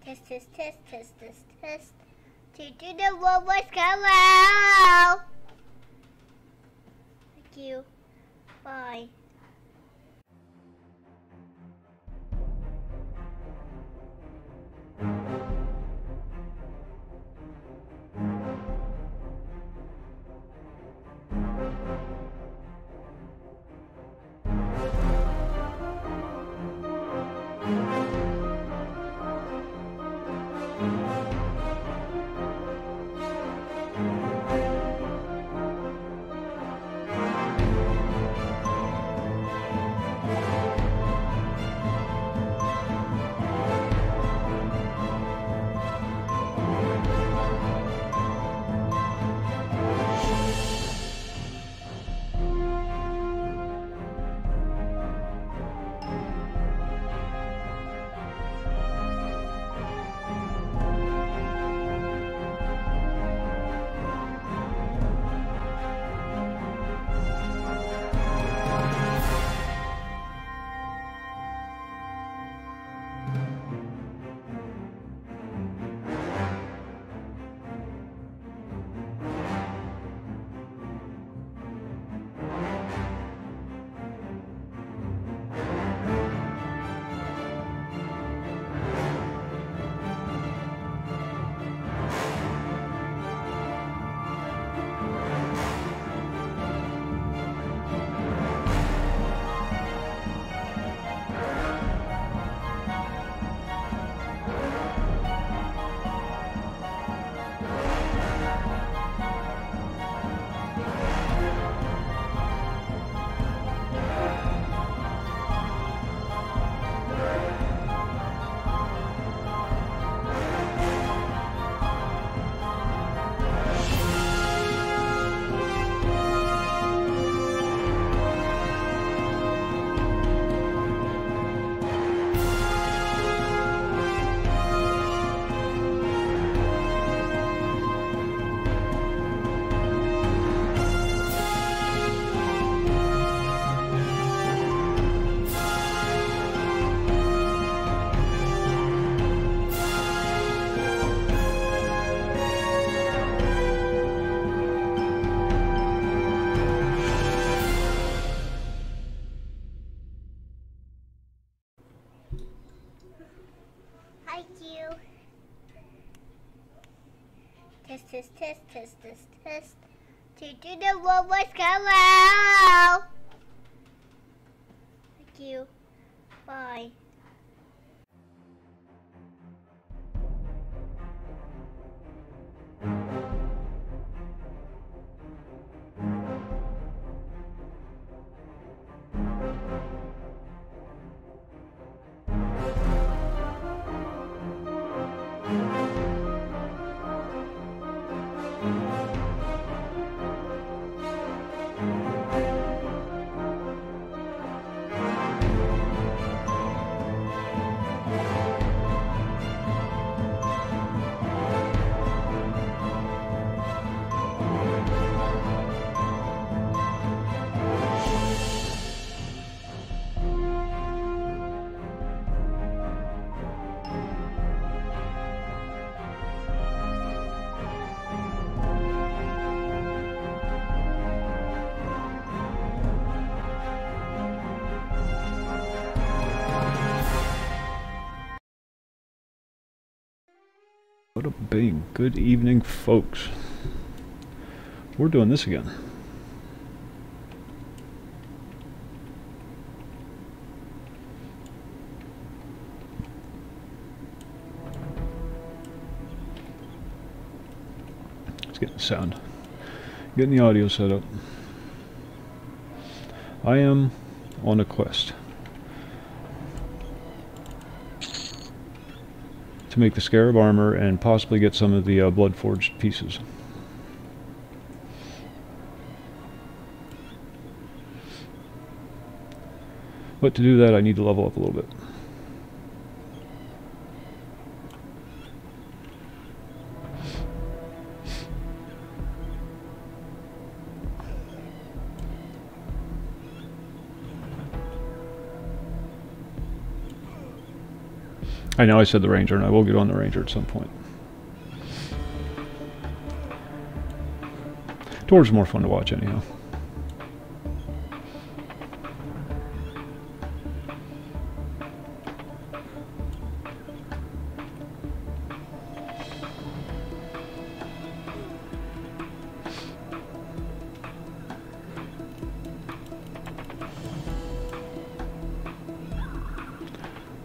Test, test, test, test, test, test. To the world was hello. Thank you. Bye. Test, test, test, test, test, test. To the world was hello. Thank you. Bye. What a big good evening, folks. We're doing this again. Let's get the sound, getting the audio set up. I am on a quest to make the scarab armor and possibly get some of the blood forged pieces. But to do that, I need to level up a little bit. I know I said the Ranger, and I will get on the Ranger at some point. Dwarves are more fun to watch anyhow.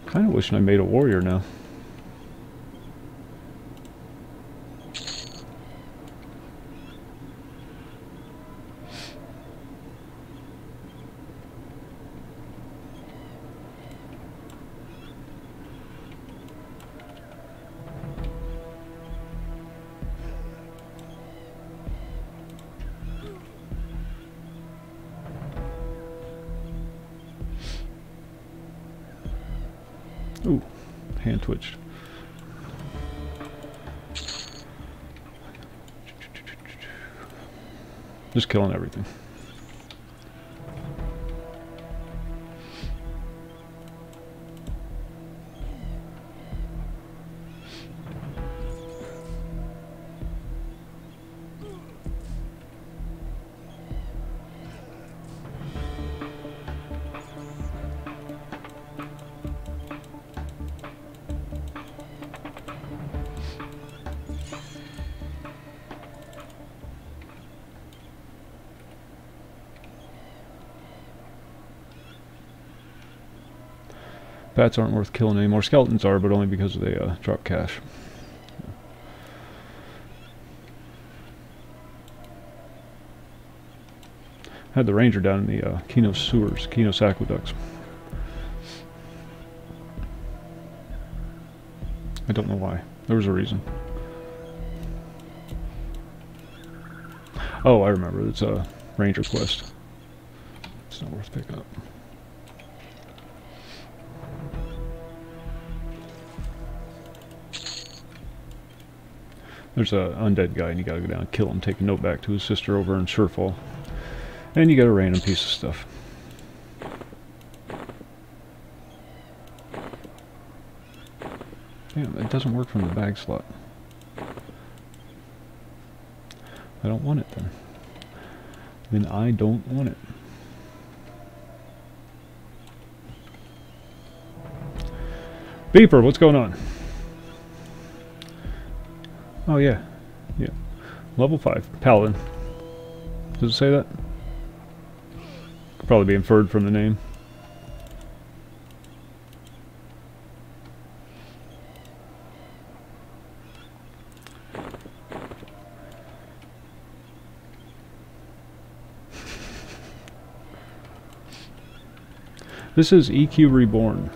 Kind of wishing I made a warrior now. Ooh, hand twitched. Just killing everything. Bats aren't worth killing anymore. Skeletons are, but only because they drop cash. I had the Ranger down in the Kinos sewers, Kinos aqueducts. I don't know why. There was a reason. Oh, I remember. It's a Ranger quest. It's not worth picking up. There's a undead guy and you gotta go down and kill him, take a note back to his sister over in Surefall. And you get a random piece of stuff. Damn, it doesn't work from the bag slot. I don't want it then. Then I don't want it. Beeper, what's going on? Oh yeah, yeah. Level 5, Paladin. Does it say that? Could probably be inferred from the name. This is EQ Reborn.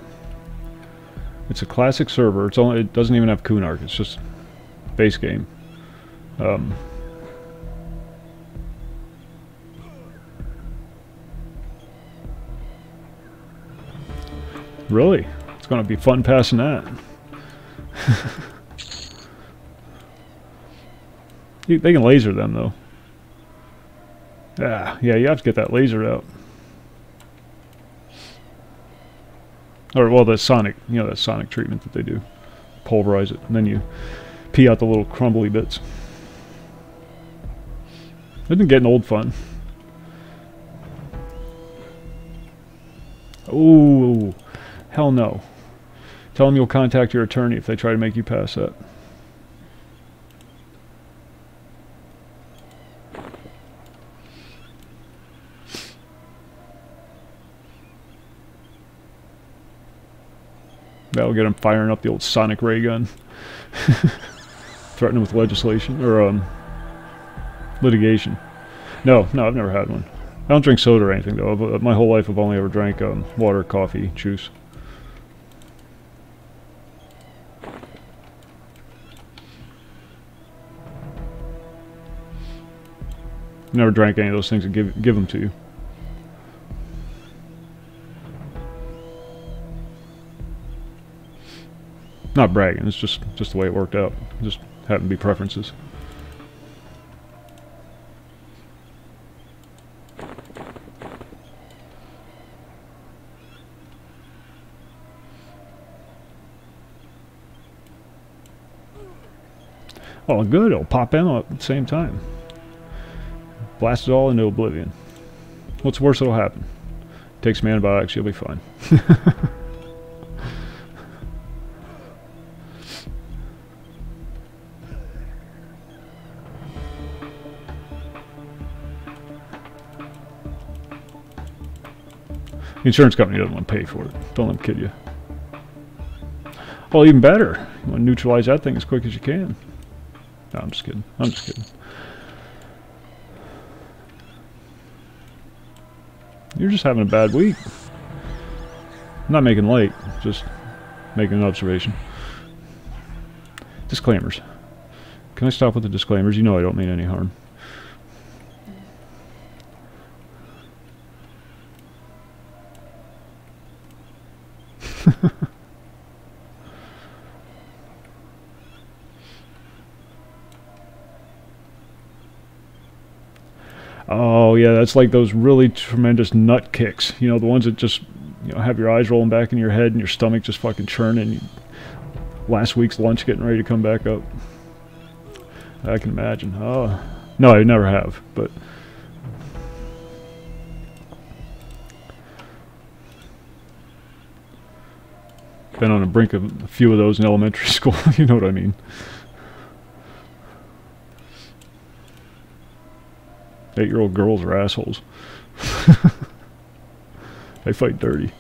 It's a classic server. It doesn't even have Kunark. It's just base game. Really? It's going to be fun passing that. They can laser them though. Yeah, you have to get that laser out. Or well, the sonic, you know, that sonic treatment that they do. Pulverize it, and then you pee out the little crumbly bits. Isn't getting old fun? Oh, hell no. Tell them you'll contact your attorney if they try to make you pass that. That'll get them firing up the old sonic ray gun. Threatening with legislation, or litigation. No, I've never had one. I don't drink soda or anything though. My whole life I've only ever drank water, coffee, juice. Never drank any of those things that give them to you. Not bragging, it's just the way it worked out. It just happened to be preferences. Oh, good. It'll pop ammo at the same time. Blast it all into oblivion. What's worse that'll happen? Take some antibiotics, you'll be fine. The insurance company doesn't want to pay for it. Don't let them kid you. Well, even better. You want to neutralize that thing as quick as you can. No, I'm just kidding. I'm just kidding. You're just having a bad week. I'm not making light, just making an observation. Disclaimers. Can I stop with the disclaimers? You know I don't mean any harm. Oh yeah, that's like those really tremendous nut kicks. You know, the ones that just, you know, have your eyes rolling back in your head and your stomach just fucking churning. Last week's lunch getting ready to come back up. I can imagine. Oh, no, I never have, but been on the brink of a few of those in elementary school. You know what I mean. 8-year-old girls are assholes. They fight dirty.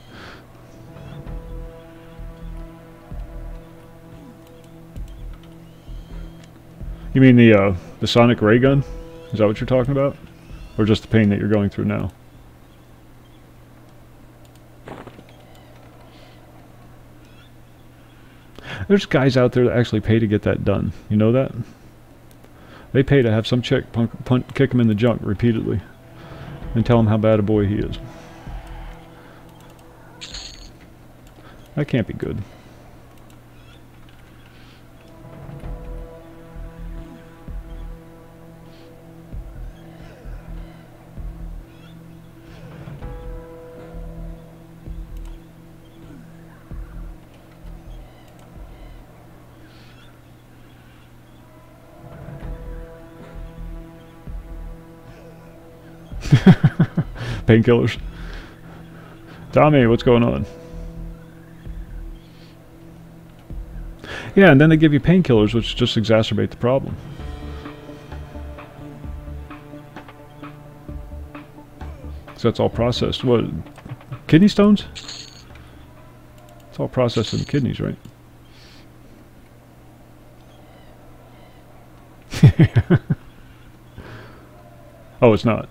You mean the sonic ray gun? Is that what you're talking about? Or just the pain that you're going through now? There's guys out there that actually pay to get that done. You know that? They pay to have some chick kick him in the junk repeatedly and tell him how bad a boy he is. That can't be good. Painkillers. Tommy, what's going on? Yeah, and then they give you painkillers, which just exacerbate the problem. So that's all processed. What? Kidney stones? It's all processed in the kidneys, right? Oh, it's not.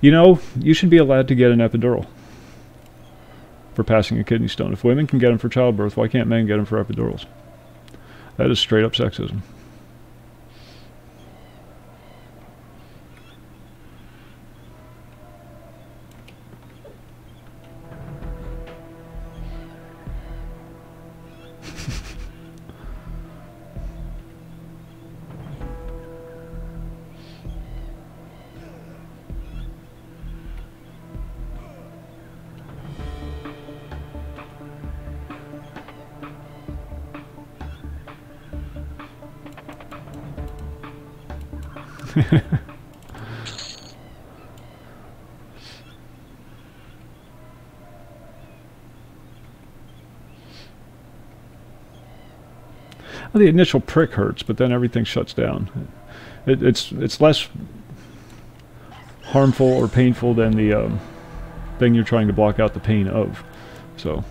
You know, you should be allowed to get an epidural for passing a kidney stone. If women can get them for childbirth, why can't men get them for epidurals? That is straight up sexism. Well, the initial prick hurts, but then everything shuts down. It's less harmful or painful than the thing you're trying to block out the pain of. So.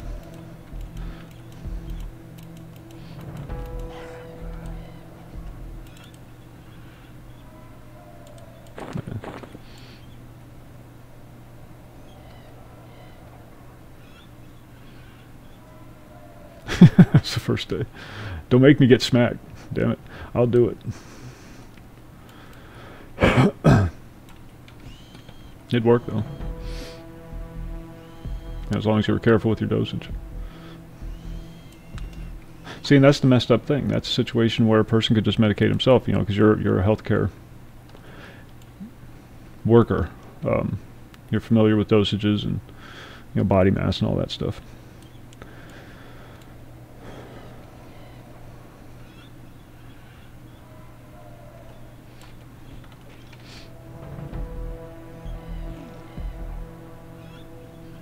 That's the first day. Don't make me get smacked. Damn it. I'll do it. It'd work though. As long as you were careful with your dosage. See, and that's the messed up thing. That's a situation where a person could just medicate himself, you know, because you're a healthcare worker. You're familiar with dosages and, you know, body mass and all that stuff.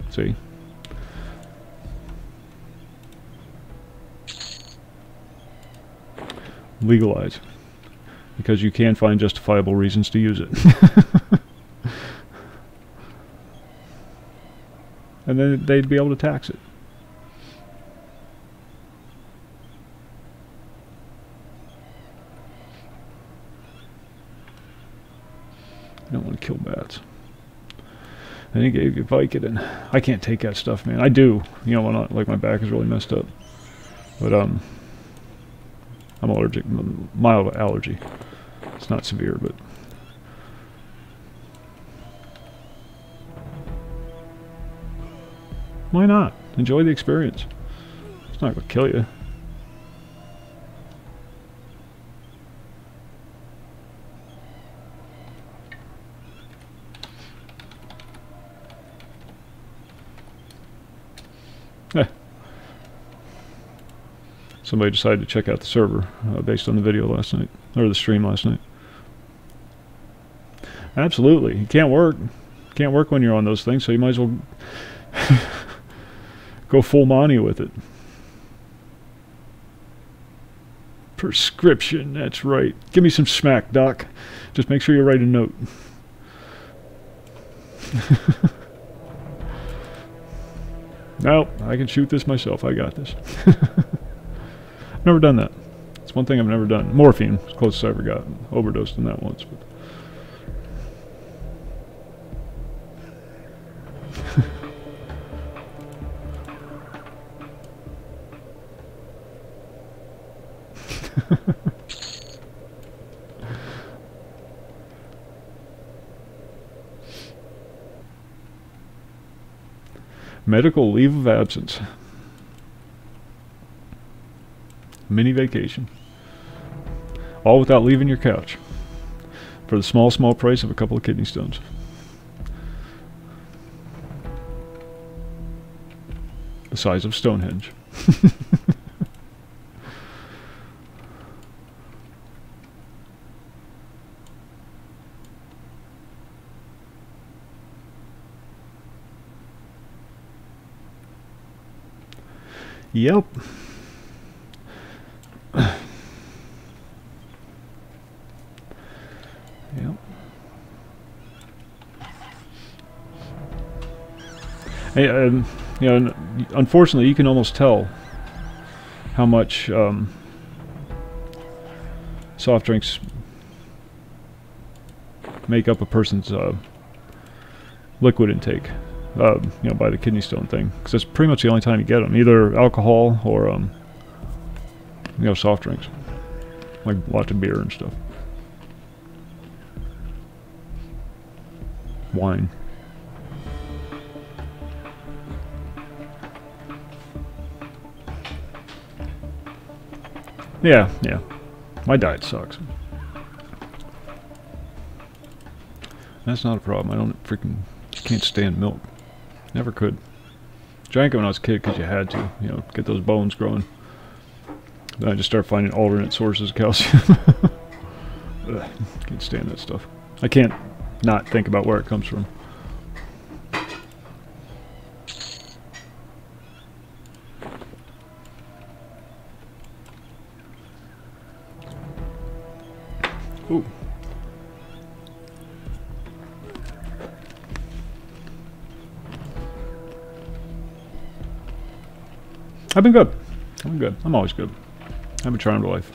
See? Legalize. Because you can find justifiable reasons to use it. And then they'd be able to tax it. I don't want to kill bats. And he gave you Vicodin. I can't take that stuff, man. I do, you know, when like my back is really messed up. But I'm allergic, mild allergy. It's not severe, but why not? Enjoy the experience. It's not going to kill you. Somebody decided to check out the server based on the video last night, or the stream last night. Absolutely. It can't work. Can't work when you're on those things, so you might as well go full Monty with it. Prescription, that's right. Give me some smack, Doc. Just make sure you write a note. Nope, I can shoot this myself. I got this. Never done that. It's one thing I've never done. Morphine, as close as I ever got. Overdosed on that once. But medical leave of absence. Mini vacation. All without leaving your couch. For the small, small price of a couple of kidney stones. The size of Stonehenge. Yep. Yep. Hey, you know, unfortunately, you can almost tell how much soft drinks make up a person's liquid intake. You know, by the kidney stone thing, because that's pretty much the only time you get them. Either alcohol or you know, soft drinks, like lots of beer and stuff. Wine. Yeah, yeah. My diet sucks. That's not a problem. I don't can't stand milk. Never could. Drank it when I was a kid because you had to, you know, get those bones growing. Then I just started finding alternate sources of calcium. Ugh, can't stand that stuff. I can't not think about where it comes from. Ooh. I've been good. I've been good. I'm always good. I have a charmed life.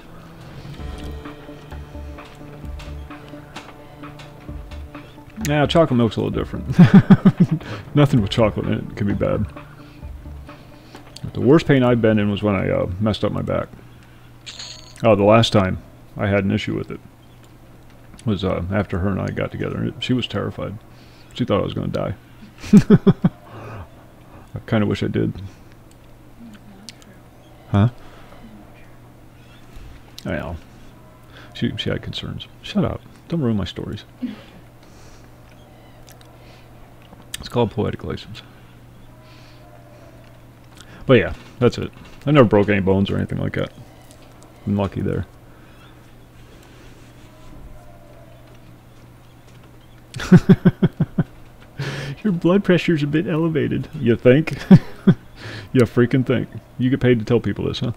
Yeah, chocolate milk's a little different. Nothing with chocolate in it can be bad. But the worst pain I've been in was when I messed up my back. Oh, the last time I had an issue with it was after her and I got together. She was terrified. She thought I was going to die. I kind of wish I did. Huh? Well, she had concerns. Shut up. Don't ruin my stories. It's called poetic license. But yeah, that's it. I never broke any bones or anything like that. I'm lucky there. Your blood pressure's a bit elevated. You think? You freaking think. You get paid to tell people this, huh?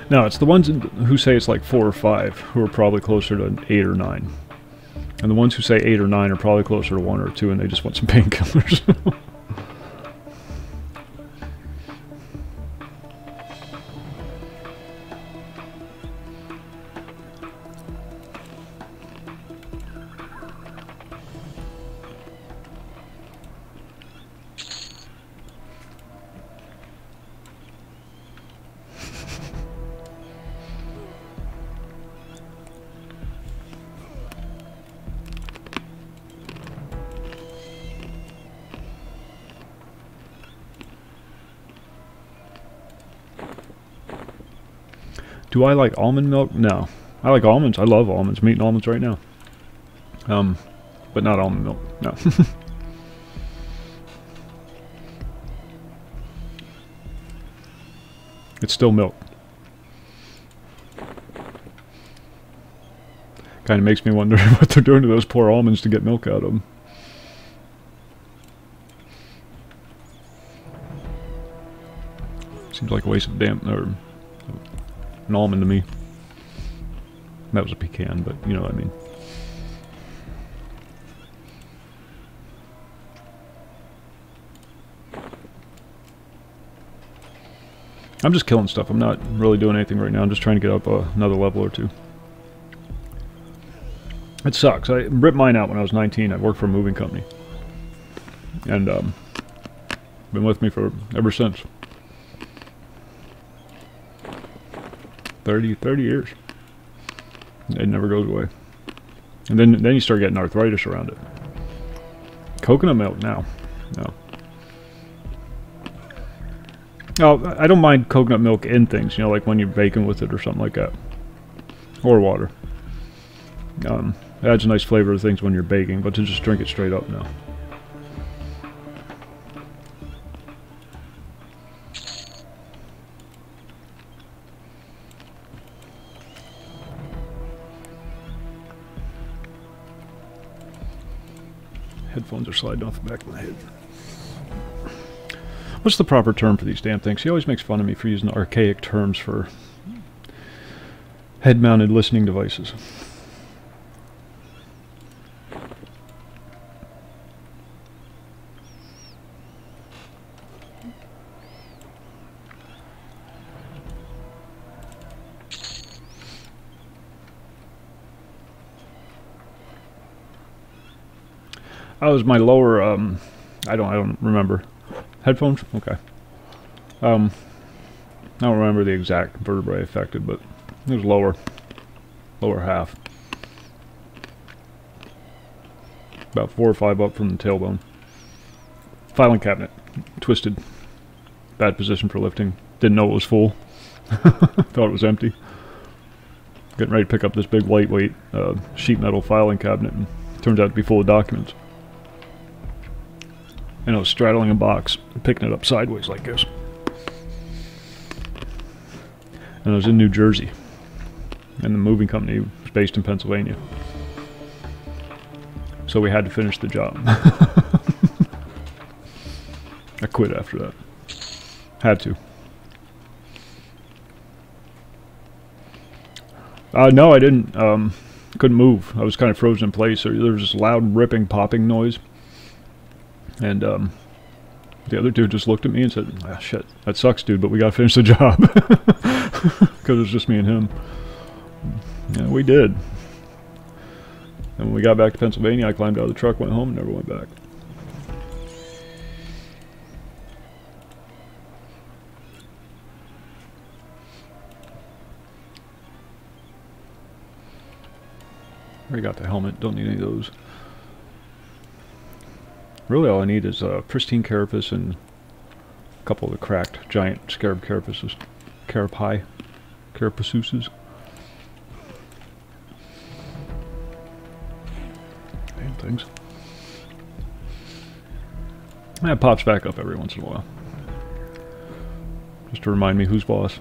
No, it's the ones who say it's like 4 or 5 who are probably closer to 8 or 9. And the ones who say 8 or 9 are probably closer to 1 or 2 and they just want some painkillers. Do I like almond milk? No. I like almonds. I love almonds. I'm eating almonds right now. But not almond milk. No. It's still milk. Kind of makes me wonder what they're doing to those poor almonds to get milk out of them. Seems like a waste of damn or an almond to me. That was a pecan, but you know what I mean. I'm just killing stuff. I'm not really doing anything right now. I'm just trying to get up another level or 2. It sucks. I ripped mine out when I was 19. I worked for a moving company. And been with me for ever since. 30 years. It never goes away. And then you start getting arthritis around it. Coconut milk now. No. Oh, I don't mind coconut milk in things, you know, like when you're baking with it or something like that. Or water. It adds a nice flavor to things when you're baking, but to just drink it straight up, no. Headphones are sliding off the back of my head. What's the proper term for these damn things? He always makes fun of me for using archaic terms for head-mounted listening devices. That was my lower, I don't remember. Headphones? Okay. I don't remember the exact vertebrae affected, but it was lower half. About 4 or 5 up from the tailbone. Filing cabinet. Twisted. Bad position for lifting. Didn't know it was full. Thought it was empty. Getting ready to pick up this big lightweight sheet metal filing cabinet, and it turns out to be full of documents. And I was straddling a box, picking it up sideways like this. And I was in New Jersey. And the moving company was based in Pennsylvania. So we had to finish the job. I quit after that. Had to. No, I didn't. Couldn't move. I was kind of frozen in place. There was this loud ripping, popping noise. And the other dude just looked at me and said, "Ah, shit, that sucks, dude, but we gotta finish the job." Because it was just me and him. Yeah, we did. And when we got back to Pennsylvania, I climbed out of the truck, went home, and never went back. Already got the helmet, don't need any of those. Really all I need is a pristine carapace and a couple of the cracked giant scarab carapaces. Carapaces. Damn things. That pops back up every once in a while. Just to remind me who's boss.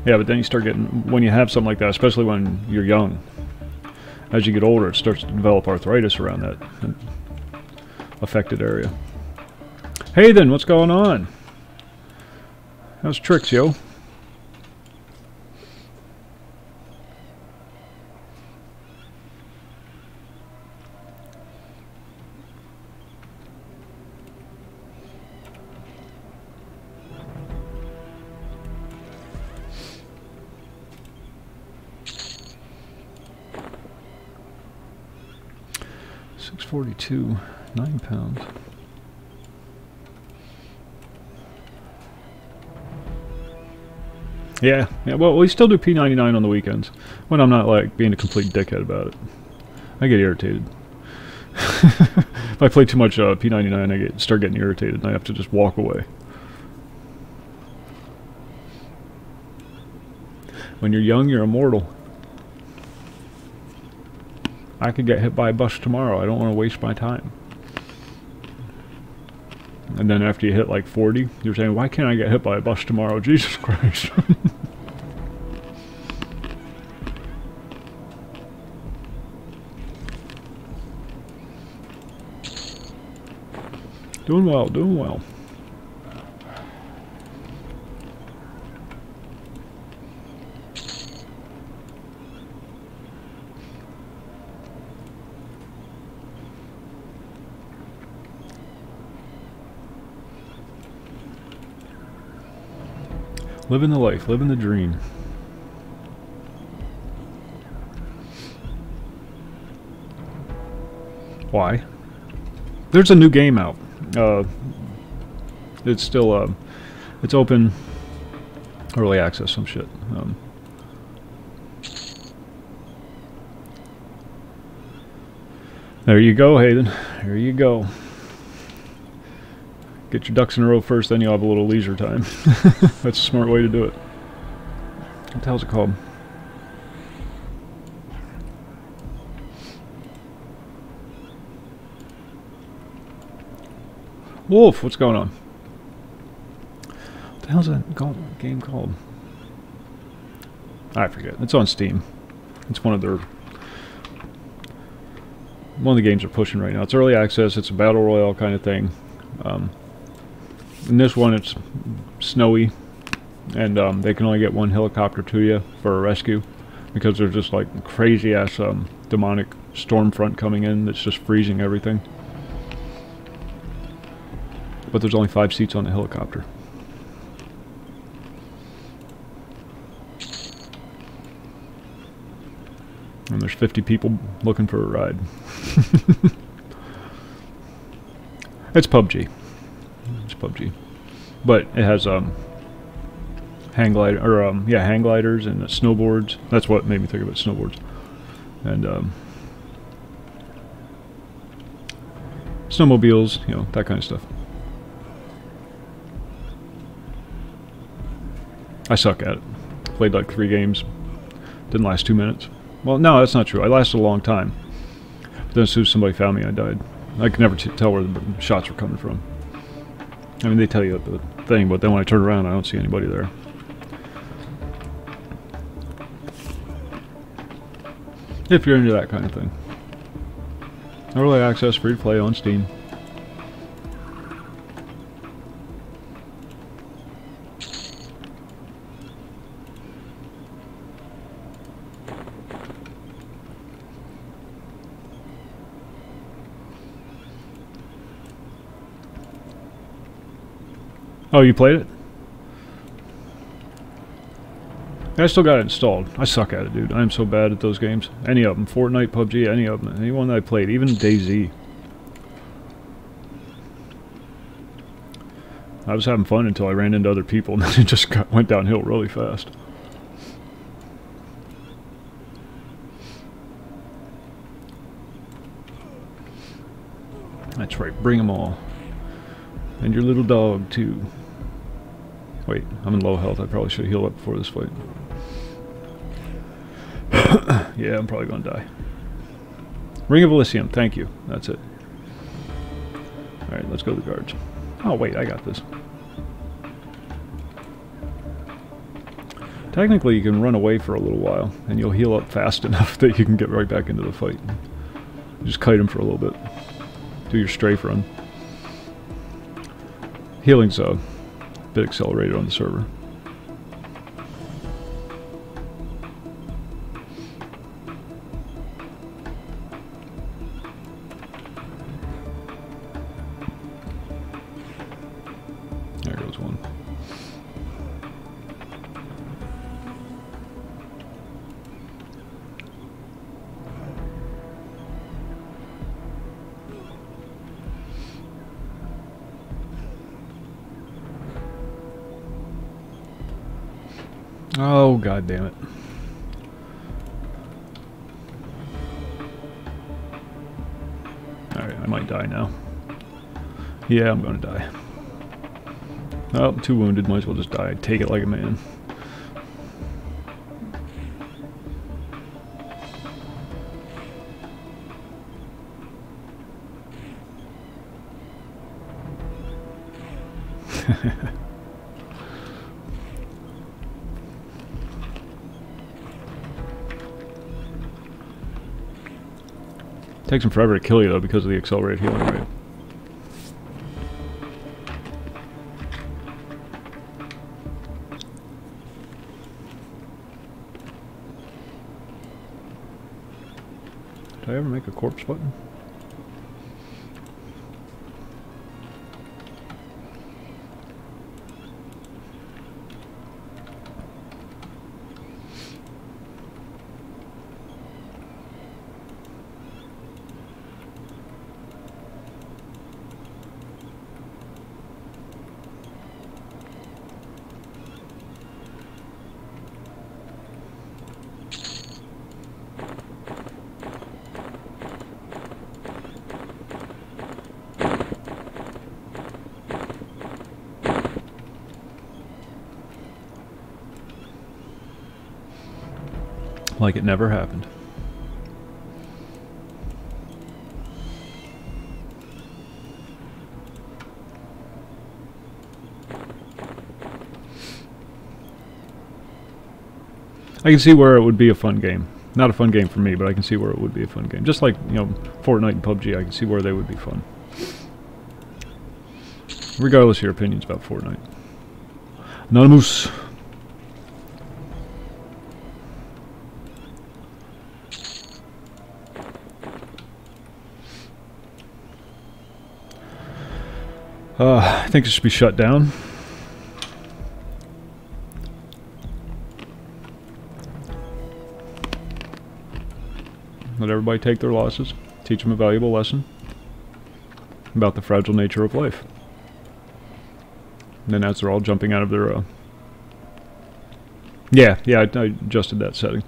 Yeah, but then you start getting, when you have something like that, especially when you're young, as you get older, it starts to develop arthritis around that affected area. Hey then, what's going on? How's tricks, yo? $6.42, 9 pounds. Yeah, well, we still do P99 on the weekends, when I'm not, like, being a complete dickhead about it. I get irritated. If I play too much P99, I start getting irritated, and I have to just walk away. When you're young, you're immortal. I could get hit by a bus tomorrow. I don't want to waste my time. And then after you hit like 40, you're saying, why can't I get hit by a bus tomorrow? Jesus Christ. Doing well, doing well. Living the life, living the dream. Why? There's a new game out. It's still, it's open, early access, some shit. There you go, Hayden. There you go. Get your ducks in a row first, then you'll have a little leisure time. That's a smart way to do it. What the hell's it called? Wolf, what's going on? What the hell's that game called? I forget. It's on Steam. It's one of the games they're pushing right now. It's early access. It's a battle royale kind of thing. In this one, it's snowy, and they can only get one helicopter to you for a rescue because there's just like crazy ass demonic storm front coming in that's just freezing everything. But there's only 5 seats on the helicopter. And there's 50 people looking for a ride. It's PUBG. It's PUBG. But it has hang gliders and snowboards. That's what made me think about snowboards. And snowmobiles, you know, that kind of stuff. I suck at it. Played like 3 games. Didn't last 2 minutes. Well, no, that's not true. I lasted a long time. But then as soon as somebody found me, I died. I could never tell where the shots were coming from. I mean, they tell you the thing, but then when I turn around, I don't see anybody there. If you're into that kind of thing. Early access, free to play on Steam. Oh, you played it? I still got it installed. I suck at it, dude. I'm so bad at those games. Any of them. Fortnite, PUBG, any of them. Any one that I played. Even DayZ. I was having fun until I ran into other people, and then it just went downhill really fast. That's right, bring them all. And your little dog, too. Wait, I'm in low health. I probably should heal up before this fight. Yeah, I'm probably going to die. Ring of Elysium, thank you. That's it. Alright, let's go to the guards. Oh, wait, I got this. Technically, you can run away for a little while, and you'll heal up fast enough that you can get right back into the fight. Just kite him for a little bit. Do your strafe run. Healing's a bit accelerated on the server. There goes one. Oh, god damn it. Alright, I might die now. Yeah, I'm gonna die. Oh, I'm too wounded, might as well just die. Take it like a man. Takes him forever to kill you though because of the accelerated healing rate. Did I ever make a corpse button? Like it never happened. I can see where it would be a fun game. Not a fun game for me, but I can see where it would be a fun game. Just like, you know, Fortnite and PUBG, I can see where they would be fun. Regardless of your opinions about Fortnite. Anonymous. I think it should be shut down. Let everybody take their losses. Teach them a valuable lesson about the fragile nature of life. And then as they're all jumping out of their... Yeah, I adjusted that setting.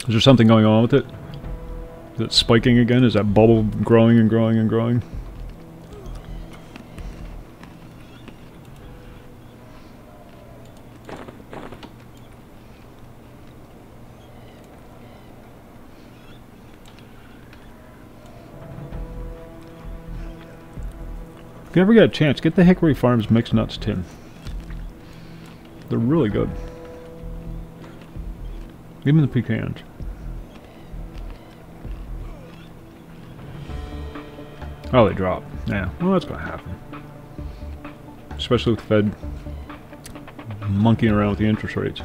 Is there something going on with it? Is it spiking again? Is that bubble growing and growing and growing? If you ever get a chance, get the Hickory Farms mixed nuts tin. They're really good. Even the pecans. Oh, they drop. Yeah, well, that's gonna happen. Especially with the Fed monkeying around with the interest rates.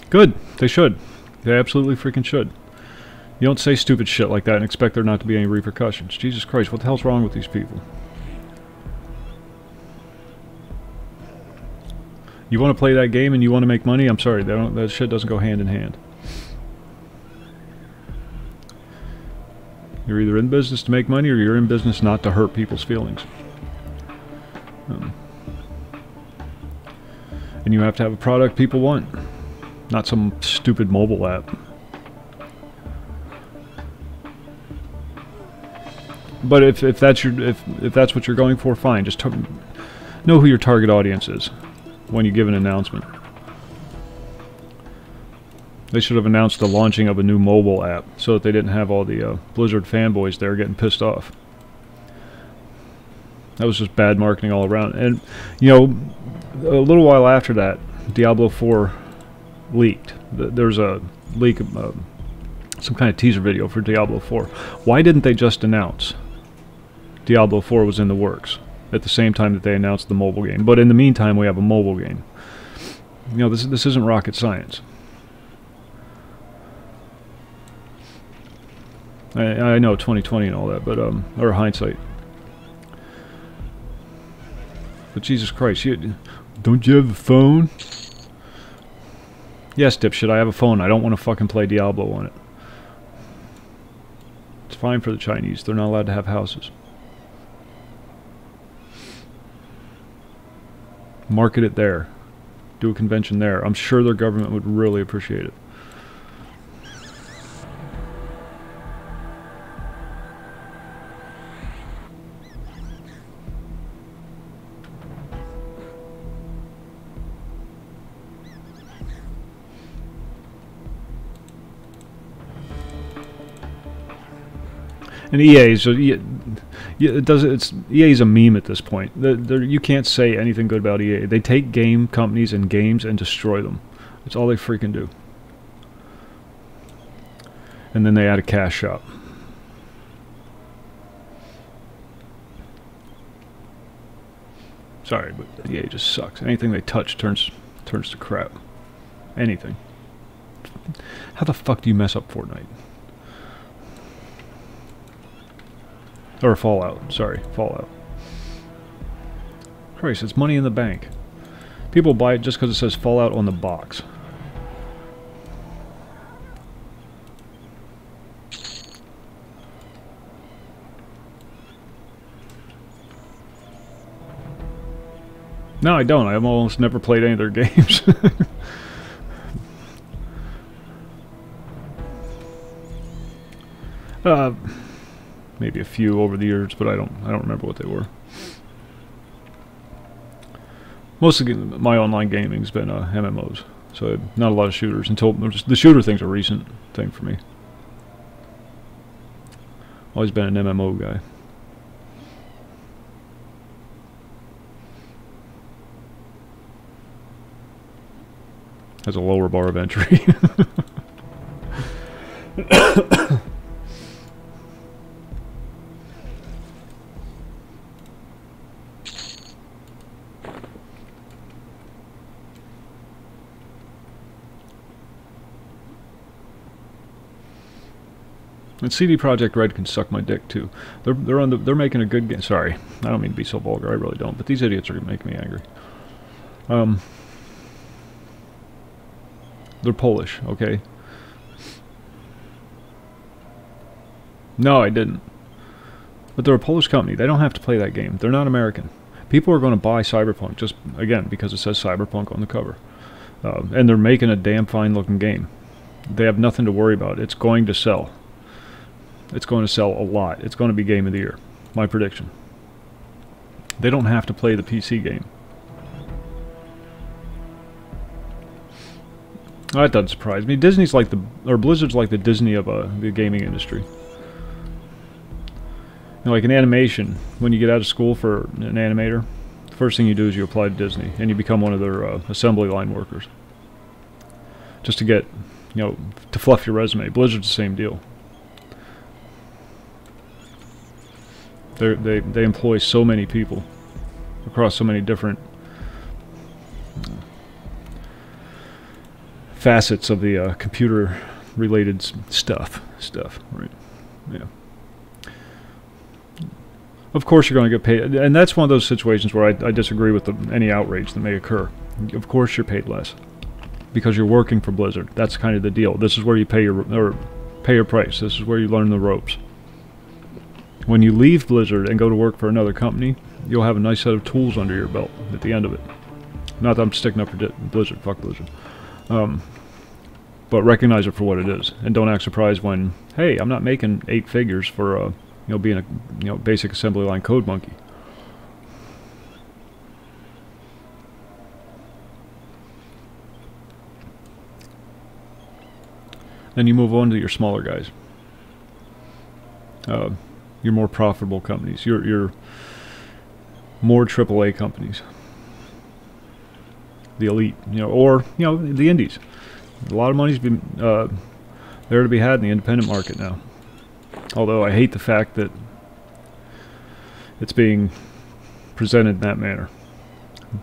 Good. They should. They absolutely freaking should. You don't say stupid shit like that and expect there not to be any repercussions. Jesus Christ, what the hell's wrong with these people? You want to play that game and you want to make money? I'm sorry, that shit doesn't go hand in hand. You're either in business to make money or you're in business not to hurt people's feelings. And you have to have a product people want, not some stupid mobile app. But if that's what you're going for, fine. Just know who your target audience is when you give an announcement. They should have announced the launching of a new mobile app so that they didn't have all the Blizzard fanboys there getting pissed off. That was just bad marketing all around. And, you know, a little while after that, Diablo 4 leaked. There's a leak of some kind of teaser video for Diablo 4. Why didn't they just announce Diablo 4 was in the works at the same time that they announced the mobile game? But in the meantime, we have a mobile game. You know, this isn't rocket science. I know 2020 and all that, but or hindsight. But Jesus Christ, don't you have a phone? Yes, dipshit, I have a phone. I don't want to fucking play Diablo on it. It's fine for the Chinese. They're not allowed to have houses. Market it there. Do a convention there. I'm sure their government would really appreciate it. And EA's EA's a meme at this point. You can't say anything good about EA. They take game companies and games and destroy them. That's all they freaking do. And then they add a cash shop. Sorry, but EA just sucks. Anything they touch turns to crap. Anything. How the fuck do you mess up Fortnite? Or Fallout. Sorry, Fallout. Christ, it's money in the bank. People buy it just because it says Fallout on the box. No, I don't. I've almost never played any of their games. Maybe a few over the years, but I don't remember what they were. Most of my online gaming's been MMOs, so not a lot of shooters. Until the shooter thing's a recent thing for me. Always been an MMO guy. Has a lower bar of entry. And CD Projekt Red can suck my dick too. They're making a good game. Sorry, I don't mean to be so vulgar. I really don't. But these idiots are making me angry. They're Polish, okay? No, I didn't. But they're a Polish company. They don't have to play that game. They're not American. People are going to buy Cyberpunk just, again, because it says Cyberpunk on the cover. And they're making a damn fine-looking game. They have nothing to worry about. It's going to sell. It's going to sell a lot. It's going to be Game of the Year. My prediction. They don't have to play the PC game. That doesn't surprise me. Disney's like Blizzard's like the Disney of the gaming industry. You know, like in animation, when you get out of school for an animator, the first thing you do is you apply to Disney, and you become one of their assembly line workers. Just to get, you know, to fluff your resume. Blizzard's the same deal. They employ so many people across so many different facets of the computer-related stuff, right? Yeah. Of course, you're going to get paid, and that's one of those situations where I disagree with any outrage that may occur. Of course, you're paid less because you're working for Blizzard. That's kind of the deal. This is where you pay your price. This is where you learn the ropes. when you leave Blizzard and go to work for another company, you'll have a nice set of tools under your belt at the end of it. Not that I'm sticking up for Blizzard, fuck Blizzard. But recognize it for what it is, and don't act surprised when, hey, I'm not making 8 figures for being a basic assembly line code monkey. Then you move on to your smaller guys. Your more profitable companies. Your more AAA companies. The elite, or the indies. A lot of money's been there to be had in the independent market now. Although I hate the fact that it's being presented in that manner.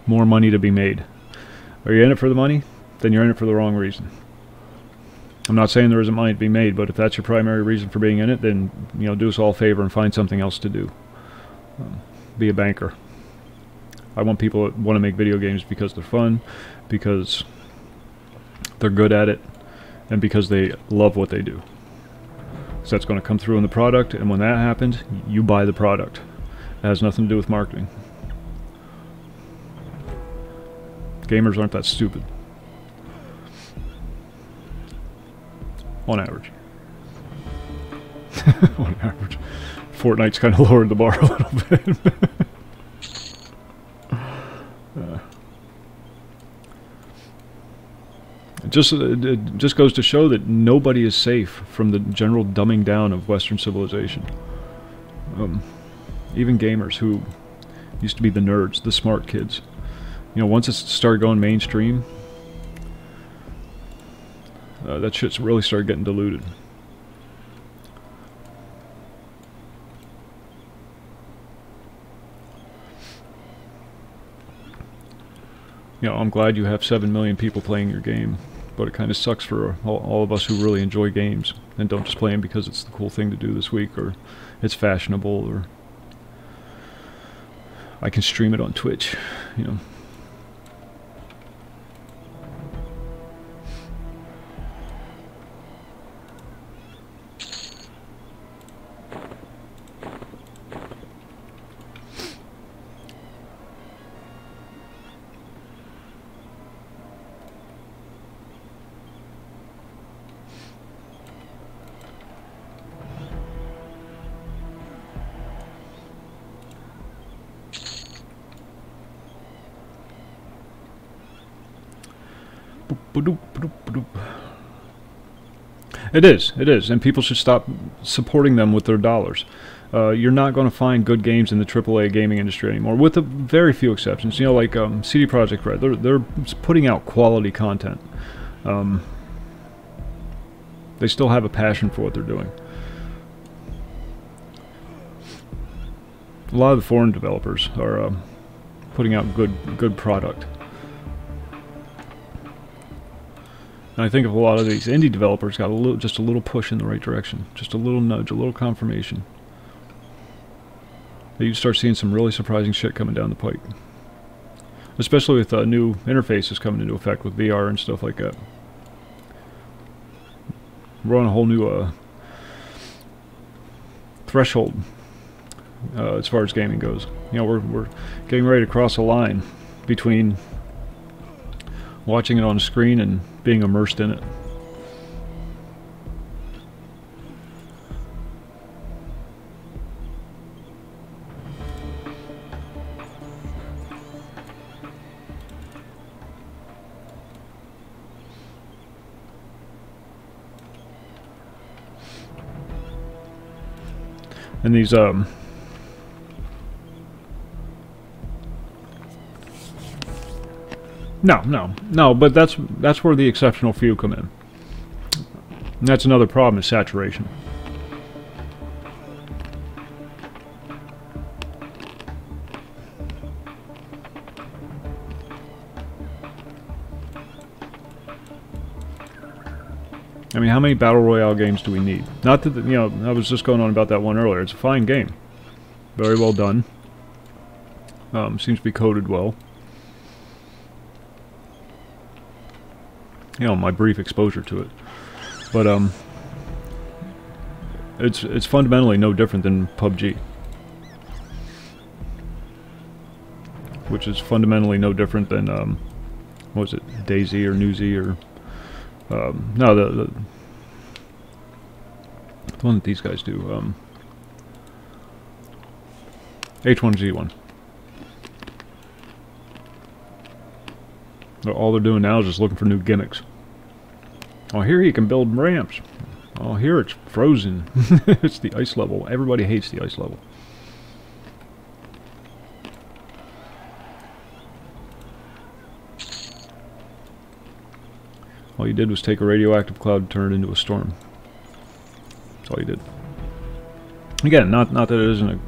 More money to be made. Are you in it for the money? Then you're in it for the wrong reason. I'm not saying there isn't money to be made, but if that's your primary reason for being in it, then do us all a favor and find something else to do. Be a banker. I want people that want to make video games because they're fun, because they're good at it, and because they love what they do. So that's going to come through in the product, and when that happens, you buy the product. It has nothing to do with marketing. Gamers aren't that stupid. On average. On average. Fortnite's kind of lowered the bar a little bit. It just goes to show that nobody is safe from the general dumbing down of Western civilization. Even gamers who used to be the nerds, the smart kids. Once it started going mainstream, that shit's really started getting diluted. I'm glad you have 7 million people playing your game, but it kind of sucks for all of us who really enjoy games and don't just play them because it's the cool thing to do this week, or it's fashionable, or I can stream it on Twitch, It is, and people should stop supporting them with their dollars. You're not going to find good games in the AAA gaming industry anymore, with a very few exceptions. Like CD Projekt Red, they're putting out quality content. They still have a passion for what they're doing. A lot of the foreign developers are putting out good product. And I think if a lot of these indie developers got just a little push in the right direction, just a little nudge, a little confirmation, that you'd start seeing some really surprising shit coming down the pike. Especially with new interfaces coming into effect with VR and stuff like that. We're on a whole new threshold as far as gaming goes. We're getting ready to cross a line between watching it on a screen and being immersed in it. And these No, but that's where the exceptional few come in. And that's another problem, is saturation. I mean, how many Battle Royale games do we need? Not that, I was just going on about that one earlier. It's a fine game. Very well done. Seems to be coded well. My brief exposure to it. But, it's fundamentally no different than PUBG. Which is fundamentally no different than, what was it, DayZ or Newsy or, no, the one that these guys do, H1Z1. All they're doing now is just looking for new gimmicks. Oh, here you can build ramps. Oh, here it's frozen. It's the ice level. Everybody hates the ice level. All you did was take a radioactive cloud and turn it into a storm. That's all you did. Again, not that it isn't a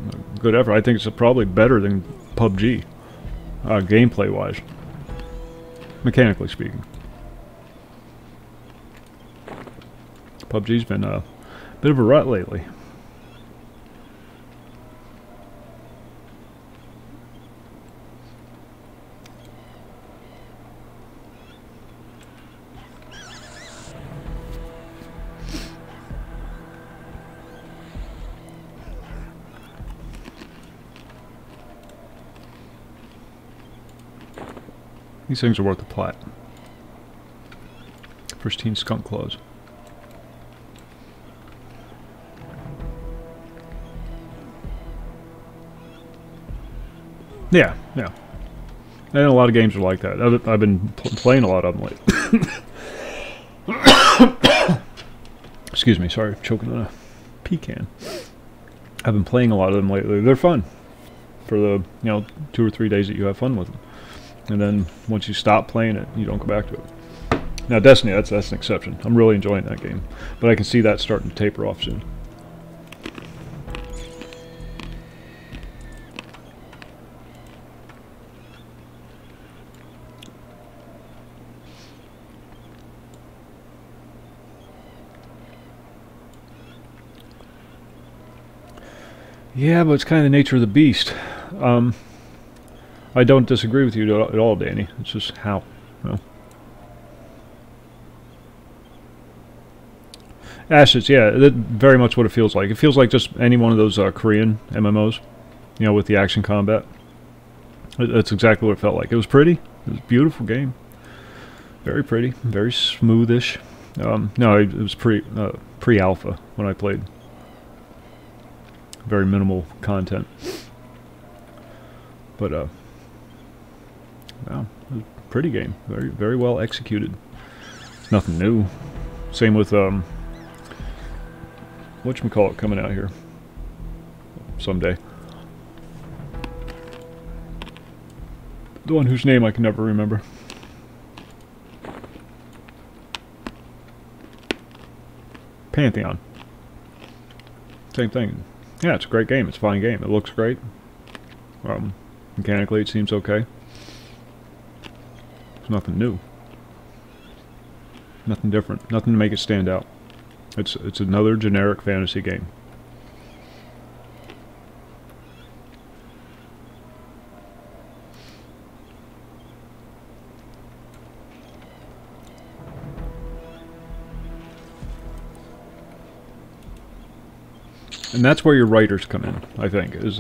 good effort. I think it's probably better than PUBG, gameplay-wise, mechanically speaking. PUBG's been a bit of a rut lately. These things are worth a plat. Pristine skunk claws. Yeah, yeah. And a lot of games are like that. I've been playing a lot of them lately. Excuse me, sorry, choking on a pecan. I've been playing a lot of them lately. They're fun for the 2 or 3 days that you have fun with them. And then once you stop playing it, you don't go back to it. Now Destiny, that's an exception. I'm really enjoying that game, but I can see that starting to taper off soon. Yeah, but it's kind of the nature of the beast. I don't disagree with you at all, Danny. It's just how, Ashes, yeah, that's very much what it feels like. It feels like just any one of those Korean MMOs, with the action combat. That's exactly what it felt like. It was pretty. It was a beautiful game. Very pretty. Very smoothish. No, it was pre-alpha when I played. Very minimal content. But, wow, it was a pretty game. Very, very well executed. Nothing new. Same with, whatchamacallit coming out here someday. The one whose name I can never remember. Pantheon. Same thing. Yeah, it's a great game. It's a fine game. It looks great. Mechanically, it seems okay. There's nothing new. Nothing different. Nothing to make it stand out. It's another generic fantasy game. And that's where your writers come in, I think, is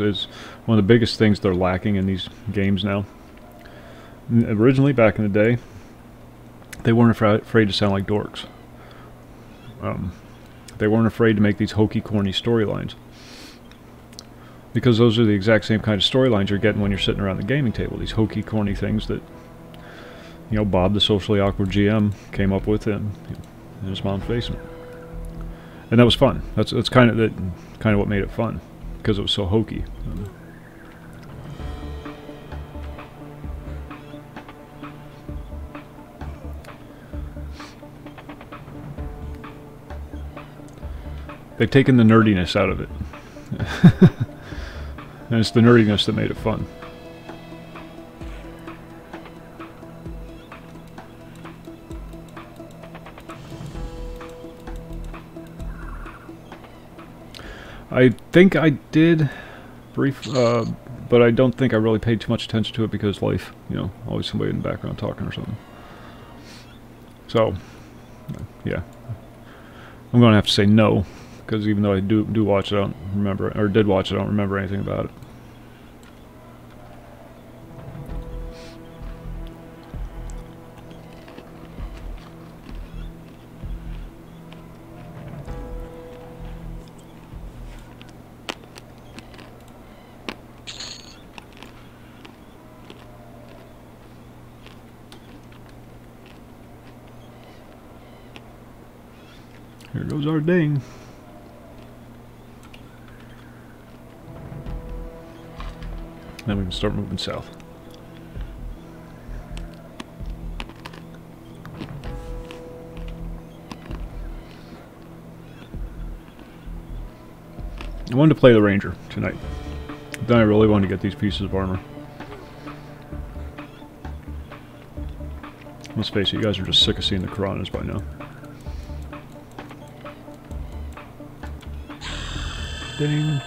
one of the biggest things they're lacking in these games now. Originally, back in the day, they weren't afraid to sound like dorks. They weren't afraid to make these hokey, corny storylines. Because those are the exact same kind of storylines you're getting when you're sitting around the gaming table. These hokey, corny things that, Bob, the socially awkward GM, came up with in his mom's basement. And that was fun. That's kind of what made it fun, because it was so hokey. They've taken the nerdiness out of it. And it's the nerdiness that made it fun. I think I did but I don't think I really paid too much attention to it because life, always somebody in the background talking or something. So, yeah. I'm going to have to say no. because even though I do watch it, I don't remember, or did watch it, I don't remember anything about it. Here goes our ding. Then we can start moving south. I wanted to play the Ranger tonight. Then I really wanted to get these pieces of armor. Let's face it, you guys are just sick of seeing the Piranhas by now. Ding.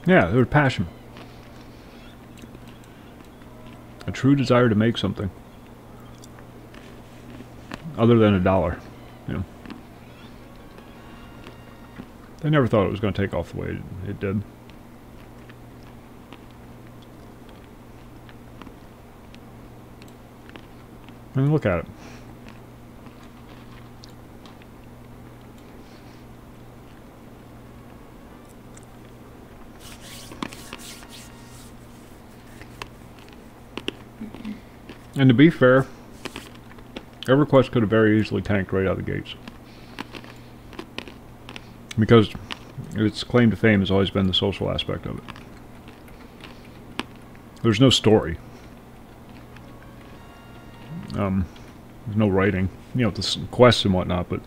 Yeah, there was passion. A true desire to make something. Other than $1, you know. I never thought it was going to take off the way it did. I mean, look at it. And to be fair, EverQuest could have very easily tanked right out of the gates. Because its claim to fame has always been the social aspect of it. There's no story. There's no writing. You know, the quests and whatnot, but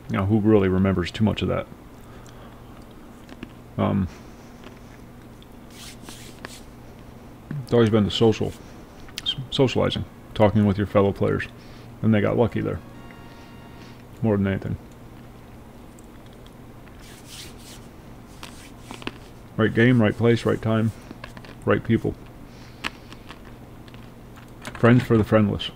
you know, who really remembers too much of that? It's always been the socializing, talking with your fellow players, and they got lucky there, more than anything. Right game, right place, right time, right people. Friends for the friendless.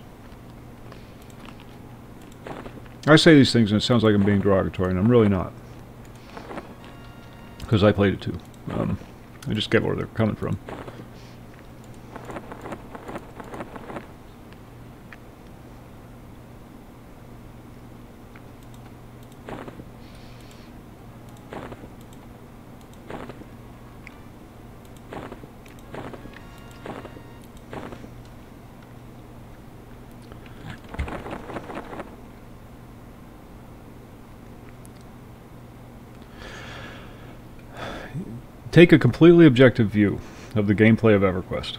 I say these things and it sounds like I'm being derogatory, and I'm really not, because I played it too. I just get where they're coming from. Take a completely objective view of the gameplay of EverQuest.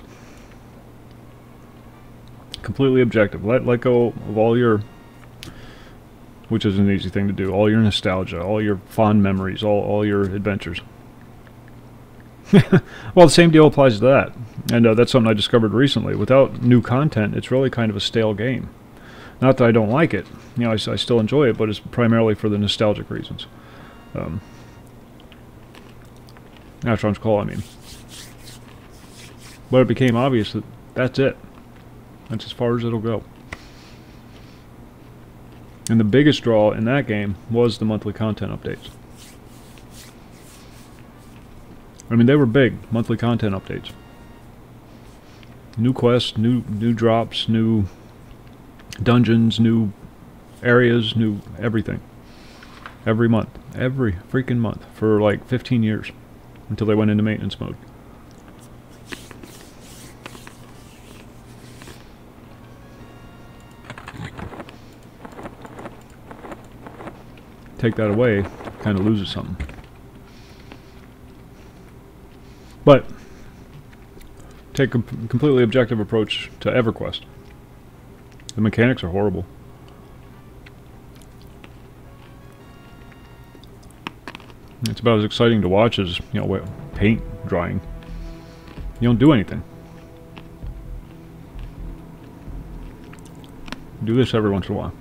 Completely objective. Let go of all your, which is an easy thing to do, all your nostalgia, all your fond memories, all your adventures. Well, the same deal applies to that. And that's something I discovered recently. Without new content, it's really kind of a stale game. Not that I don't like it. You know, I still enjoy it, but it's primarily for the nostalgic reasons. That's what I'm calling, I mean. But it became obvious that that's it. That's as far as it'll go. And the biggest draw in that game was the monthly content updates. I mean, they were big monthly content updates. New quests, new drops, new dungeons, new areas, new everything. Every month. Every freaking month. For like 15 years. Until they went into maintenance mode. Take that away, kind of loses something. But take a completely objective approach to EverQuest. The mechanics are horrible. It's about as exciting to watch as, you know, paint drying. You don't do anything. Do this every once in a while.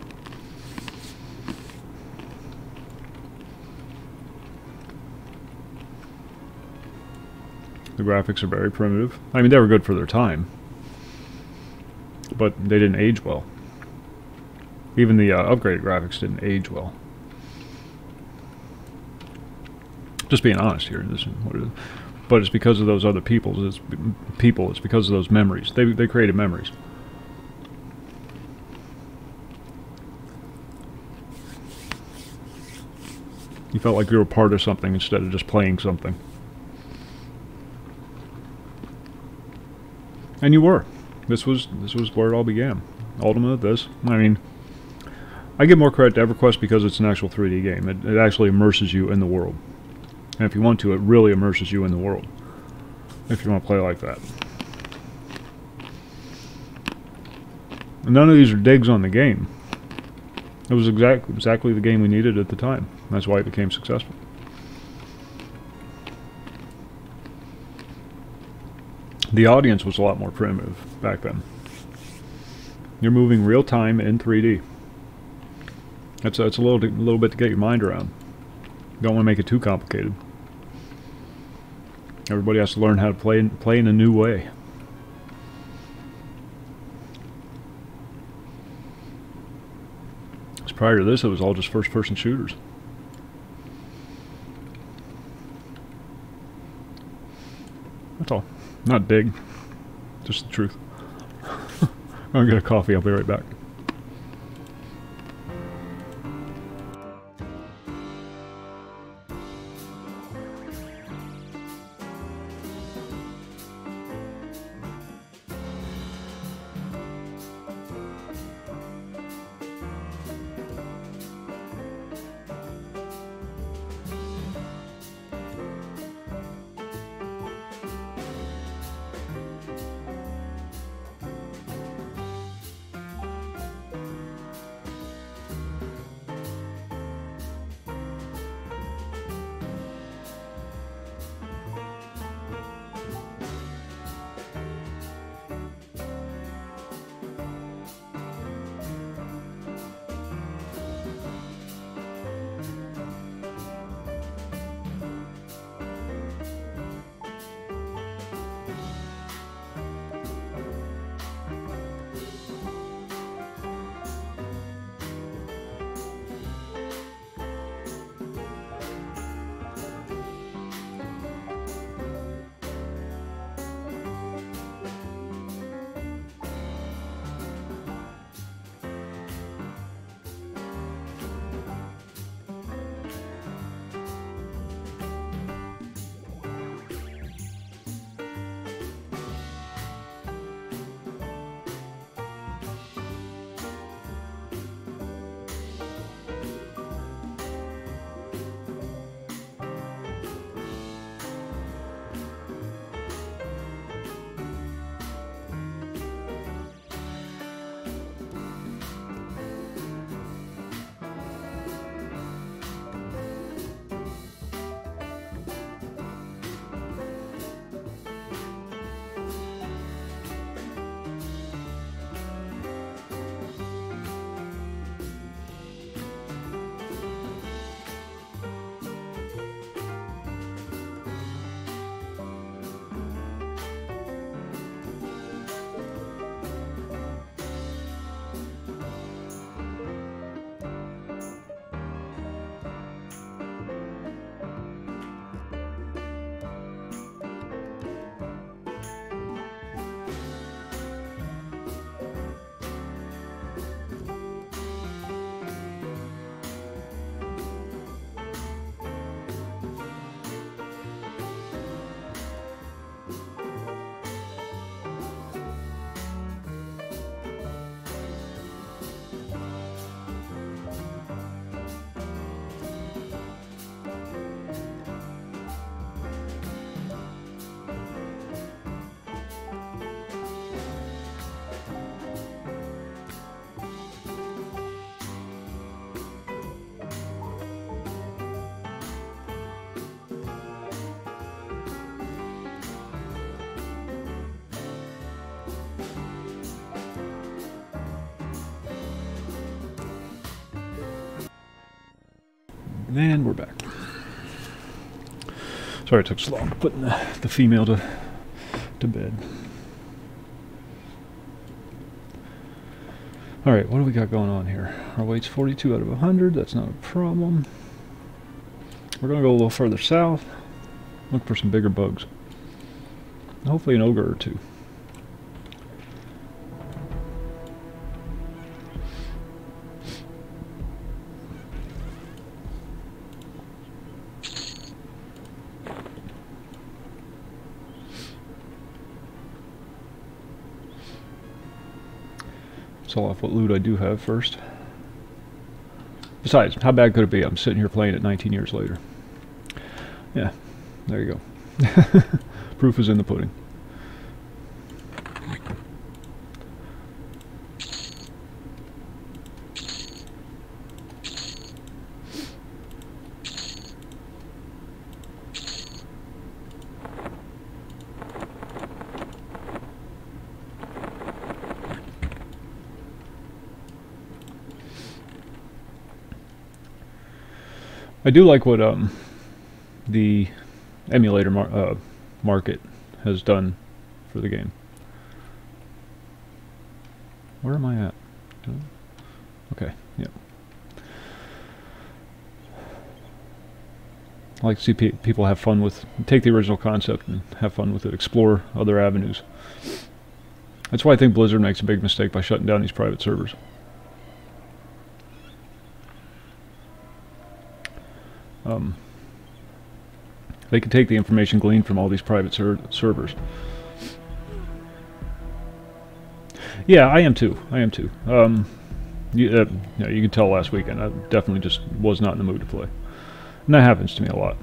The graphics are very primitive. I mean, they were good for their time, but they didn't age well. Even the upgraded graphics didn't age well. Just being honest here. This is what it is. But it's because of those other people. It's because of those memories. They created memories. You felt like you were part of something instead of just playing something. And you were. This was where it all began. Ultima, this. I mean, I give more credit to EverQuest because it's an actual 3D game. It actually immerses you in the world. And if you want to, it really immerses you in the world. If you want to play like that. And none of these are digs on the game. It was exactly the game we needed at the time. That's why it became successful. The audience was a lot more primitive back then. You're moving real time in 3D. It's a little bit to get your mind around. Don't want to make it too complicated. Everybody has to learn how to play in a new way. Because prior to this, it was all just first-person shooters. That's all. Not big. Just the truth. I'm gonna get a coffee. I'll be right back. And we're back. Sorry it took so long putting the female to bed. Alright, what do we got going on here? Our weight's 42 out of 100. That's not a problem. We're going to go a little further south. Look for some bigger bugs. Hopefully an ogre or two. Sell off what loot I do have first. Besides, how bad could it be? I'm sitting here playing it 19 years later. Yeah, there you go. Proof is in the pudding. I do like what the emulator market has done for the game. Where am I at? Okay, yeah. I like to see people have fun with, take the original concept and have fun with it, explore other avenues. That's why I think Blizzard makes a big mistake by shutting down these private servers. They can take the information gleaned from all these private servers. Yeah, I am too. I am too. You can tell last weekend I definitely just was not in the mood to play, and that happens to me a lot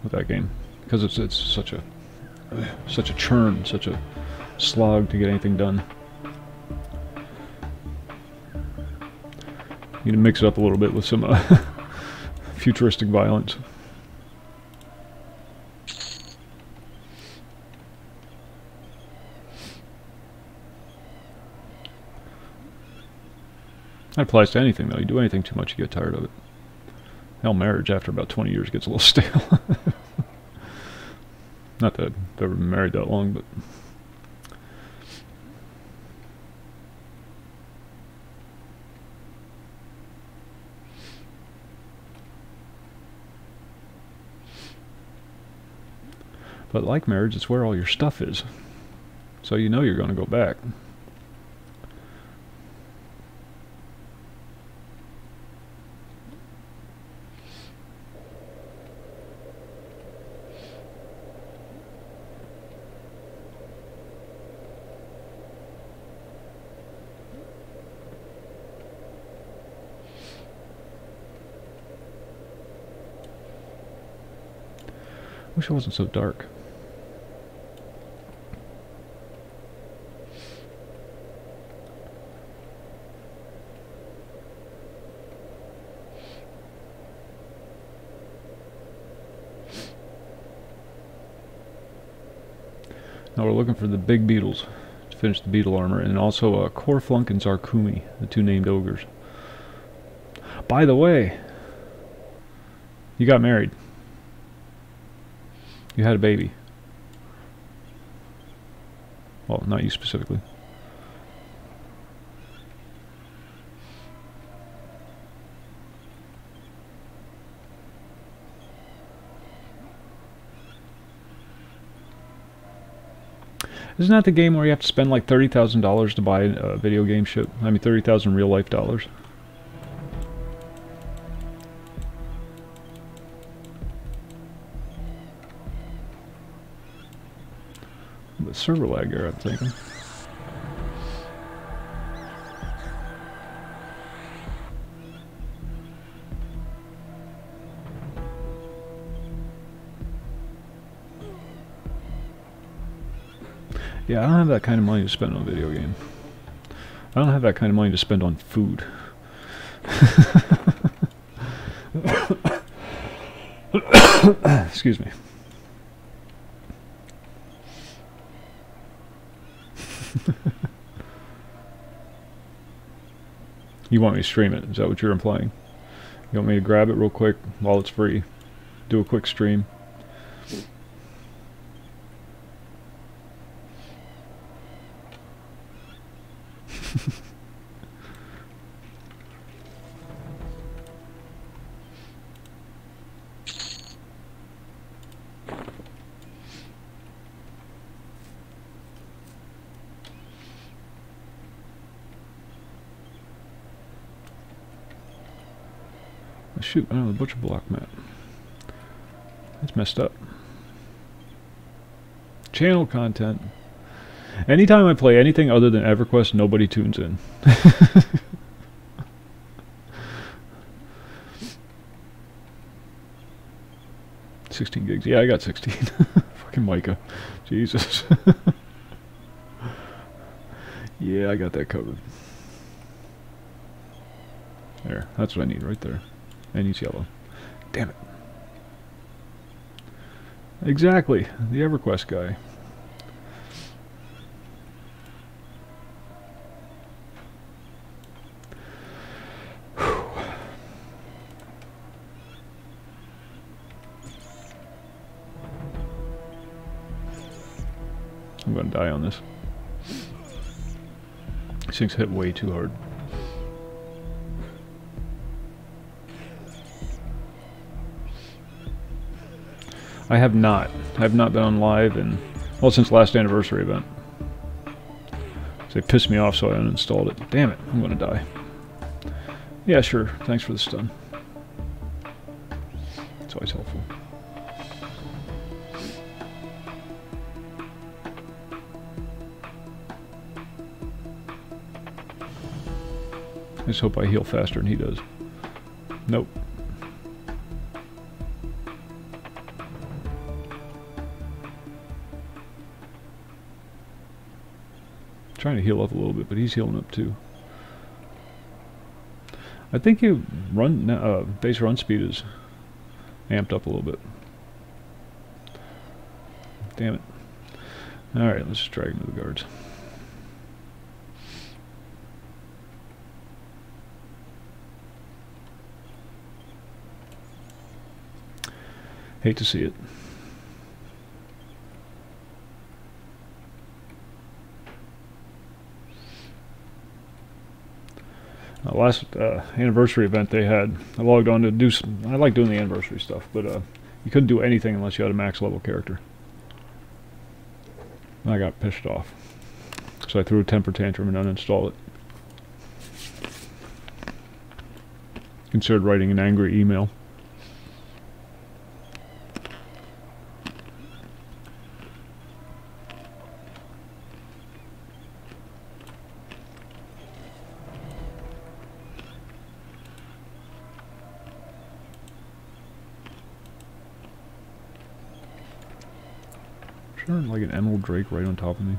with that game because it's such a churn, such a slog to get anything done. You need to mix it up a little bit with some futuristic violence. That applies to anything, though. You do anything too much, you get tired of it. Hell, marriage after about 20 years gets a little stale. Not that I've ever been married that long, but... But like marriage, it's where all your stuff is. So you know you're going to go back. Wish it wasn't so dark. Now we're looking for the big beetles to finish the beetle armor, and also Corflunk and Zarkumi, the two named ogres. By the way, you got married. You had a baby. Well, not you specifically. Isn't that the game where you have to spend like $30,000 to buy a video game ship? I mean, 30,000 real life dollars. The server lag error, I'm thinking. Yeah, I don't have that kind of money to spend on a video game. I don't have that kind of money to spend on food. Excuse me. You want me to stream it? Is that what you're implying? You want me to grab it real quick while it's free? Do a quick stream. Shoot, I know the butcher block map. That's messed up. Channel content. Anytime I play anything other than EverQuest, nobody tunes in. 16 gigs. Yeah, I got 16. Fucking Micah. Jesus. Yeah, I got that covered. There. That's what I need right there. And he's yellow. Damn it. Exactly. The EverQuest guy. I'm going to die on this. These things hit way too hard. I have not. I have not been on live in, well, since last anniversary event. So they pissed me off, so I uninstalled it. Damn it, I'm gonna die. Yeah, sure. Thanks for the stun. It's always helpful. I just hope I heal faster than he does. Nope. Trying to heal up a little bit, but he's healing up too. I think you run base run speed is amped up a little bit. Damn it. Alright, let's just drag him to the guards. Hate to see it. Last anniversary event they had, I logged on to do some, I like doing the anniversary stuff, but you couldn't do anything unless you had a max level character. And I got pissed off. So I threw a temper tantrum and uninstalled it. Considered writing an angry email. Like an emerald drake right on top of me.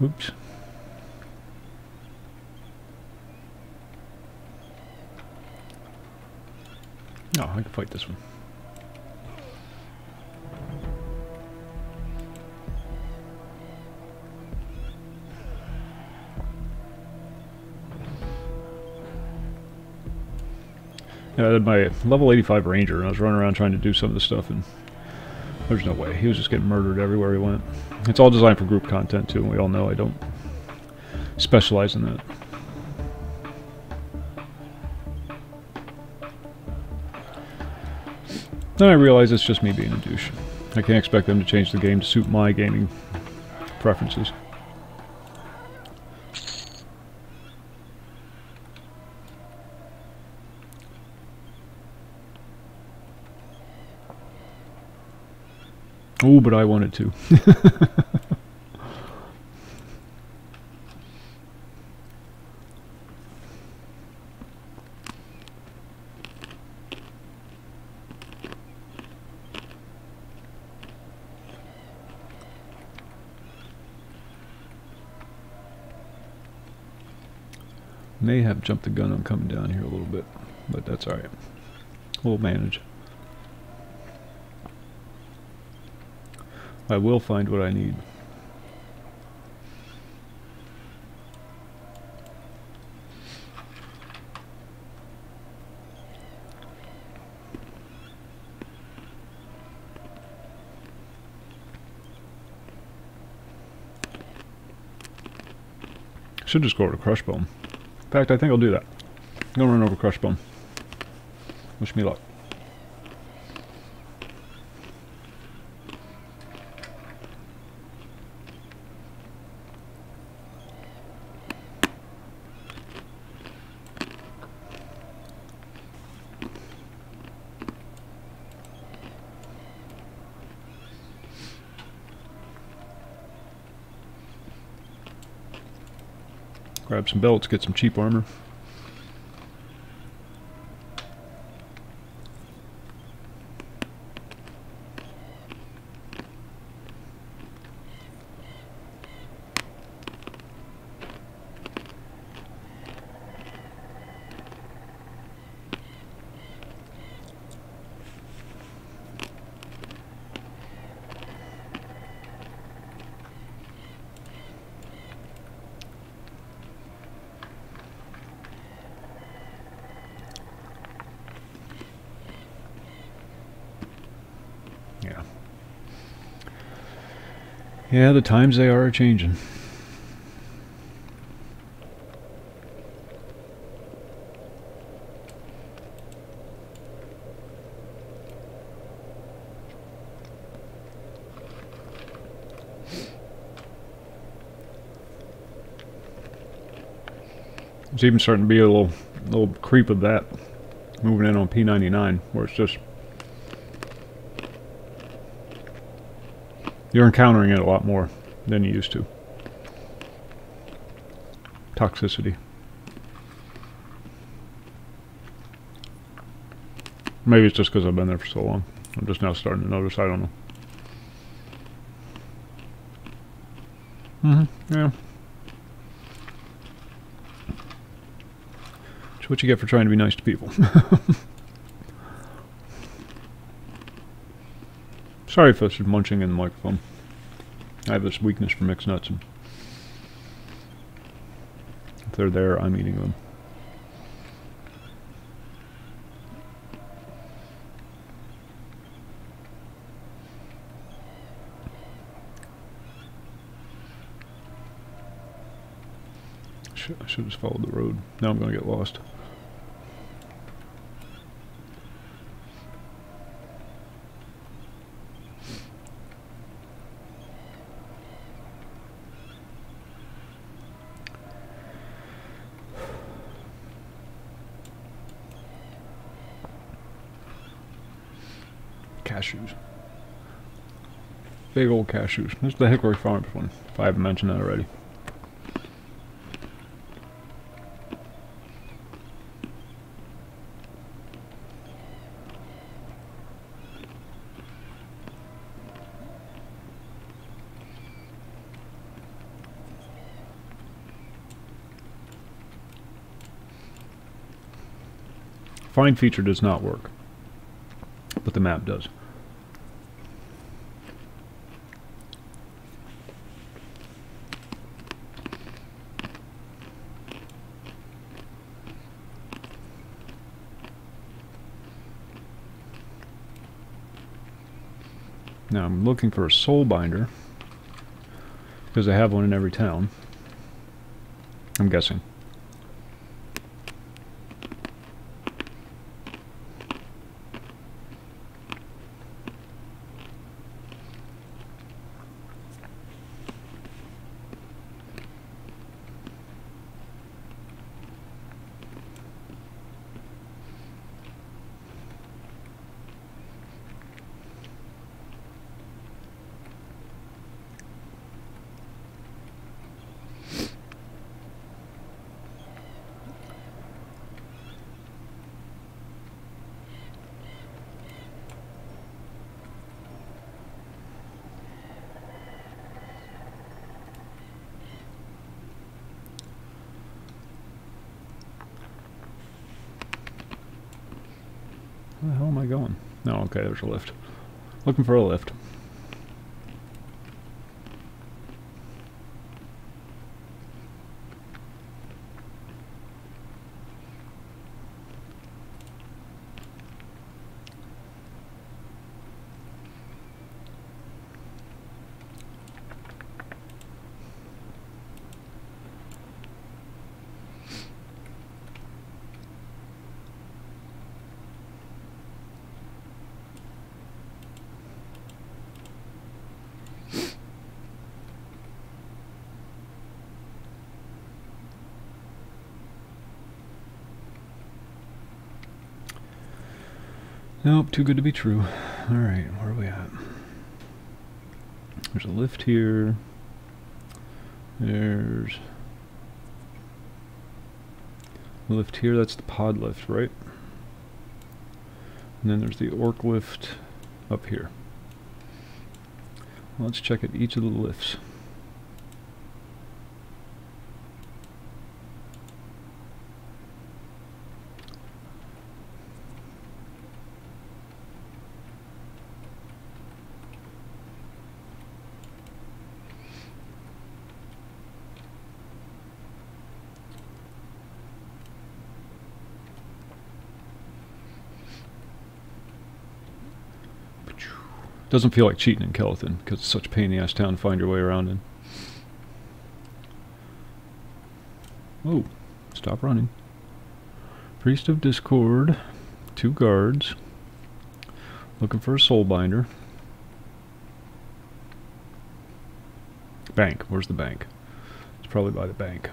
Oops. Oh, I can fight this one. I had my level 85 ranger and I was running around trying to do some of the stuff and there's no way. He was just getting murdered everywhere he went. It's all designed for group content too, and we all know I don't specialize in that. Then I realize it's just me being a douche. I can't expect them to change the game to suit my gaming preferences. Oh, but I wanted to. May have jumped the gun on coming down here a little bit, but that's alright. We'll manage. I will find what I need. Should just go over to Crushbone. In fact, I think I'll do that. I'm gonna run over Crushbone. Wish me luck. Grab some belts, get some cheap armor. Yeah, the times they are changing. It's even starting to be a little creep of that moving in on P99, where it's just you're encountering it a lot more than you used to. Toxicity. Maybe it's just because I've been there for so long. I'm just now starting to notice. I don't know. Yeah. It's what you get for trying to be nice to people. Sorry if I was munching in the microphone. I have this weakness for mixed nuts, and if they're there, I'm eating them. I should have just followed the road. Now I'm going to get lost. Cashews. Big old cashews. This is the Hickory Farms one, if I haven't mentioned that already. Find feature does not work, but the map does. Now I'm looking for a soul binder because I have one in every town. I'm guessing. Where the hell am I going? No, okay, there's a lift. Looking for a lift. Nope, too good to be true. Alright, where are we at? There's a lift here. There's a lift here, that's the pod lift, right? And then there's the orc lift up here. Well, let's check at each of the lifts. Doesn't feel like cheating in Kelethon, because it's such a pain in the ass town to find your way around in. Oh, stop running. Priest of Discord, 2 guards. Looking for a soulbinder. Bank, where's the bank? It's probably by the bank.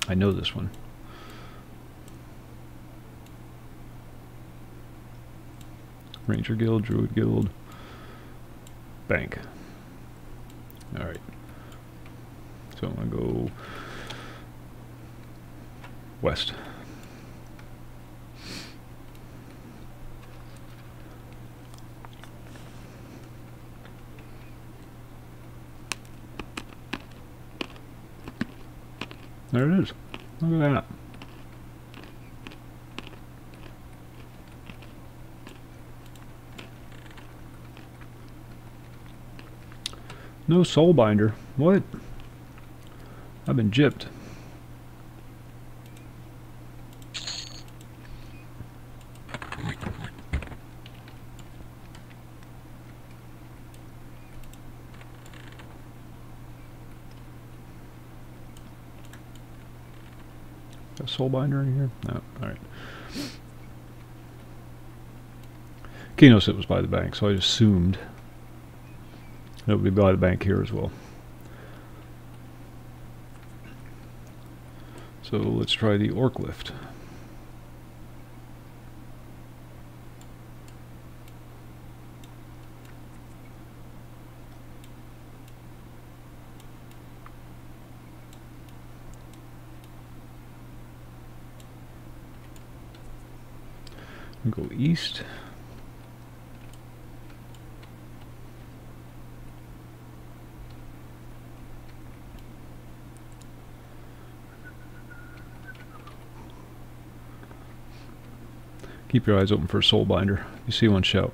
I know this one. Ranger Guild, Druid Guild, Bank. Alright. So I'm going to go west. There it is. Look at that. No soulbinder. What? I've been gypped. Got a soulbinder in here? No. Alright. Kino said it was by the bank, so I assumed it would be by the bank here as well. So let's try the orc lift. We'll go east. Keep your eyes open for a soulbinder. You see one, shout.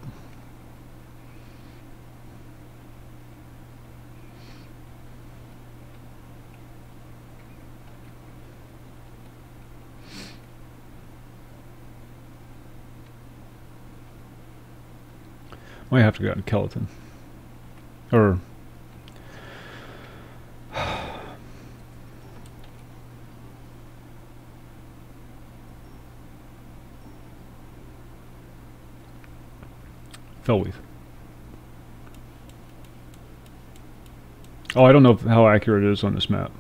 Might have to go out in Kelethon. Or Felweath. Oh, I don't know how accurate it is on this map.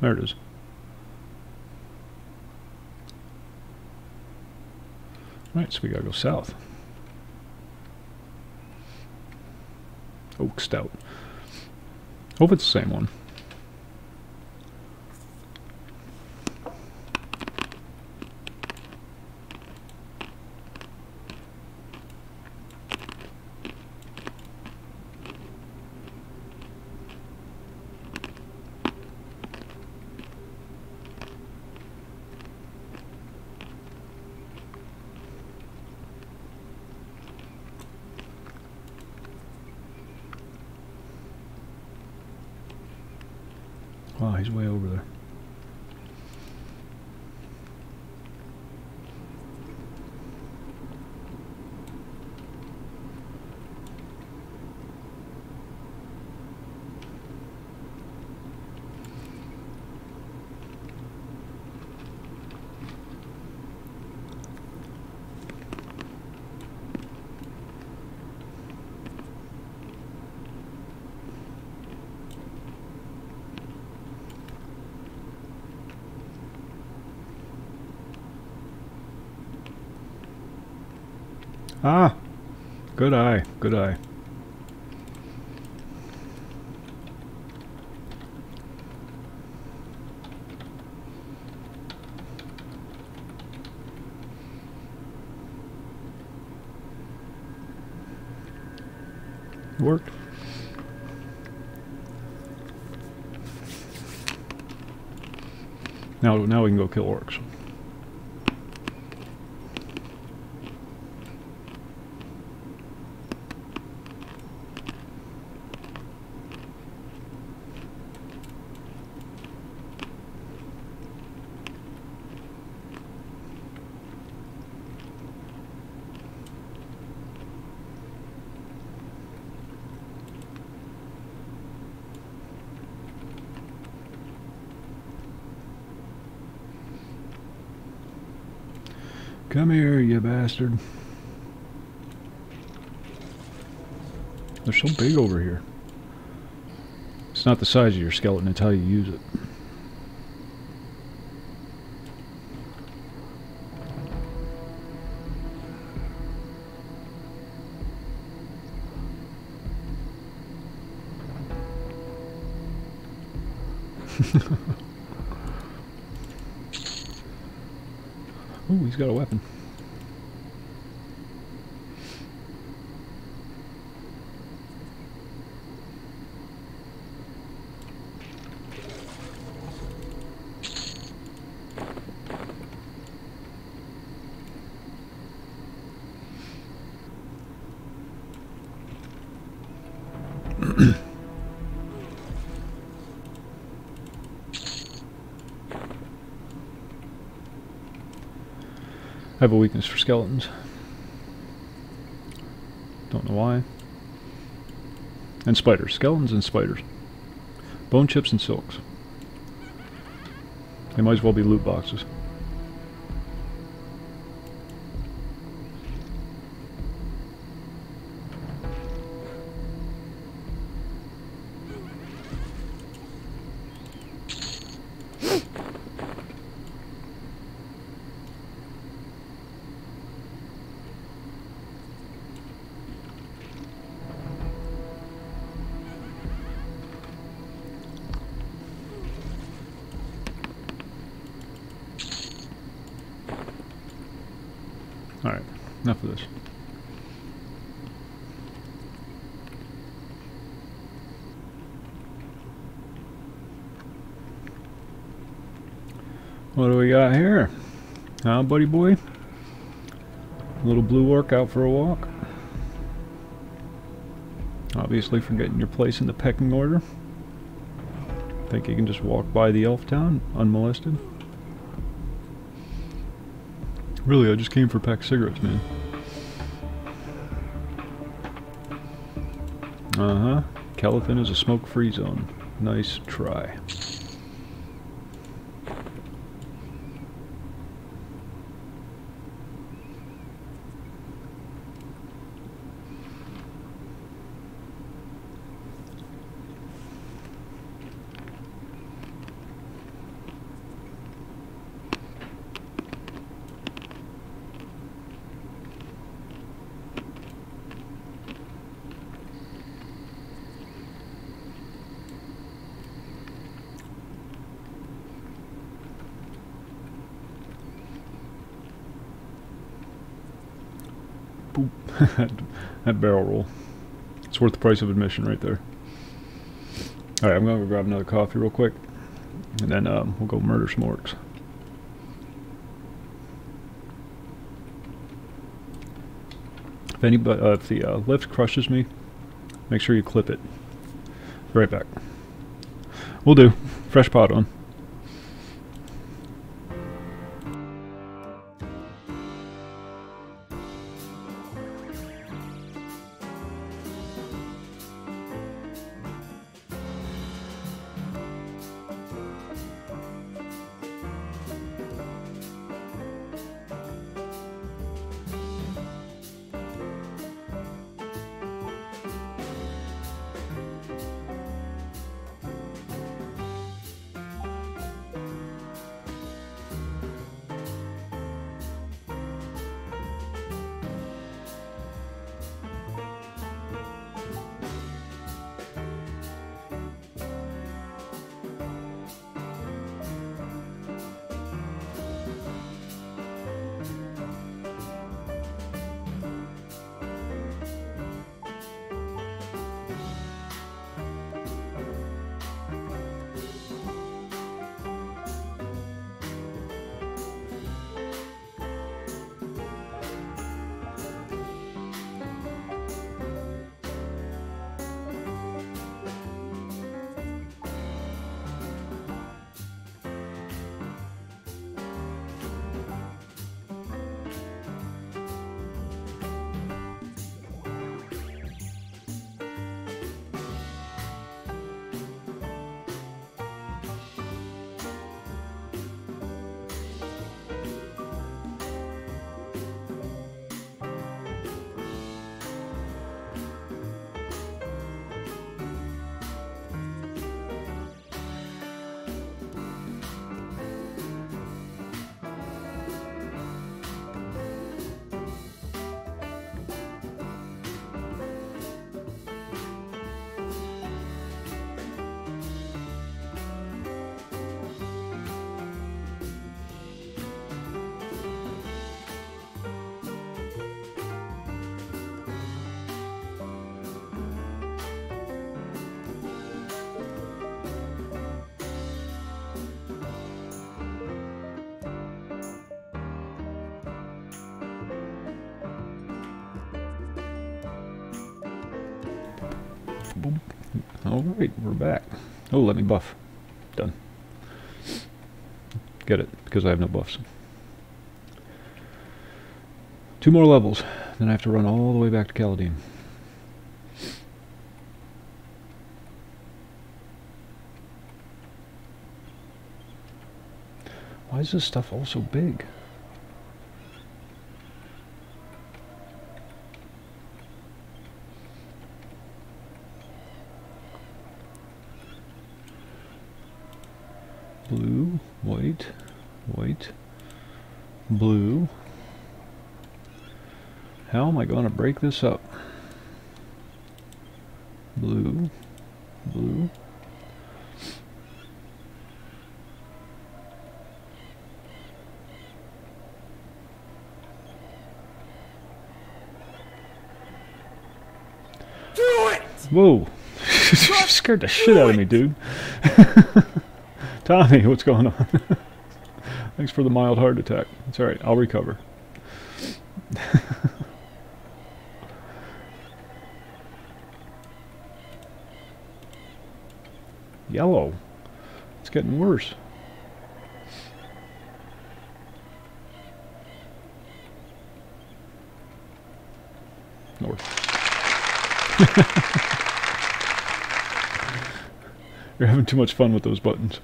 There it is. Right, so we gotta go south. Oak Stout. Hope it's the same one. Wow, he's way over there. Ah! Good eye. Good eye. Worked. Now we can go kill orcs. Come here, you bastard. They're so big over here. It's not the size of your skeleton, it's how you use it. Oh, he's got a weapon. I have a weakness for skeletons. Don't know why. And spiders. Skeletons and spiders. Bone chips and silks. They might as well be loot boxes. Alright, enough of this. What do we got here? Huh, buddy boy? A little blue orc out for a walk. Obviously forgetting your place in the pecking order. Think you can just walk by the elf town unmolested? Really, I just came for a pack of cigarettes, man. Uh-huh. Calithin is a smoke-free zone. Nice try. Boop. That barrel roll. It's worth the price of admission right there. Alright, I'm going to go grab another coffee real quick. And then we'll go murder some orcs. If the lift crushes me, make sure you clip it. Be right back. Will do. Fresh pot on. Boom. Alright, we're back. Oh, let me buff. Done. Get it, because I have no buffs. 2 more levels, then I have to run all the way back to Caledine. Why is this stuff all so big? Blue, white, white, blue. How am I going to break this up? Blue, blue. Whoa! Scared the shit out of me, dude. Tommy, what's going on? Thanks for the mild heart attack. It's alright, I'll recover. Yellow. It's getting worse. North. You're having too much fun with those buttons.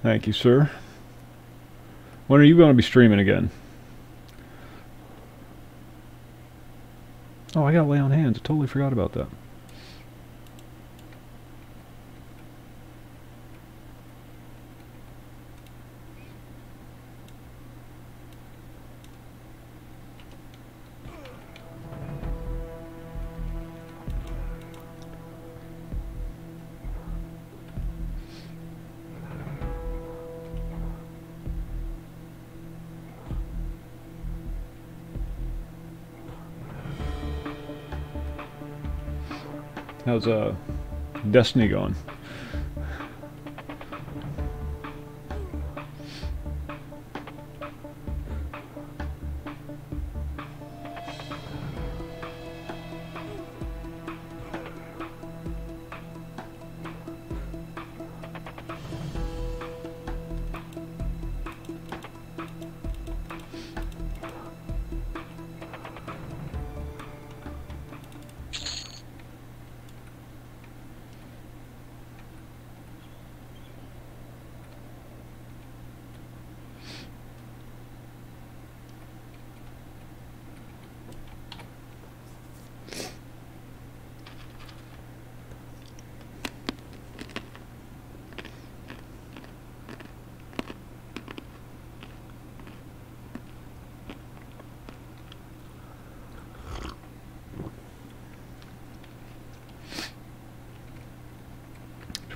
Thank you, sir. When are you going to be streaming again? Oh, I gotta lay on hands. I totally forgot about that. How's Destiny going?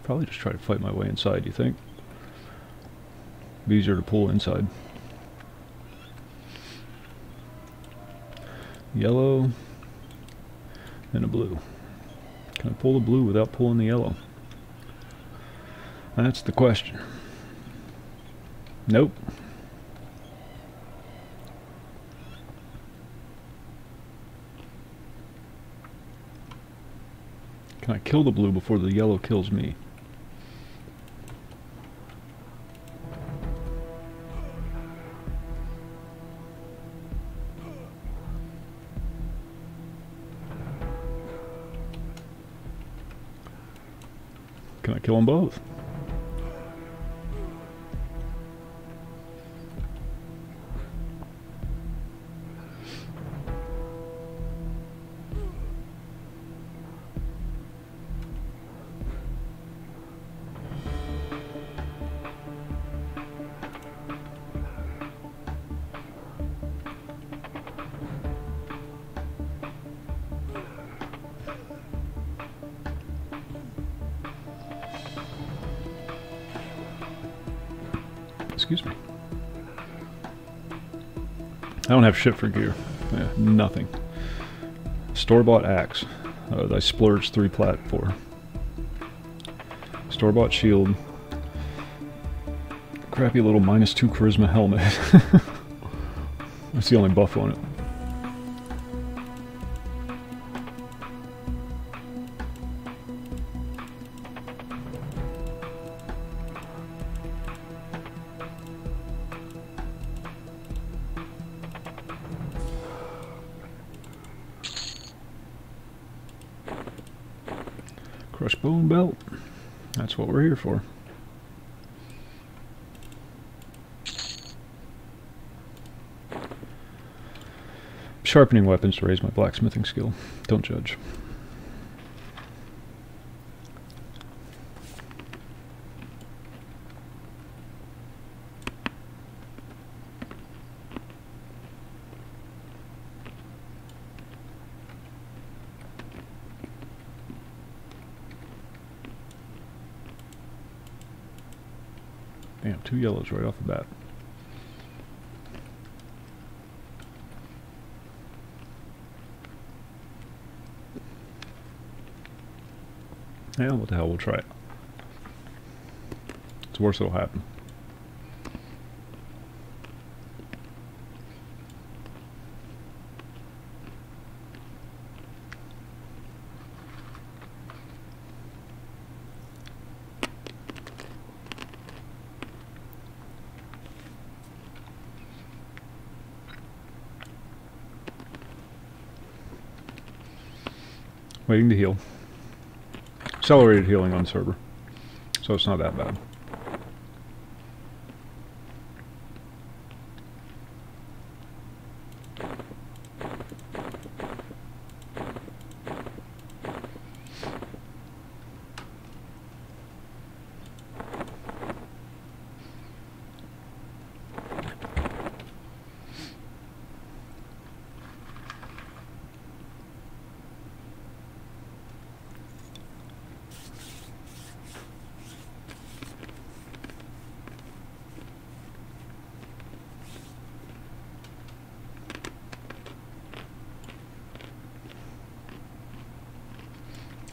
Probably just try to fight my way inside, you think? Be easier to pull inside. Yellow and a blue. Can I pull the blue without pulling the yellow? That's the question. Nope. Can I kill the blue before the yellow kills me? Can I kill them both? Excuse me. I don't have shit for gear. Yeah, nothing. Store-bought axe. That I splurged 3 plat for. Store-bought shield. Crappy little -2 charisma helmet. That's the only buff on it. Crossbone belt. That's what we're here for. Sharpening weapons to raise my blacksmithing skill. Don't judge. Damn, 2 yellows right off the bat. Yeah, what the hell, we'll try it. It's worse it'll happen. Waiting to heal. Accelerated healing on server, so it's not that bad.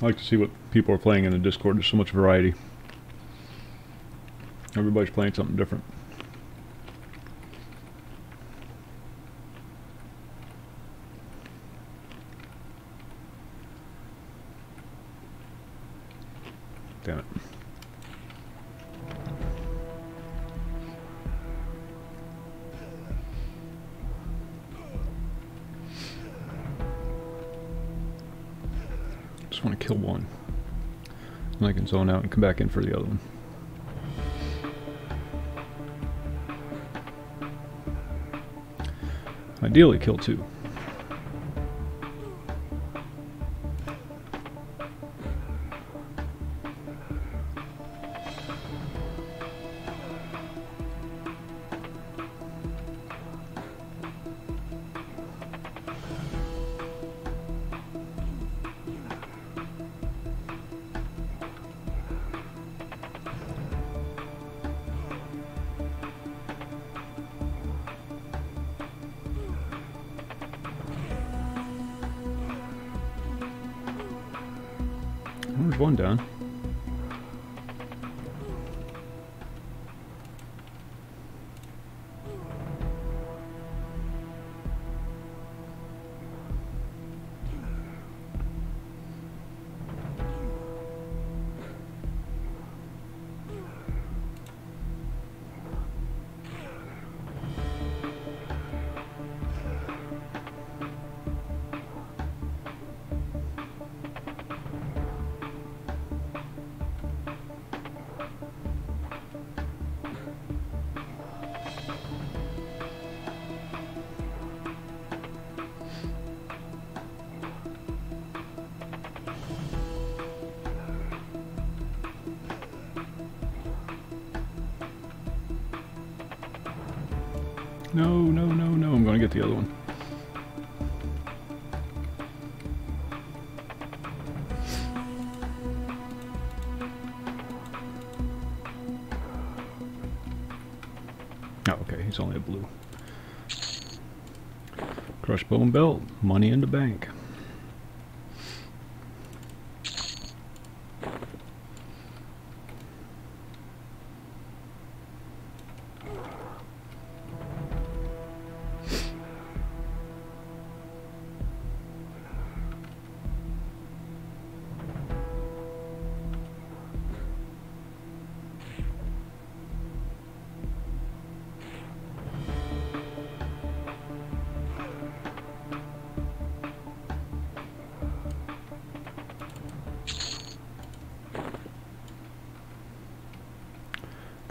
I like to see what people are playing in the Discord. There's so much variety. Everybody's playing something different. Damn it. Just want to kill one. And I can zone out and come back in for the other one. Ideally kill 2. There's one down. No, no, no, no, I'm gonna get the other one. Oh, okay, he's only a blue. Crossbone belt, money in the bank.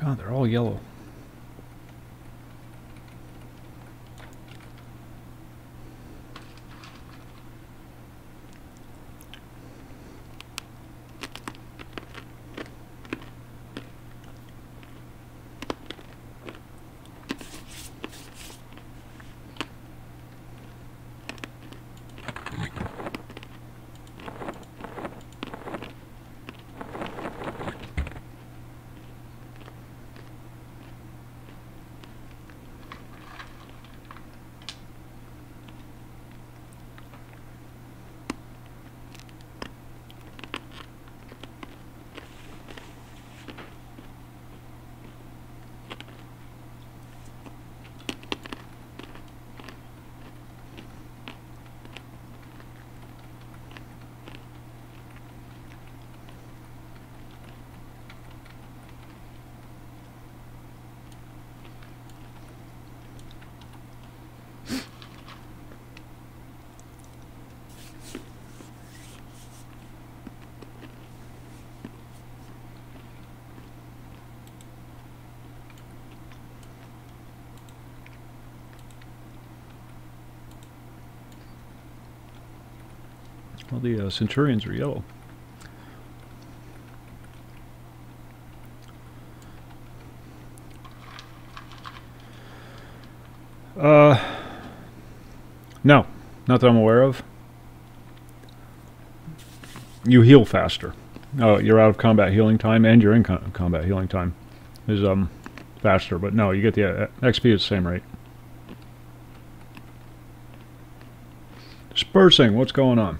God, they're all yellow. Well, the Centurions are yellow. No, not that I'm aware of. You heal faster. You're out of combat healing time, and you're in combat healing time is faster. But no, you get the XP at the same rate. Dispersing, what's going on?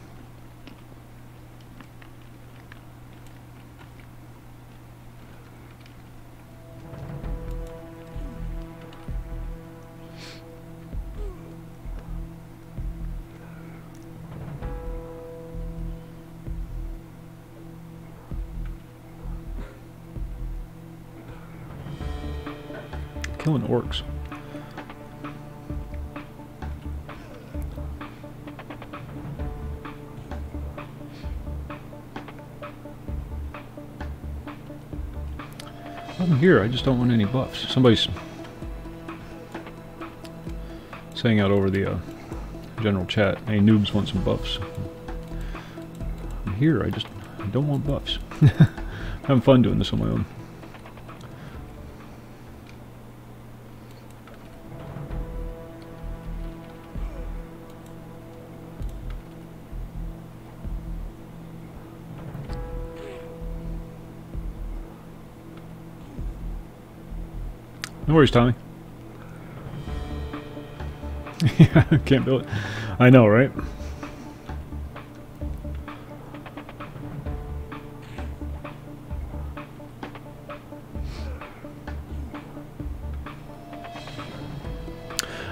Killing orcs. I'm here, I just don't want any buffs. Somebody's saying out over the general chat, hey, noobs want some buffs. I'm here, I don't want buffs. Having fun doing this on my own. No worries, Tommy. Yeah, can't do it. I know, right?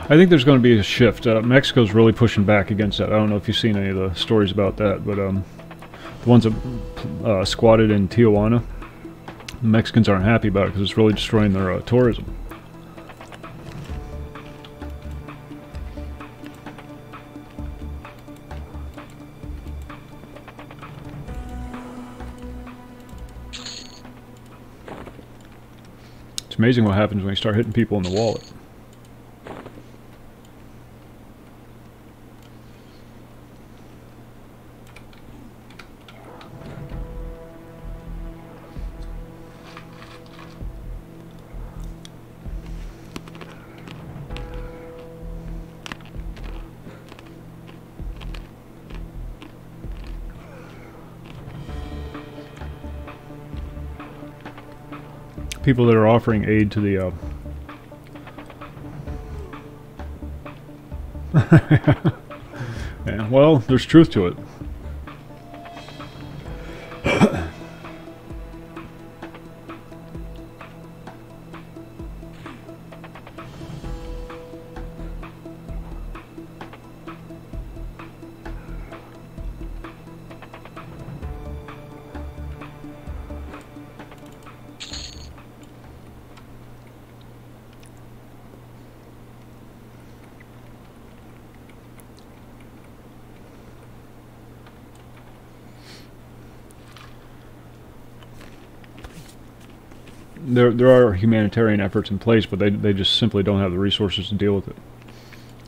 I think there's going to be a shift. Mexico's really pushing back against that. I don't know if you've seen any of the stories about that, but the ones that squatted in Tijuana, the Mexicans aren't happy about it because it's really destroying their tourism. It's amazing what happens when you start hitting people in the wallet. People that are offering aid to the yeah, well, there's truth to it. there are humanitarian efforts in place, but they just simply don't have the resources to deal with it.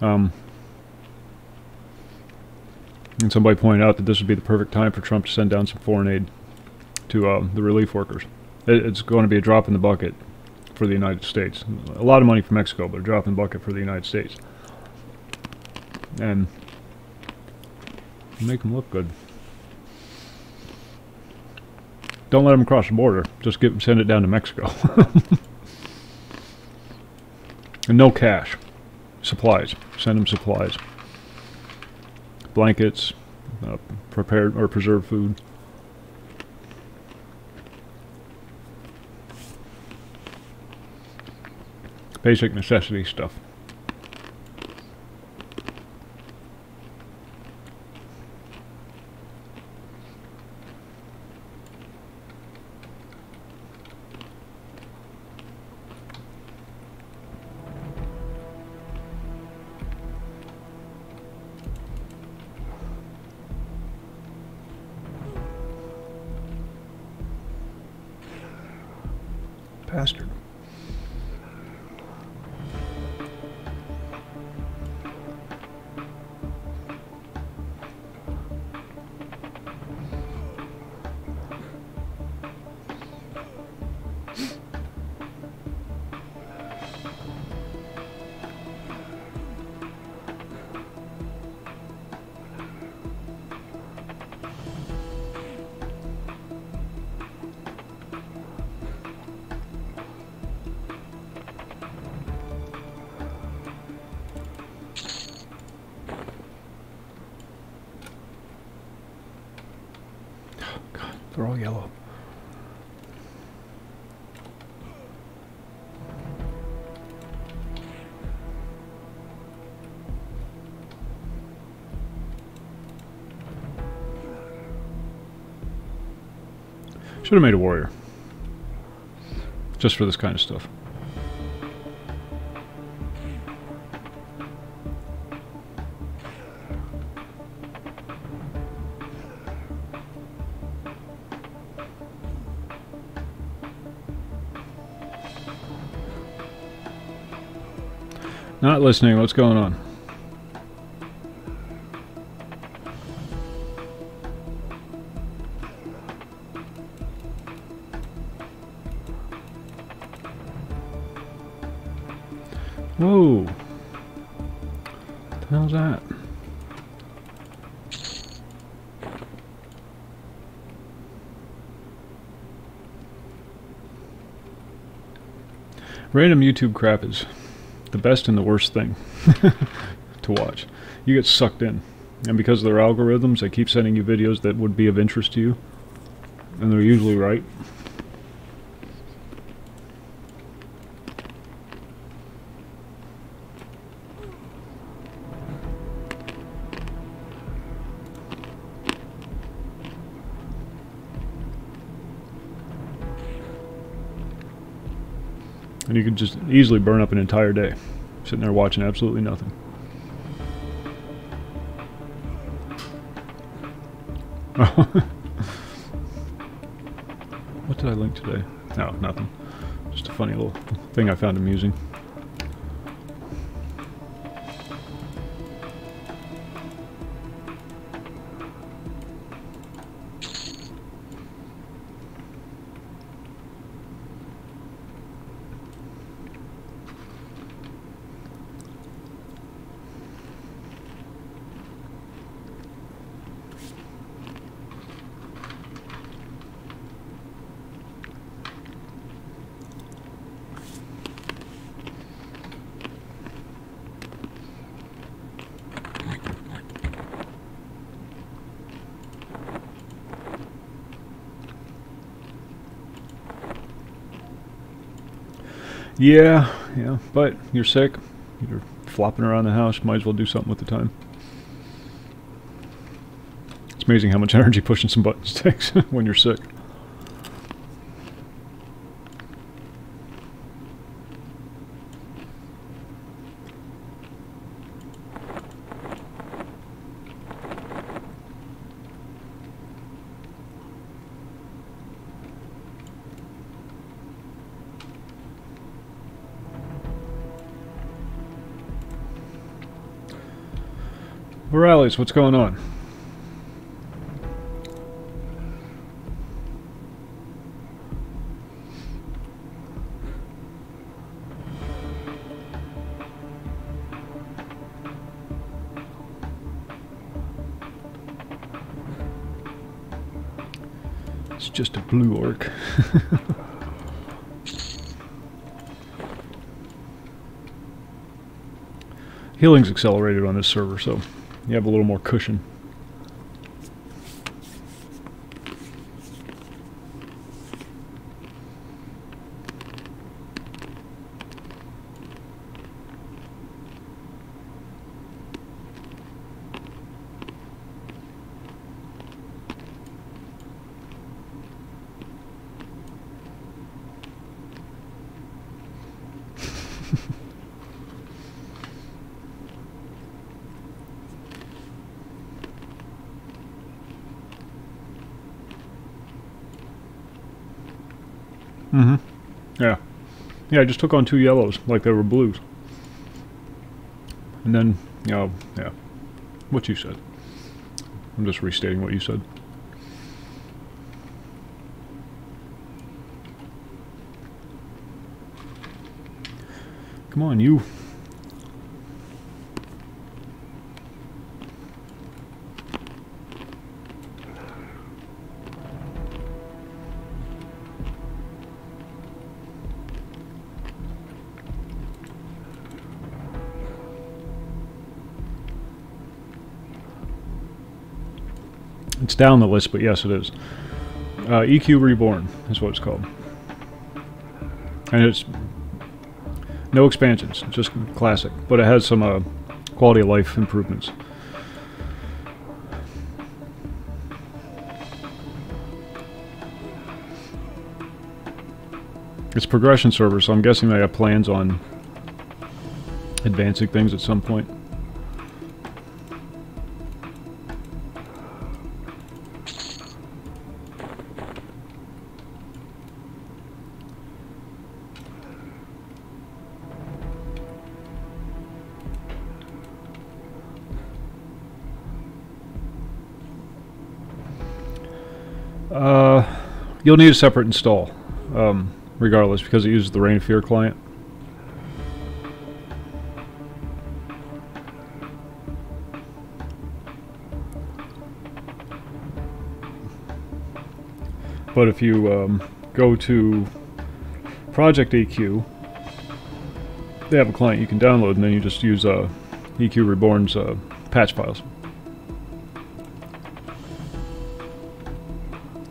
And somebody pointed out that this would be the perfect time for Trump to send down some foreign aid to the relief workers. It's going to be a drop in the bucket for the United States. A lot of money for Mexico, but a drop in the bucket for the United States. And make them look good. Don't let them cross the border. Just send it down to Mexico. And no cash. Supplies. Send them supplies. Blankets, prepared or preserved food. Basic necessity stuff. Bastard. They're all yellow. Should have made a warrior. Just for this kind of stuff. Not listening. What's going on? Whoa. What the hell's that? Random YouTube crap is the best and the worst thing to watch. You get sucked in, and because of their algorithms, they keep sending you videos that would be of interest to you, and they're usually right. And you can just easily burn up an entire day sitting there watching absolutely nothing. What did I link today? No, nothing. Just a funny little thing I found amusing. Yeah, but you're sick, you're flopping around the house, might as well do something with the time. It's amazing how much energy pushing some buttons takes when you're sick. Morales, what's going on? It's just a blue orc. Healing's accelerated on this server, so you have a little more cushion. Yeah. Yeah, I just took on 2 yellows like they were blues. And then, you know, yeah. What you said. I'm just restating what you said. Come on, you. It's down the list, but yes, it is. EQ Reborn is what it's called. And it's no expansions, just classic. But it has some quality of life improvements. It's a progression server, so I'm guessing they have plans on advancing things at some point. You'll need a separate install, regardless, because it uses the Reign of Fear client. But if you go to Project EQ, they have a client you can download, and then you just use EQ Reborn's patch files.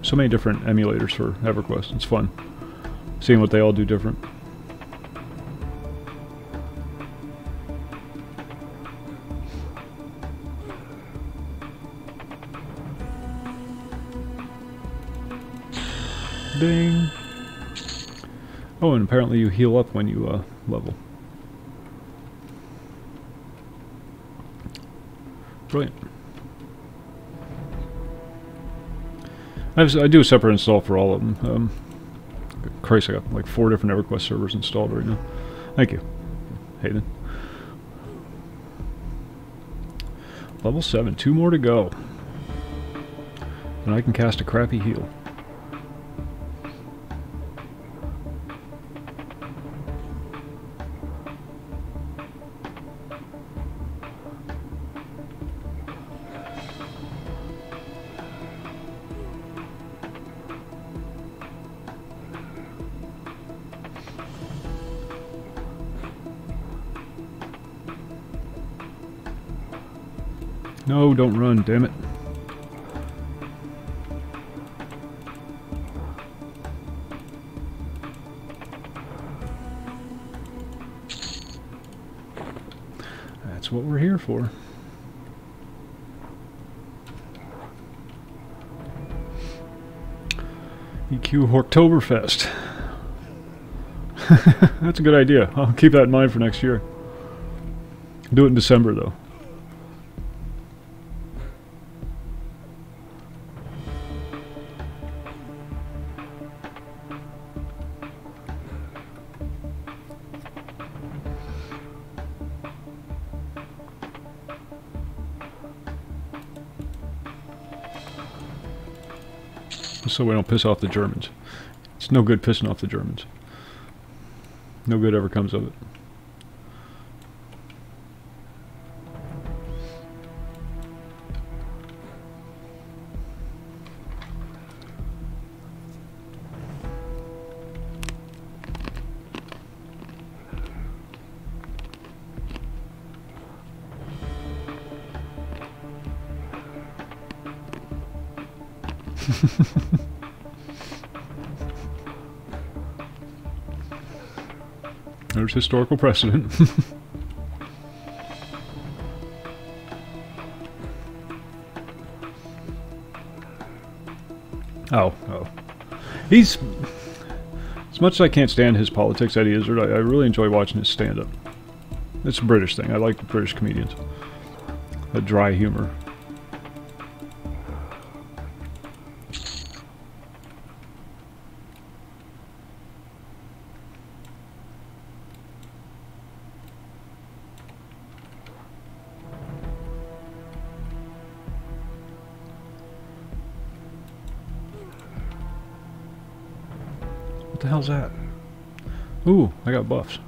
So many different emulators for EverQuest. It's fun seeing what they all do different. Ding. Oh, and apparently you heal up when you level. Brilliant. I do a separate install for all of them. Christ, I got like 4 different EverQuest servers installed right now. Thank you, Hayden. Level 7, 2 more to go. And I can cast a crappy heal. No, don't run, damn it. That's what we're here for. EQ Horktoberfest. That's a good idea. I'll keep that in mind for next year. Do it in December, though. So we don't piss off the Germans. It's no good pissing off the Germans. No good ever comes of it. There's historical precedent. Oh. He's... As much as I can't stand his politics, Eddie Izzard, I really enjoy watching his stand-up. It's a British thing. I like the British comedians. The dry humor. What the hell's that? Ooh, I got buffs.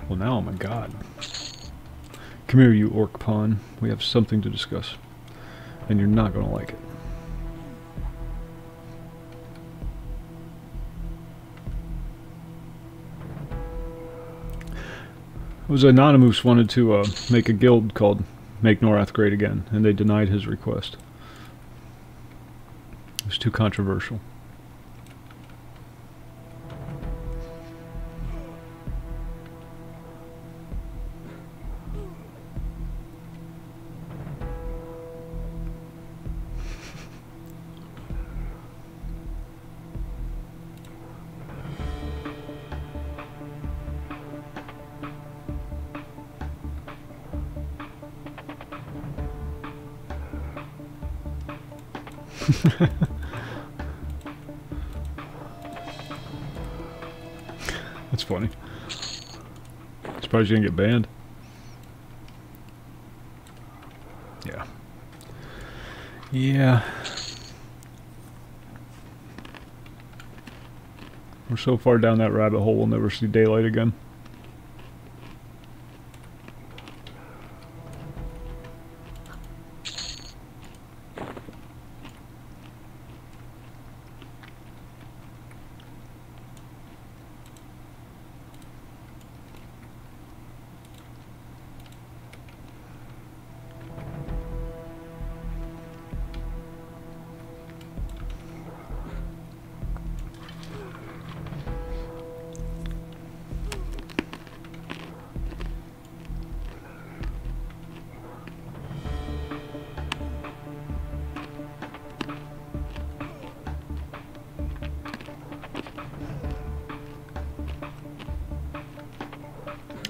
Well, now I'm a god. Come here, you orc pawn. We have something to discuss. And you're not going to like it. It was Anonymous wanted to make a guild called Make Norath Great Again, and they denied his request. It was too controversial. That's funny. Surprised you didn't get banned. Yeah. Yeah. We're so far down that rabbit hole we'll never see daylight again.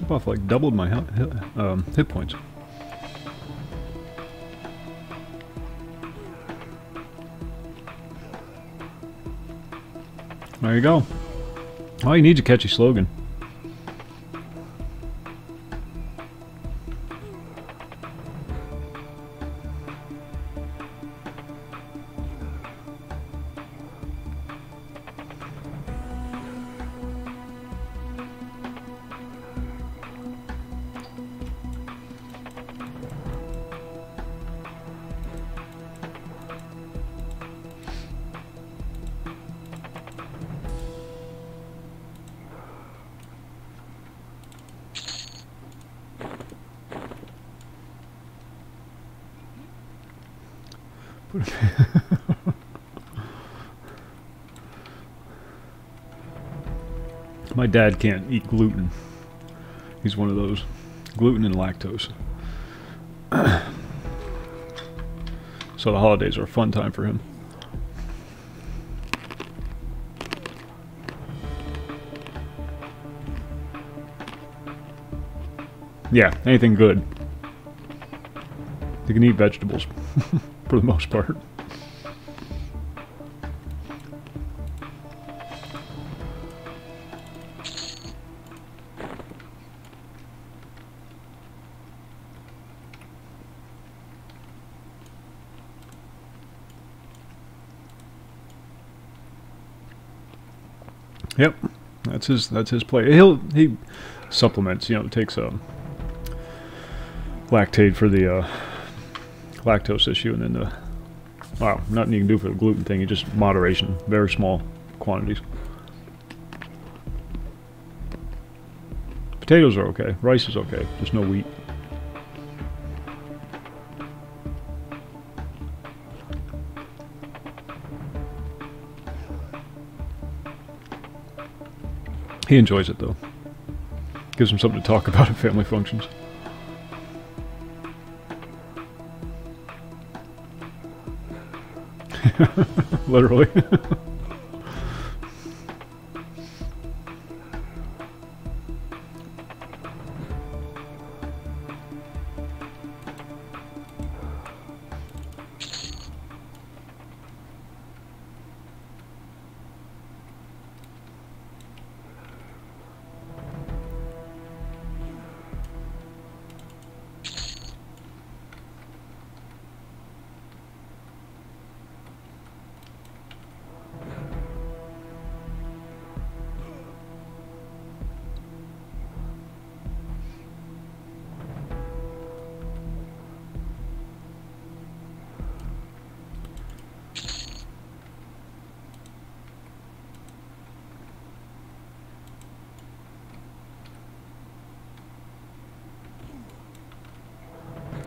Buff like doubled my hit points. There you go. All you need is a catchy slogan. My dad can't eat gluten. He's one of those. Gluten and lactose. So the holidays are a fun time for him. Yeah, anything good. You can eat vegetables, for the most part. Yep, that's his play. He supplements. You know, takes lactate for the lactose issue, and then the nothing you can do for the gluten thing. You just moderation, very small quantities. Potatoes are okay. Rice is okay. Just no wheat. He enjoys it though. Gives him something to talk about at family functions. Literally.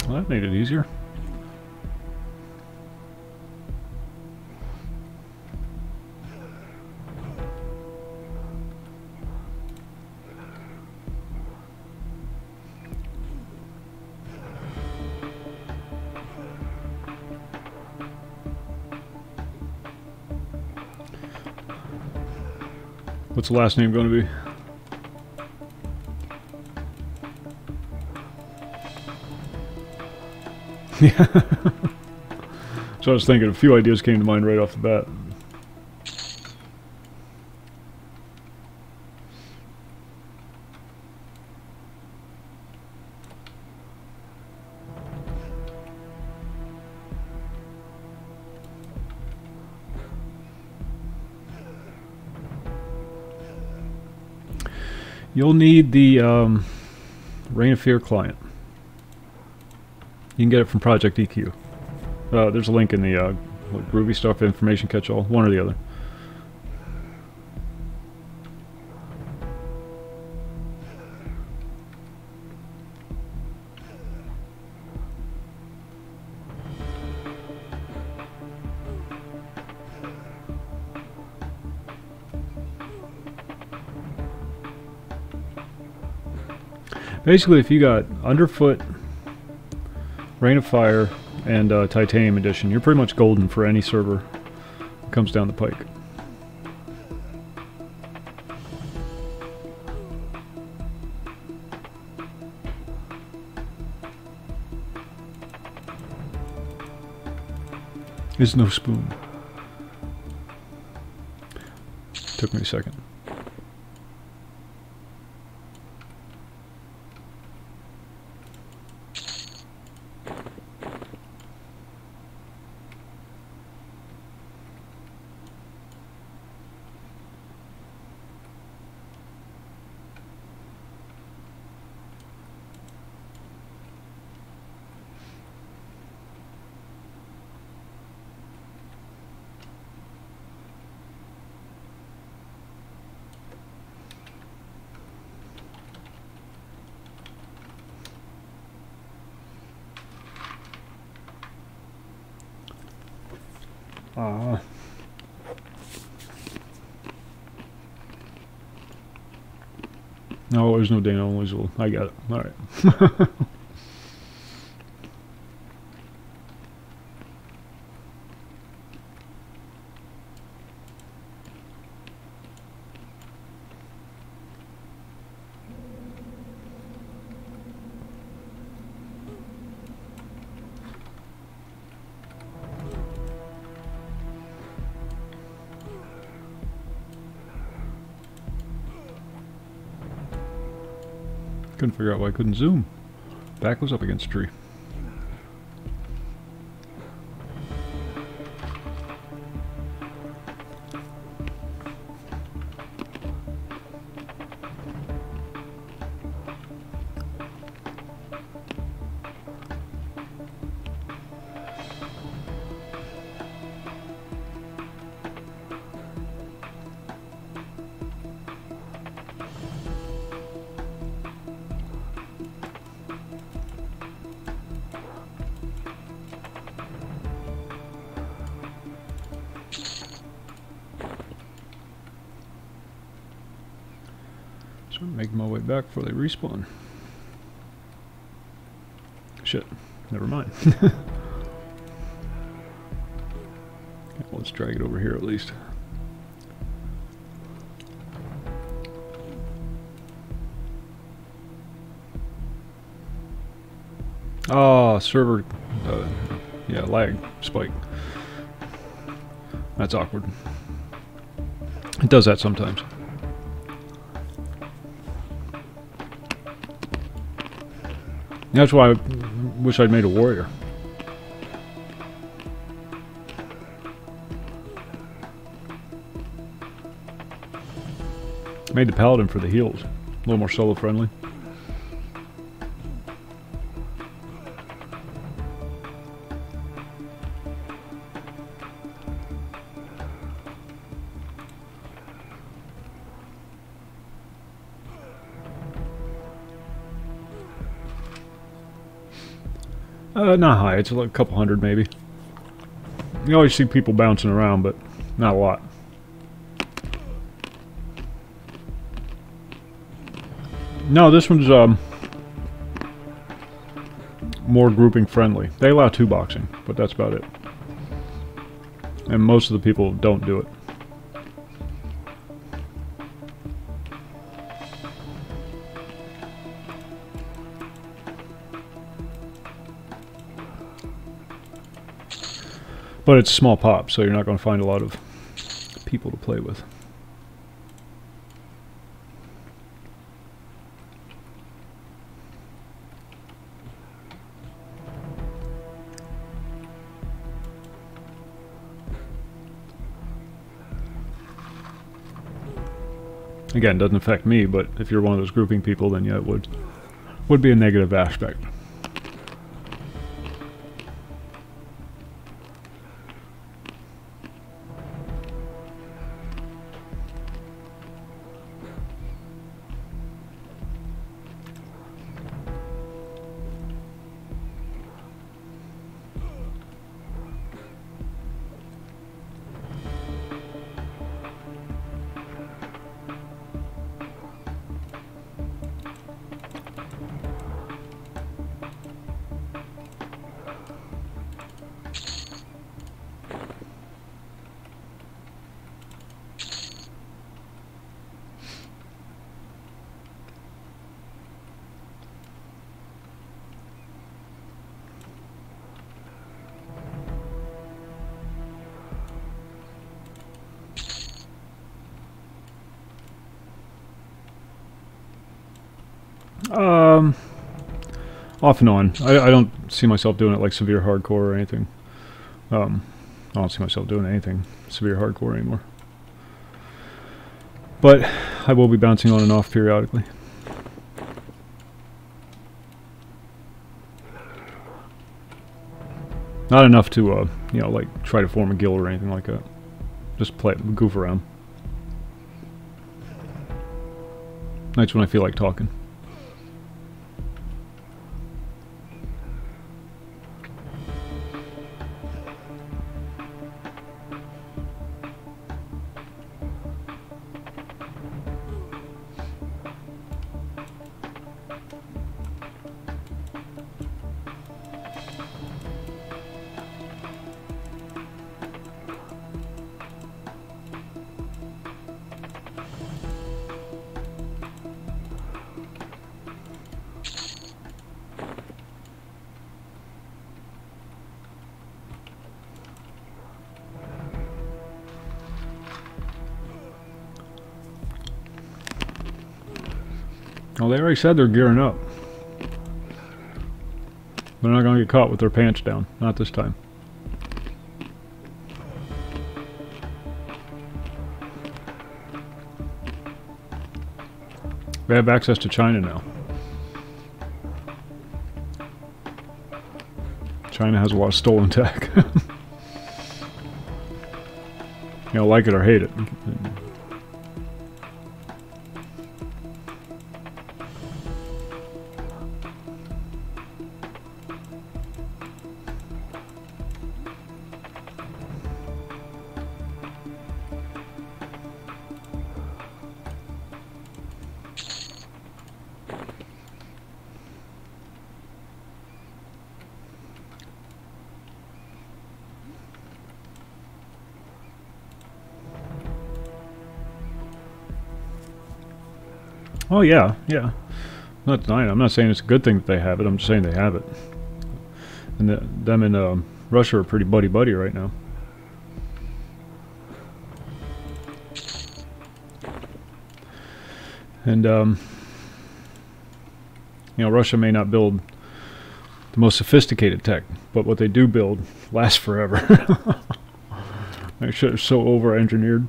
Well, that made it easier. What's the last name going to be? Yeah. So I was thinking, a few ideas came to mind right off the bat. You'll need the Reign of Fear client. You can get it from Project EQ. There's a link in the Groovy Stuff information catch-all, one or the other. Basically, if you got Underfoot, Reign of Fire, and Titanium Edition, you're pretty much golden for any server that comes down the pike. There's no spoon. Took me a second. No, there's no Dana Weasel. I got it. Alright. Couldn't figure out why I couldn't zoom. Back was up against a tree. So I'm making my way back before they respawn. Shit. Never mind. Okay, let's drag it over here at least. Ah, server, yeah, lag spike. That's awkward. It does that sometimes. That's why I wish I'd made a warrior. Made the paladin for the heals. A little more solo friendly. Not high, it's like a couple hundred maybe. You always see people bouncing around, but not a lot. No, this one's more grouping friendly. They allow 2-boxing, but that's about it. And most of the people don't do it. But it's small pop, so you're not going to find a lot of people to play with. Again, it doesn't affect me, but if you're one of those grouping people, then yeah, it would be a negative aspect. Off and on. I don't see myself doing it like severe hardcore or anything. I don't see myself doing anything severe hardcore anymore. But I will be bouncing on and off periodically. Not enough to, you know, like try to form a guild or anything like that. Just play, goof around. Nights when I feel like talking. Well, they already said they're gearing up. They're not going to get caught with their pants down. Not this time. They have access to China now. China has a lot of stolen tech. You know, like it or hate it. Oh yeah, yeah. I'm not denying it. I'm not saying it's a good thing that they have it. I'm just saying they have it. And them and Russia are pretty buddy-buddy right now. And you know, Russia may not build the most sophisticated tech, but what they do build lasts forever. They're so over-engineered.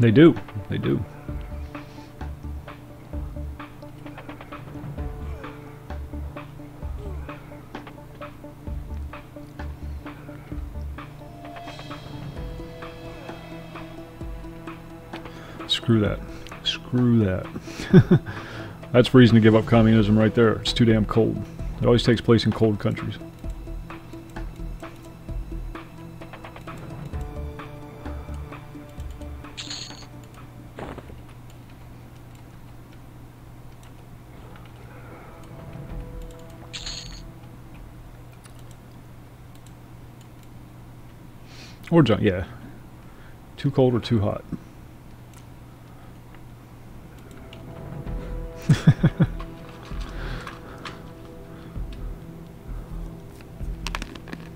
They do. They do. Screw that. Screw that. That's reason to give up communism right there. It's too damn cold. It always takes place in cold countries. Or, yeah. Too cold or too hot.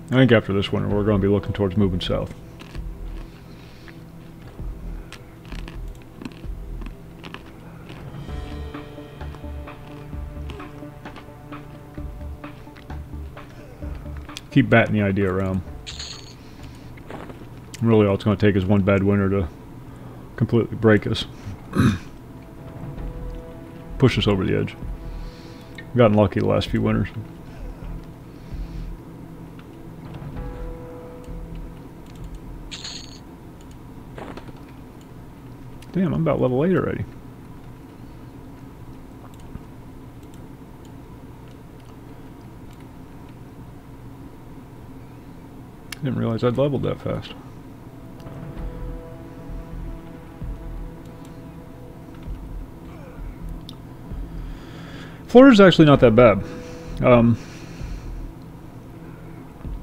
I think after this winter we're going to be looking towards moving south. Keep batting the idea around. Really all it's going to take is one bad winter to completely break us. Push us over the edge. We've gotten lucky the last few winters. Damn, I'm about level 8 already. Didn't realize I'd leveled that fast. Florida's actually not that bad.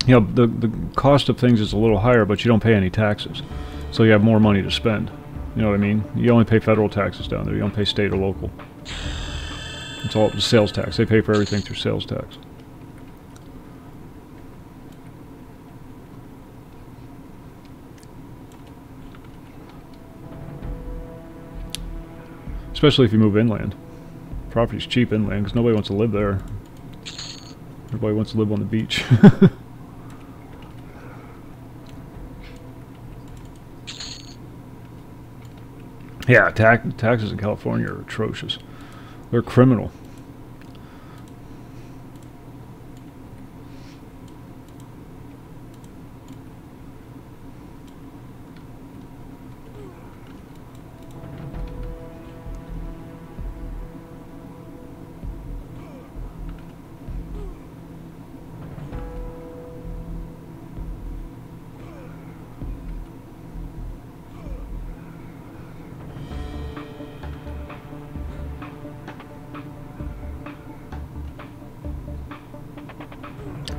You know, the cost of things is a little higher, but you don't pay any taxes, so you have more money to spend. You know what I mean? You only pay federal taxes down there. You don't pay state or local. It's all sales tax. They pay for everything through sales tax. Especially if you move inland. Property's cheap inland because nobody wants to live there. Everybody wants to live on the beach. Yeah, taxes in California are atrocious. They're criminal.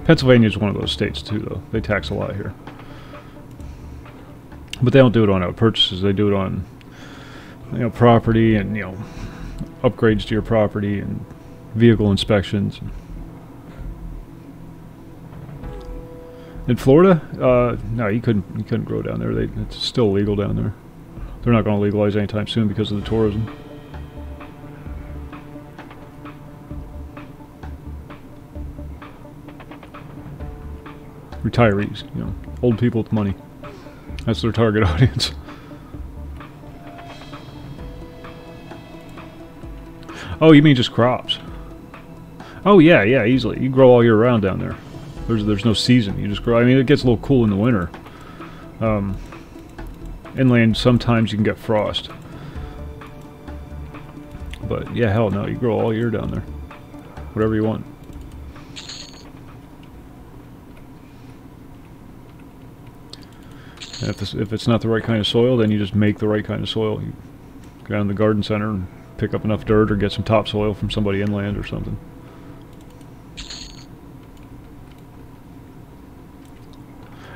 Pennsylvania is one of those states too, though. They tax a lot here. But they don't do it on purchases. They do it on, you know, property and, you know, upgrades to your property and vehicle inspections. In Florida, no, you couldn't grow down there. It's still illegal down there. They're not going to legalize anytime soon because of the tourism. Retirees, you know, old people with money. That's their target audience. Oh, you mean just crops? Oh yeah, yeah, easily. You grow all year round down there. There's no season. You just grow. I mean, it gets a little cool in the winter. Inland, sometimes you can get frost. But yeah, hell no, you grow all year down there. Whatever you want. And if it's not the right kind of soil, then you just make the right kind of soil. You go down to the garden center and pick up enough dirt or get some topsoil from somebody inland or something.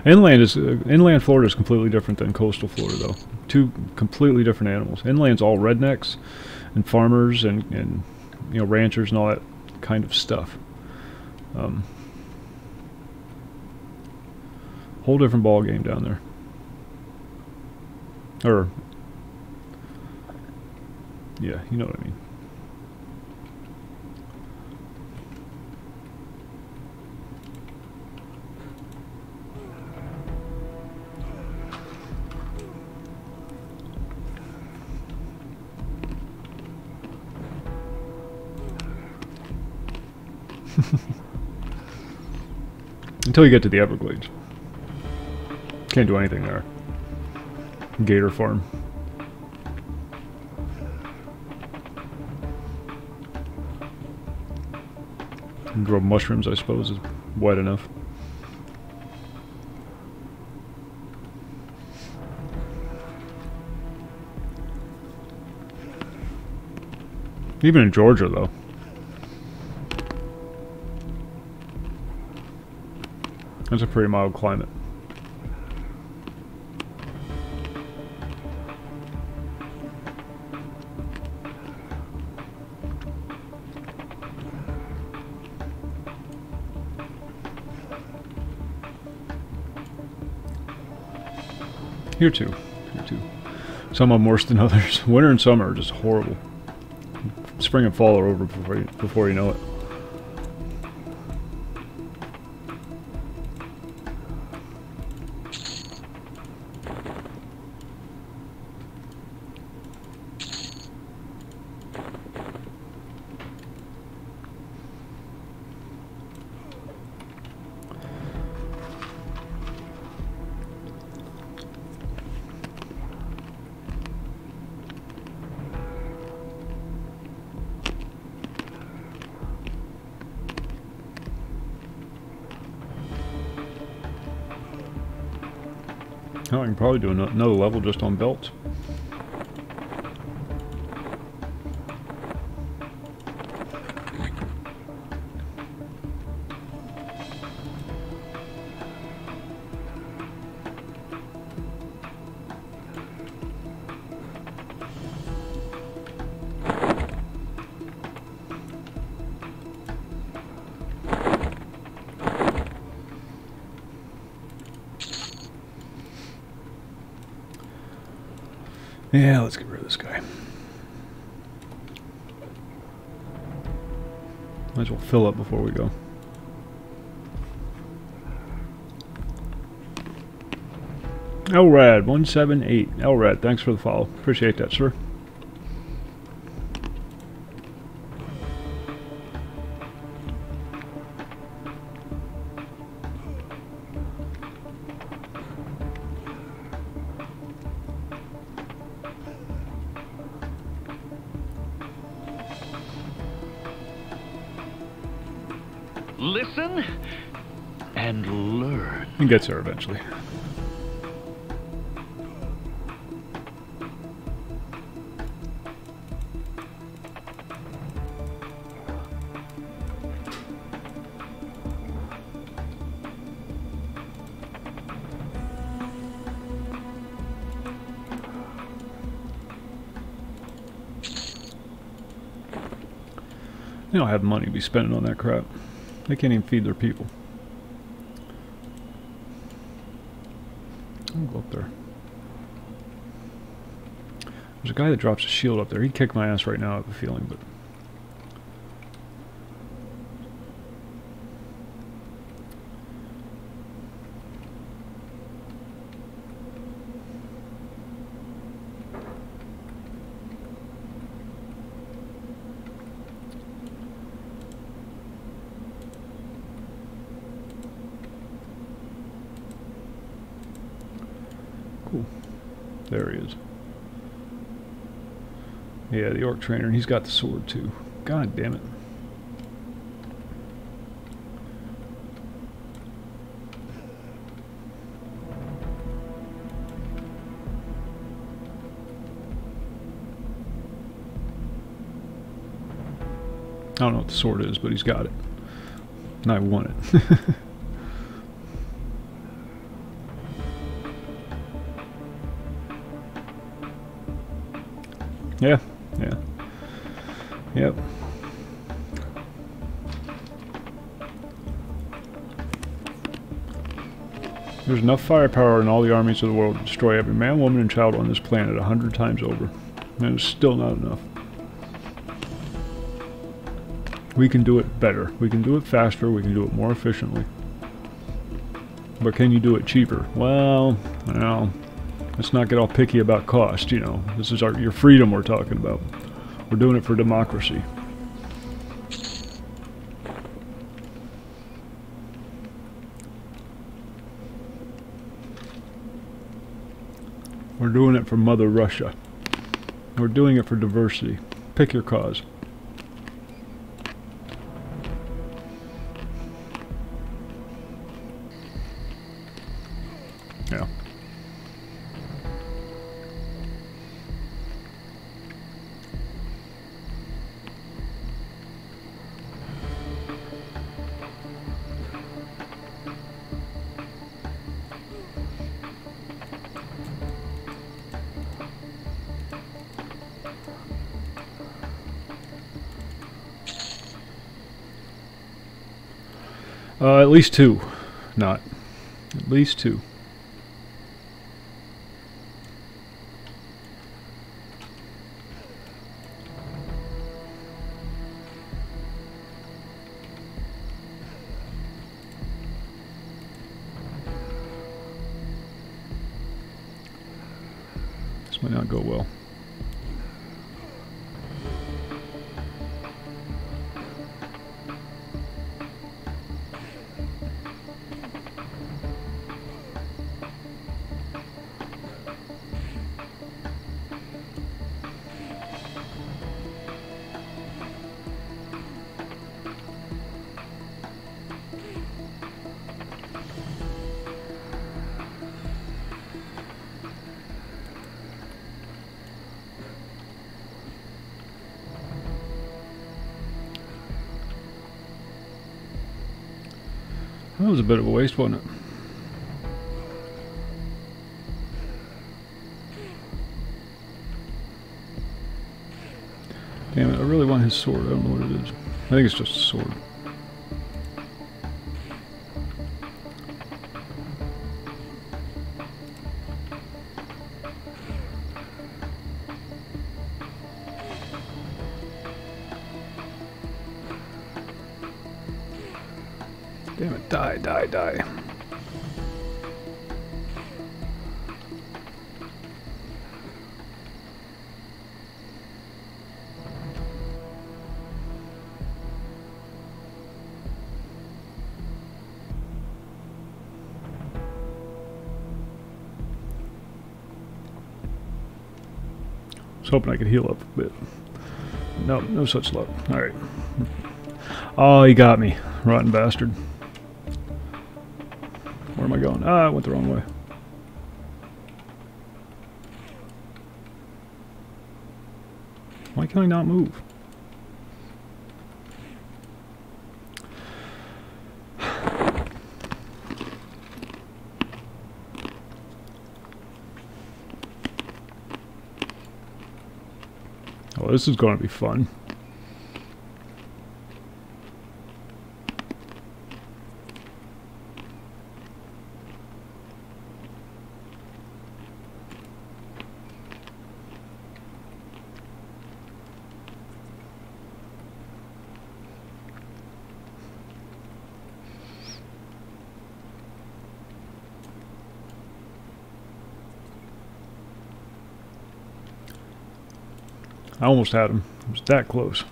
Inland Florida is completely different than coastal Florida, though. Two completely different animals. Inland's all rednecks and farmers and you know, ranchers and all that kind of stuff. Whole different ball game down there. Or yeah, you know what I mean. Until you get to the Everglades. Can't do anything there. Gator farm. And grow mushrooms, I suppose, is wet enough. Even in Georgia, though. That's a pretty mild climate. Here too. Here too. Some of them worse than others. Winter and summer are just horrible. Spring and fall are over before you know it. Oh, I can probably do another level just on belts. Yeah, let's get rid of this guy. Might as well fill up before we go. Elrad 178. Elrad, thanks for the follow. Appreciate that, sir. Listen and learn. He gets there eventually. They don't have money to be spending on that crap. They can't even feed their people. I'll go up there. There's a guy that drops a shield up there. He'd kick my ass right now, I have a feeling, but... Cool. There he is. Yeah, the orc trainer, and he's got the sword too. God damn it. I don't know what the sword is, but he's got it. And I want it. Yeah, yeah. Yep. There's enough firepower in all the armies of the world to destroy every man, woman, and child on this planet 100 times over. And it's still not enough. We can do it better. We can do it faster. We can do it more efficiently. But can you do it cheaper? Well, let's not get all picky about cost, you know. This is your freedom we're talking about. We're doing it for democracy. We're doing it for Mother Russia. We're doing it for diversity. Pick your cause. Yeah. At least two. Not. At least two. This might not go well. That was a bit of a waste, wasn't it? Damn it, I really want his sword. I don't know what it is. I think it's just a sword. Damn it, die, die, die. I was hoping I could heal up a bit. No, no such luck. Alright. Oh, he got me. Rotten bastard. Where am I going? Ah, I went the wrong way. Why can I not move? Oh, this is going to be fun. I almost had him. It was that close.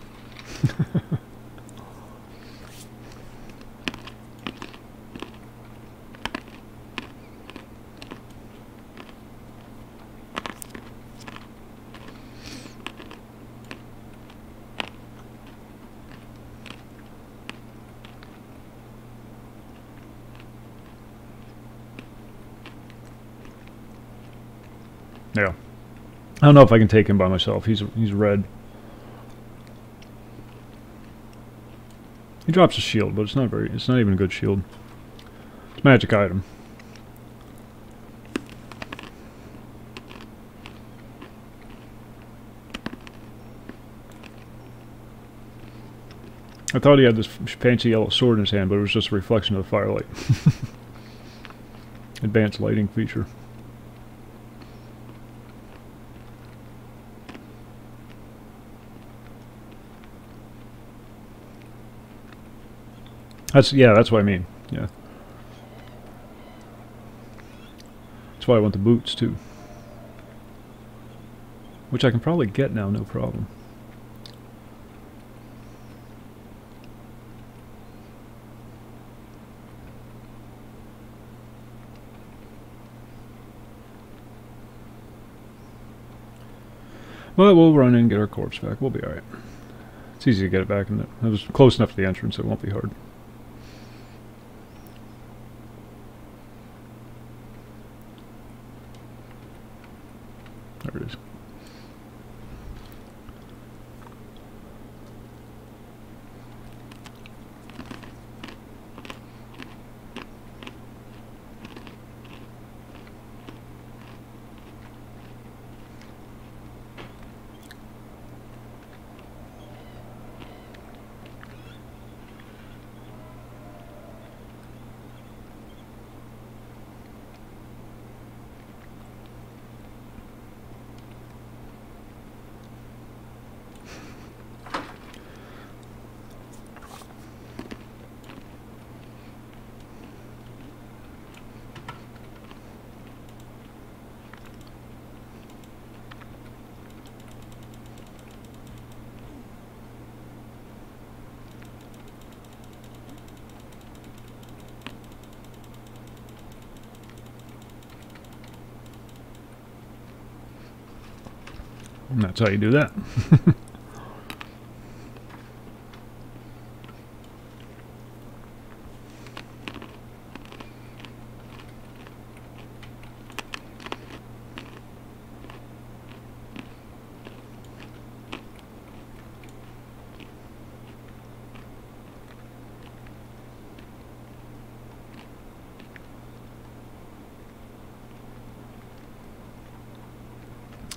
Yeah. I don't know if I can take him by myself. He's red. He drops a shield, but it's not even a good shield. It's a magic item. I thought he had this fancy yellow sword in his hand, but it was just a reflection of the firelight. Advanced lighting feature. That's what I mean. Yeah. That's why I want the boots too. Which I can probably get now, no problem. But we'll run in and get our corpse back. We'll be alright. It's easy to get it back. It was close enough to the entrance, it won't be hard. There it is. And that's how you do that.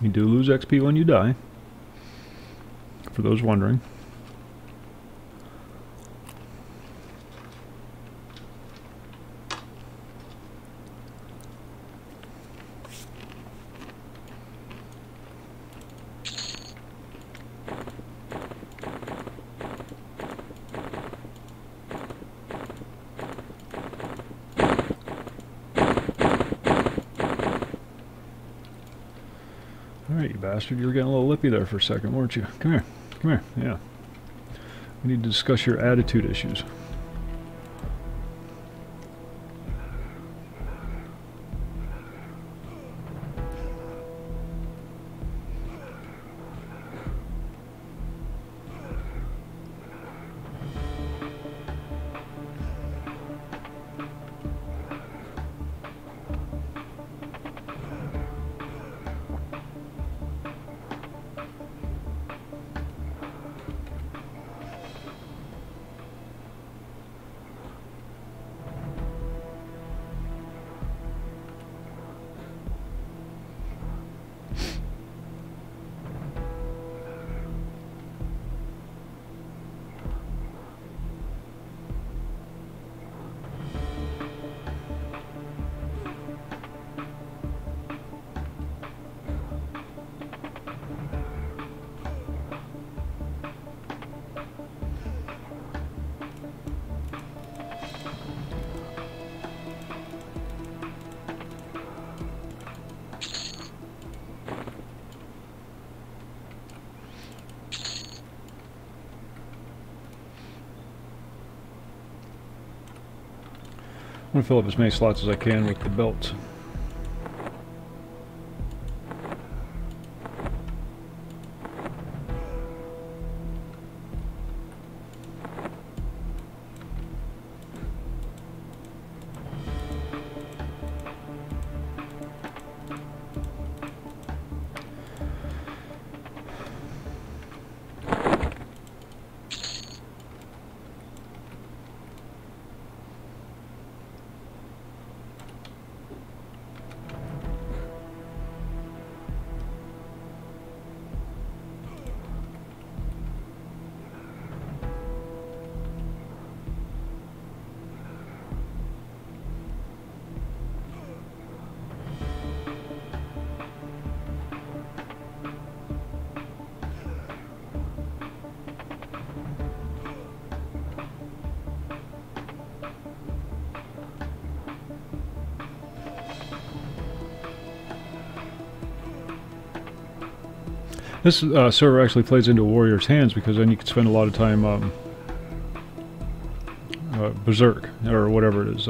You do lose XP when you die, for those wondering. Alright, you bastard. You were getting a little lippy there for a second, weren't you? Come here. Come here. Yeah. We need to discuss your attitude issues. I'm going to fill up as many slots as I can with the belts. This server actually plays into a warrior's hands because then you can spend a lot of time berserk or whatever it is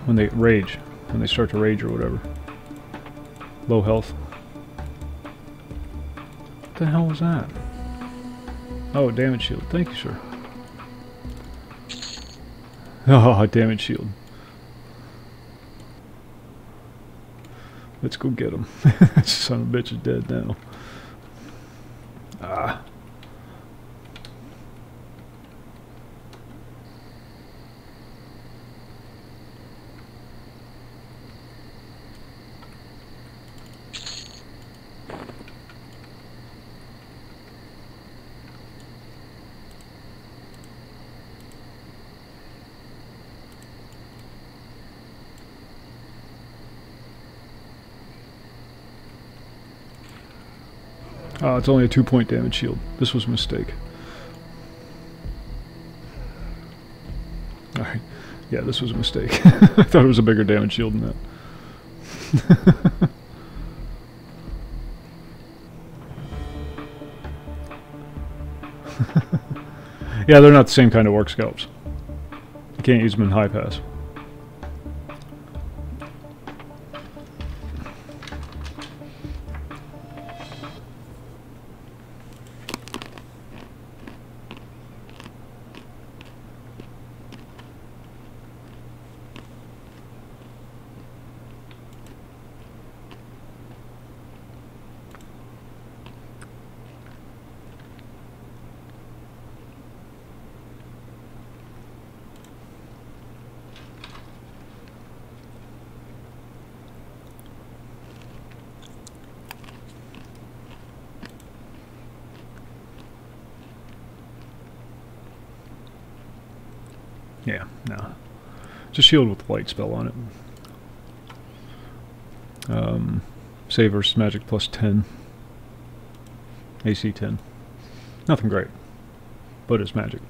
when they rage, when they start to rage or whatever. Low health. What the hell was that? Oh, damage shield. Thank you, sir. Oh, damage shield. Let's go get him. Son of a bitch is dead now. Ah. It's only a 2-point damage shield. This was a mistake. Alright. Yeah, this was a mistake. I thought it was a bigger damage shield than that. Yeah, they're not the same kind of orc scalps. You can't use them in high pass. Yeah, no. Just shield with the light spell on it. Save versus magic plus 10. AC 10. Nothing great, but it's magic.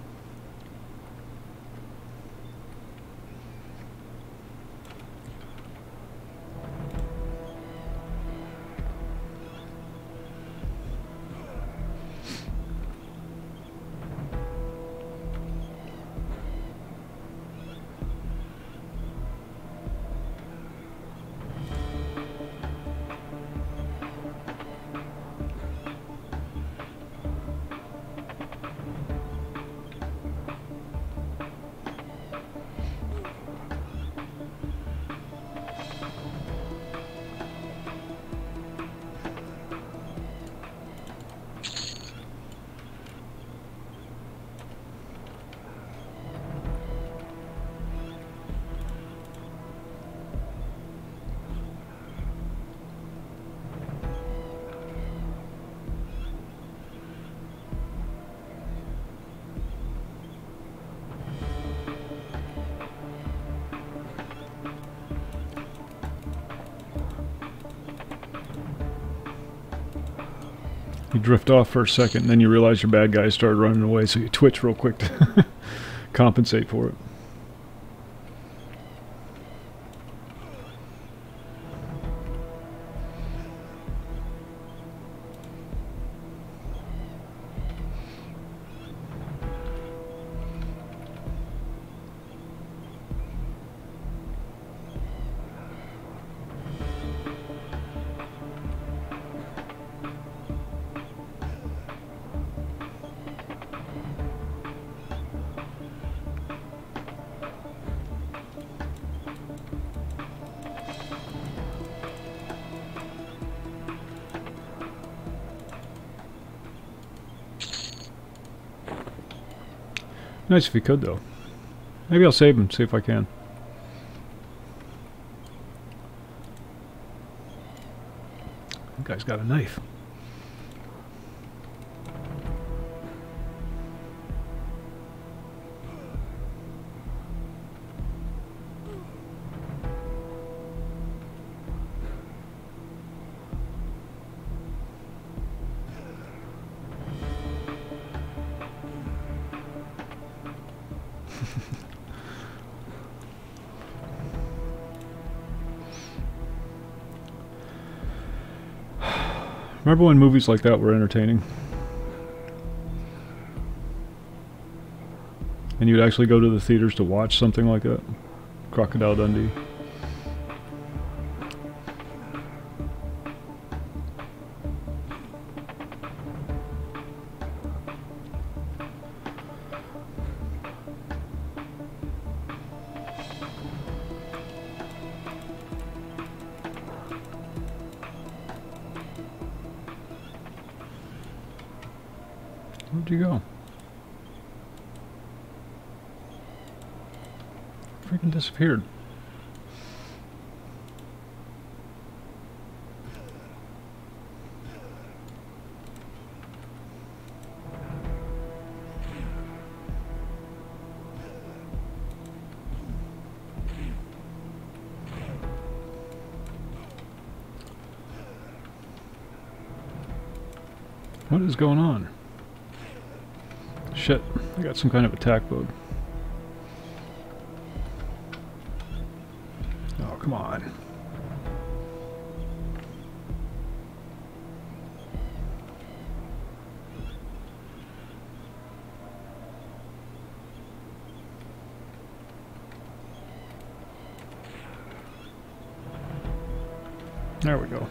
You drift off for a second, and then you realize your bad guys started running away, so you twitch real quick to compensate for it. Nice if he could, though. Maybe I'll save him, see if I can. That guy's got a knife. Remember when movies like that were entertaining? And you'd actually go to the theaters to watch something like that? Crocodile Dundee. Where'd you go? Freaking disappeared. What is going on? Shit, I got some kind of attack mode. Oh, come on. There we go.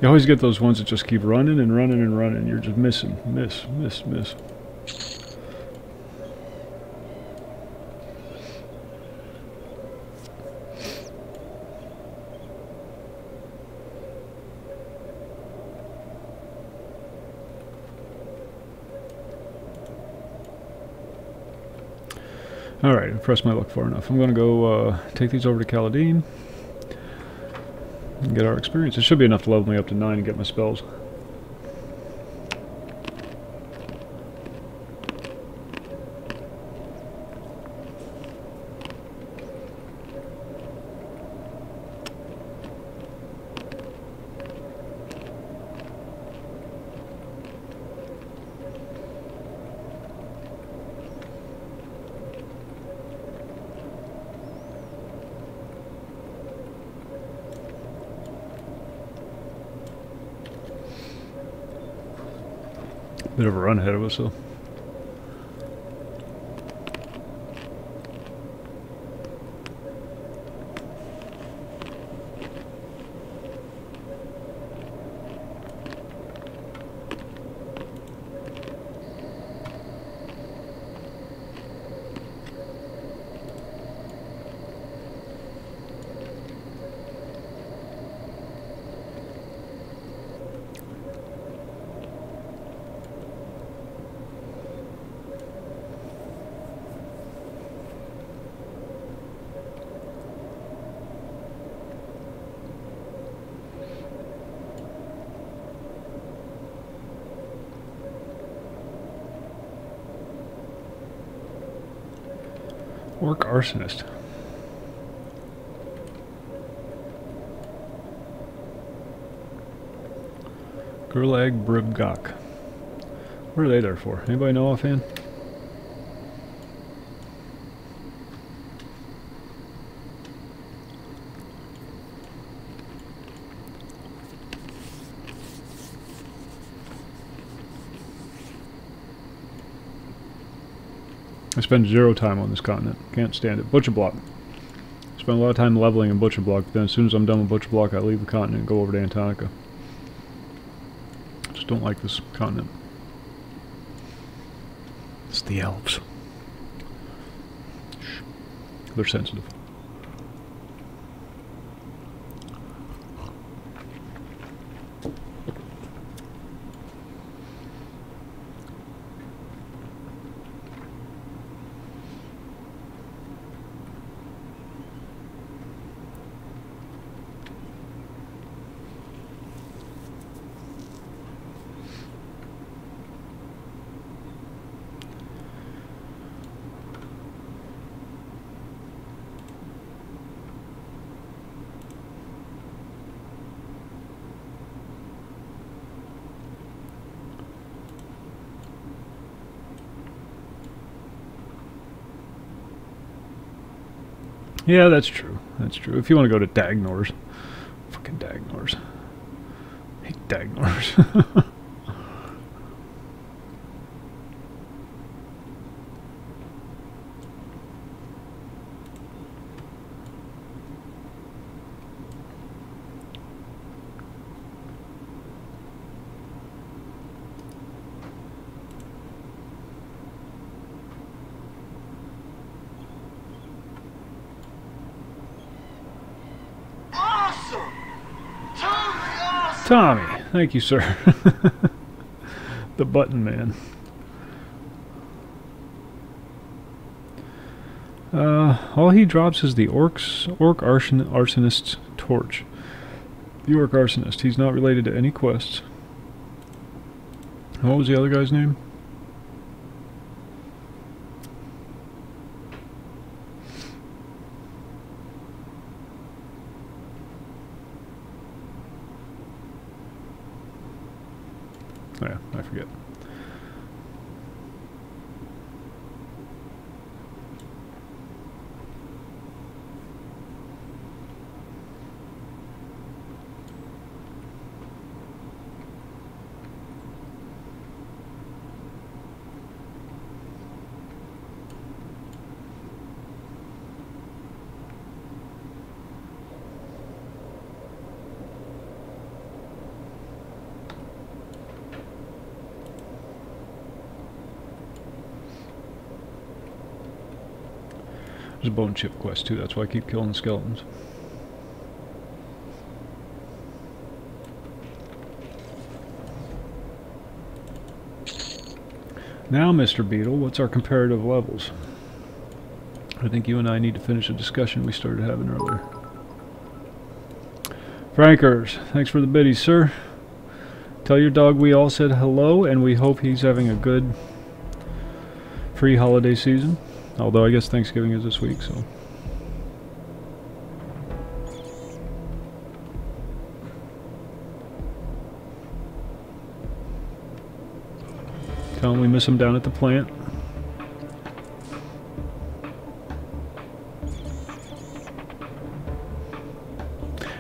You always get those ones that just keep running and running and running. You're just missing. Miss, miss, miss. Alright, I've pressed my luck far enough. I'm going to go take these over to Kaladin and get our experience. It should be enough to level me up to 9 and get my spells. Bit of a run ahead of us, though. Horc Arsonist. Gurlag Bribgok. What are they there for? Anybody know offhand? I spend 0 time on this continent. Can't stand it. Butcher Block. Spend a lot of time leveling in Butcher Block, but then as soon as I'm done with Butcher Block, I leave the continent and go over to Antonica. Just don't like this continent. It's the elves. Shh. They're sensitive. Yeah, that's true. That's true. If you want to go to Dagnor's. Fucking Dagnor's. I hate Dagnor's. Tommy, thank you, sir. The button man. All he drops is the Orc Arsonist's torch. The Orc Arsonist. He's not related to any quests. What was the other guy's name? Oh yeah, I forget. There's a bone chip quest too, that's why I keep killing the skeletons. Now, Mr. Beetle, what's our comparative levels? I think you and I need to finish a discussion we started having earlier. Frankers, thanks for the biddies, sir. Tell your dog we all said hello, and we hope he's having a good free holiday season. Although I guess Thanksgiving is this week, so. Tell him we miss him down at the plant.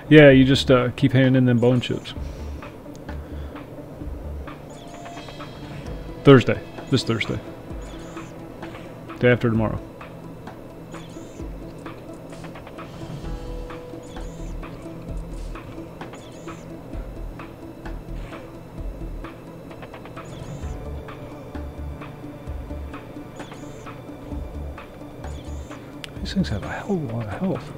Yeah, you just keep handing in them bone chips. Thursday. This Thursday. Day after tomorrow. These things have a hell of a lot of health.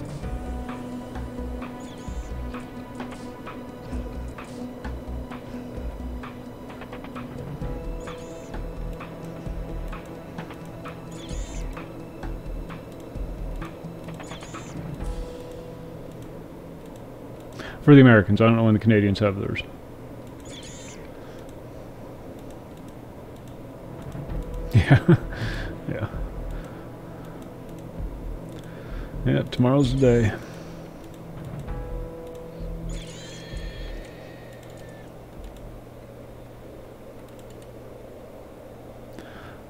For the Americans, I don't know when the Canadians have theirs. Yeah. Yeah. Yeah, tomorrow's the day.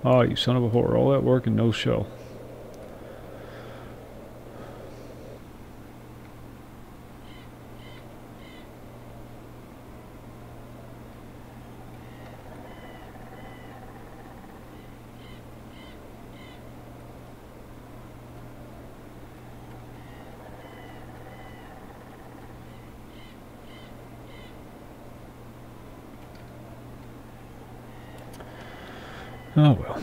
Oh, you son of a whore. All that work and no show. Oh well.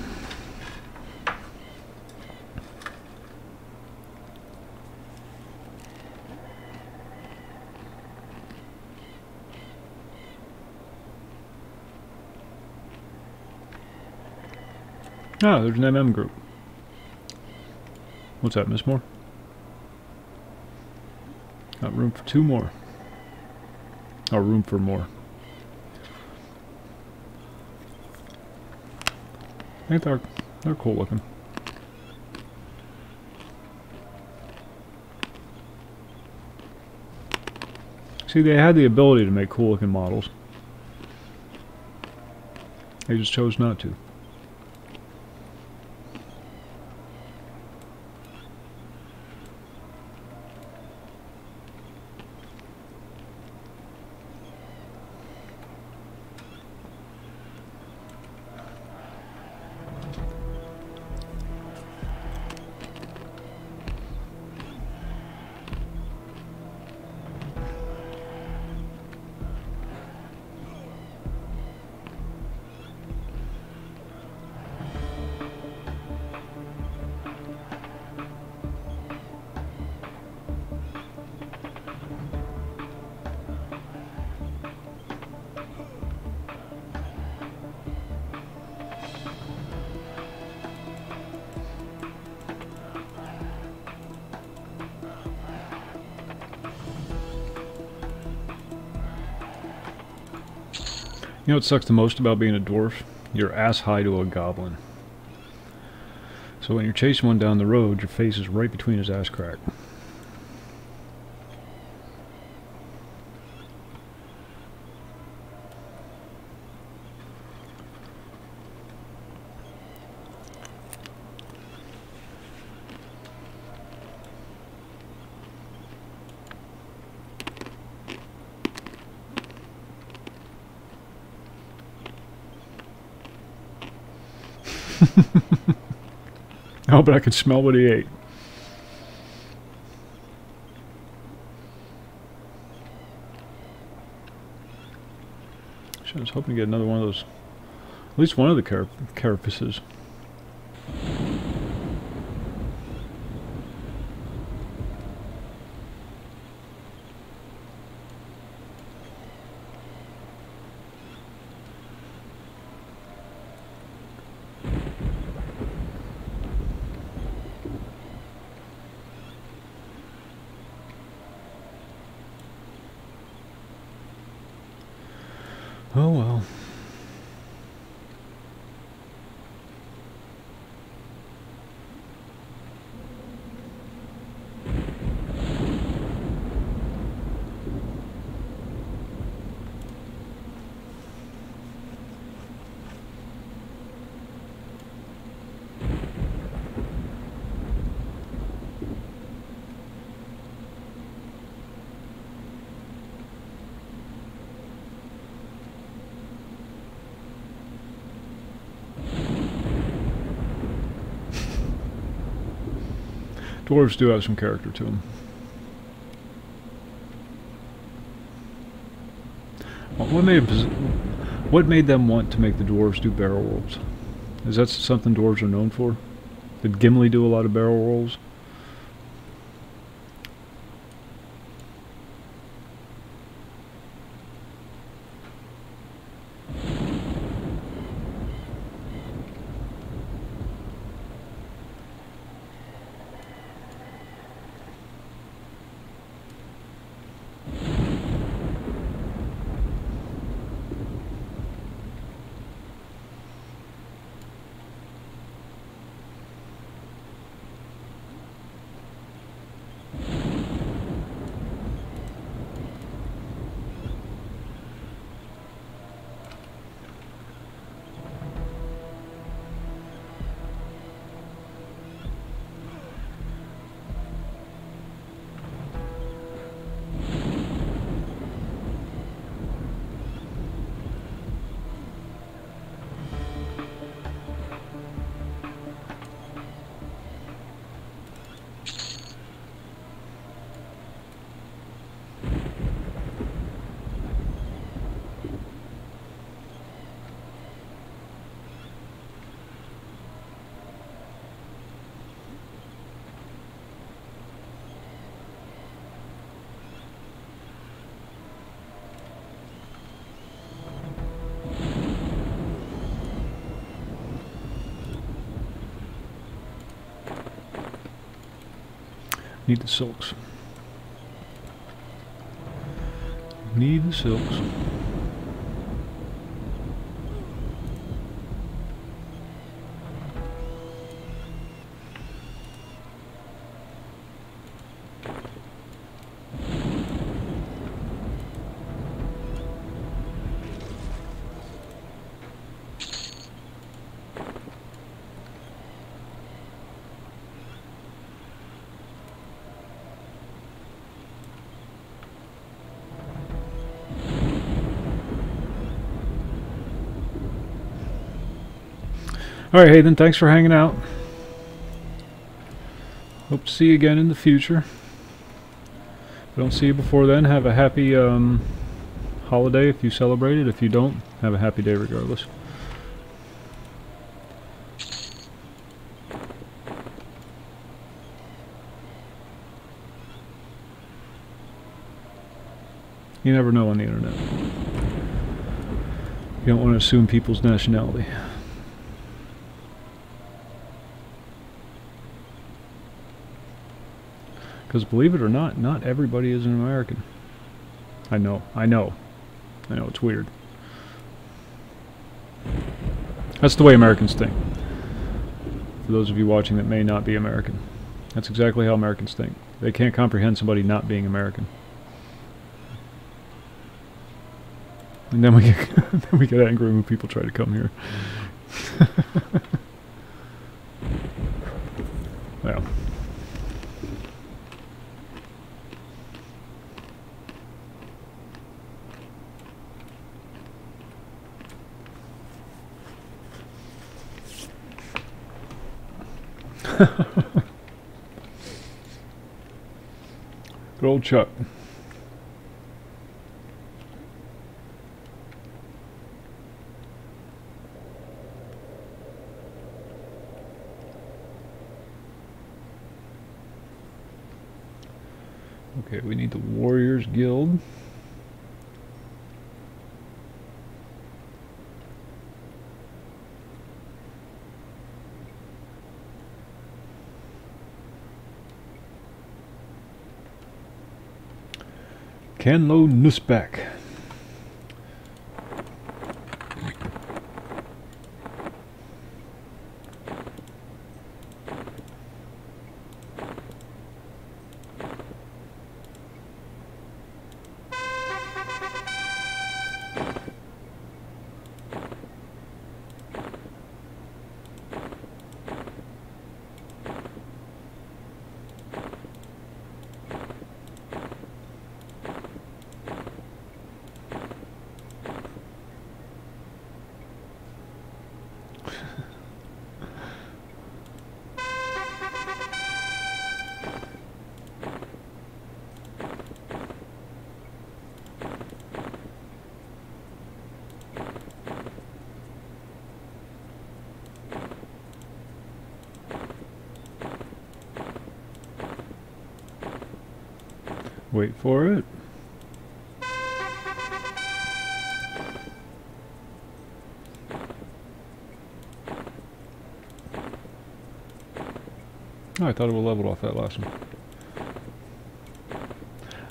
Ah, there's an MM group. What's that, Miss Moore? Got room for 2 more. Oh, room for more. I think they're cool looking. See, they had the ability to make cool looking models. They just chose not to. You know what sucks the most about being a dwarf? You're ass high to a goblin. So when you're chasing one down the road, your face is right between his ass crack. Oh, but I could smell what he ate. I was hoping to get another one of those, at least one of the carapaces. Oh well. Dwarves do have some character to them. What made them want to make the dwarves do barrel rolls? Is that something dwarves are known for? Did Gimli do a lot of barrel rolls? Need the silks. Need the silks. Alright, Hayden, thanks for hanging out. Hope to see you again in the future. If I don't see you before then, have a happy holiday if you celebrate it. If you don't, have a happy day regardless. You never know on the internet. You don't want to assume people's nationality. Because believe it or not, not everybody is an American. I know, it's weird. That's the way Americans think. For those of you watching that may not be American. That's exactly how Americans think. They can't comprehend somebody not being American. And then we get angry when people try to come here. Well. Good old Chuck. Okay, we need the Warriors Guild. Canlo Nussback. Wait for it. Oh, I thought it would leveled off that last one.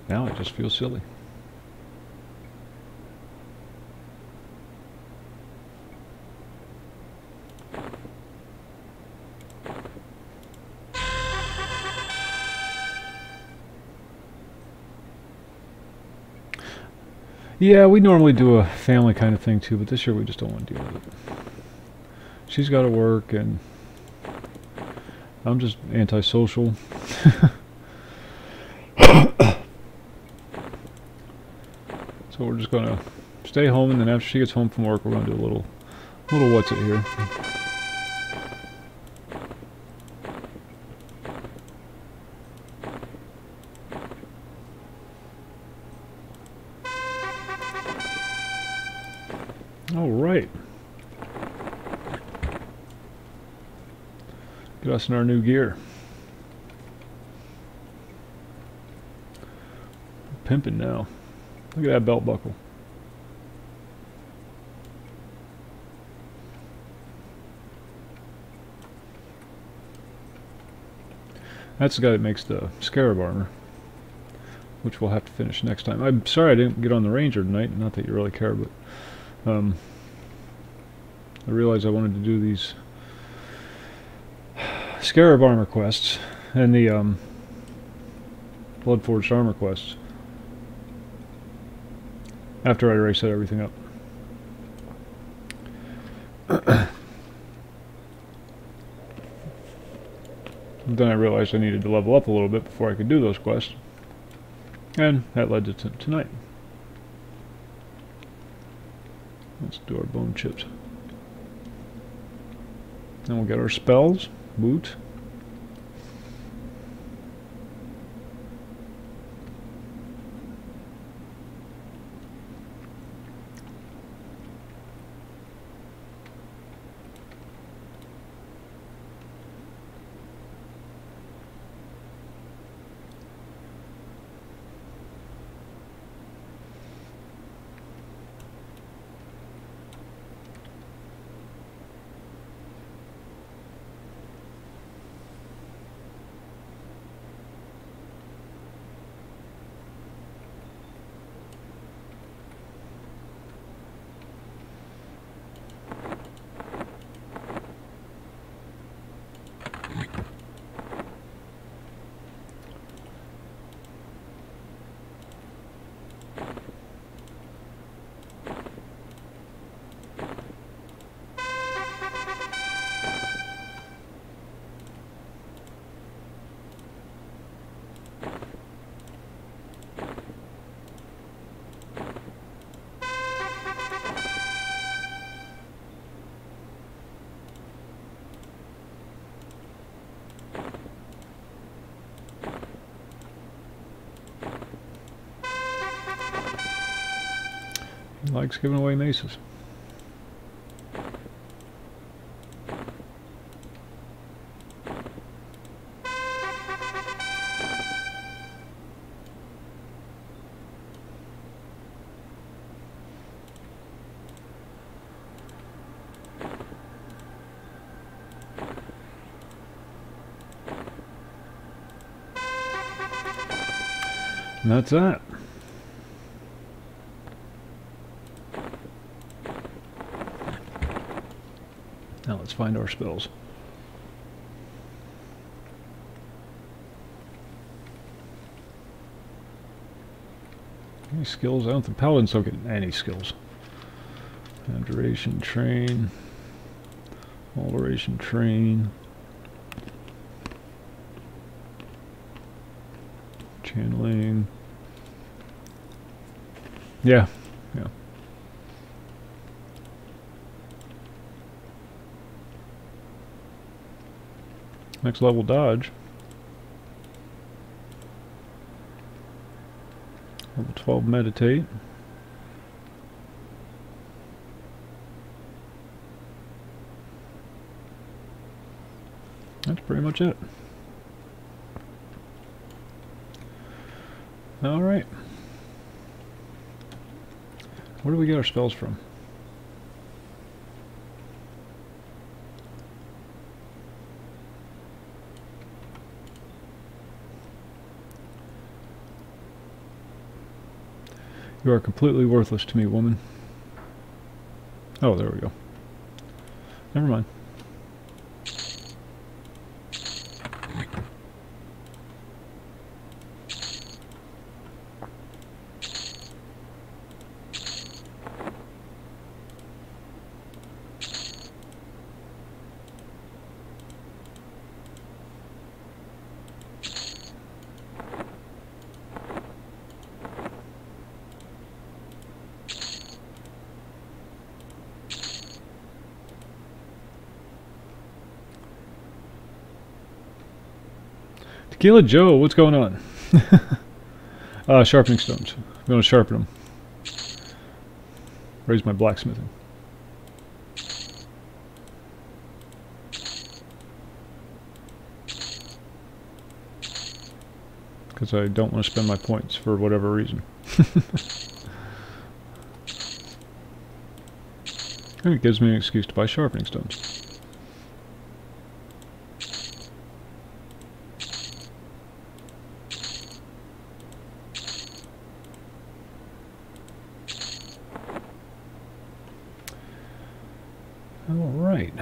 Now it just feels silly. Yeah, we normally do a family kind of thing too, but this year we just don't want to deal with it. She's got to work, and I'm just antisocial. So we're just gonna stay home, and then after she gets home from work, we're gonna do a little what's it here. All right. Get us in our new gear. Pimping now. Look at that belt buckle. That's the guy that makes the scarab armor, which we'll have to finish next time. I'm sorry I didn't get on the ranger tonight. Not that you really care, but I realized I wanted to do these scarab armor quests and the Bloodforged armor quests after I already set everything up. Then I realized I needed to level up a little bit before I could do those quests, and that led to tonight. Let's do our bone chips. Then we'll get our spells. Boot. He likes giving away maces. And that's that. Now let's find our spells. Any skills? I don't think paladins don't get any skills. Abjuration, train. Alteration, train. Channeling. Yeah. Next level dodge. Level 12 meditate. That's pretty much it. Alright. Where do we get our spells from? You are completely worthless to me, woman. Oh, there we go. Never mind. Tequila Joe, what's going on? Sharpening stones. I'm going to sharpen them. Raise my blacksmithing. Because I don't want to spend my points for whatever reason. And it gives me an excuse to buy sharpening stones. right.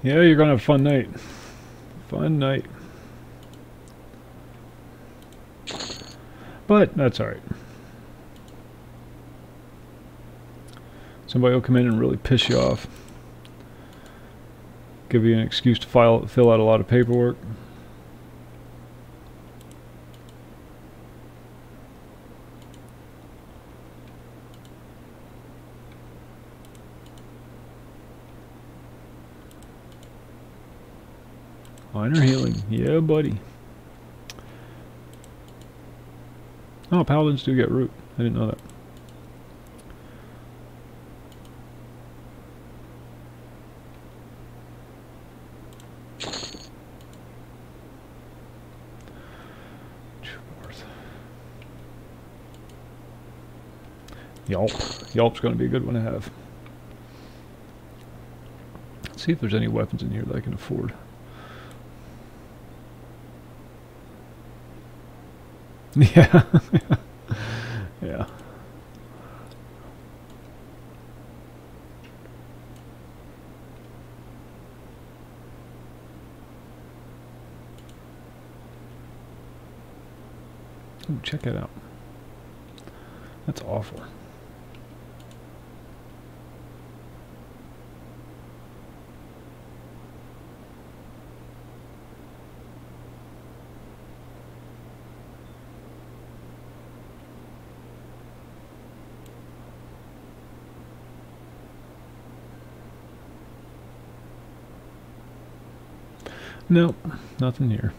Yeah, you're gonna have a fun night. Fun night. But that's alright. Somebody will come in and really piss you off. Give you an excuse to fill out a lot of paperwork. Minor healing. Yeah, buddy. Oh, paladins do get root. I didn't know that. Yelp. Yelp's going to be a good one to have. Let's see if there's any weapons in here that I can afford. Yeah. Yeah. Ooh, check it out. That's awful. Nope, nothing here.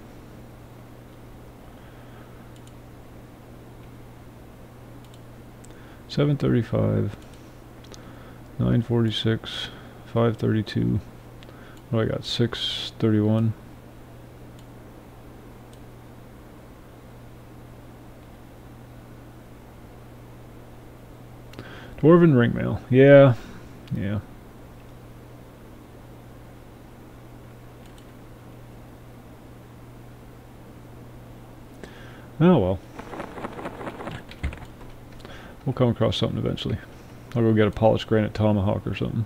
$735, $946, $532. What do I got? $631. Dwarven ringmail. Yeah. Yeah. Oh well. We'll come across something eventually. I'll go get a polished granite tomahawk or something.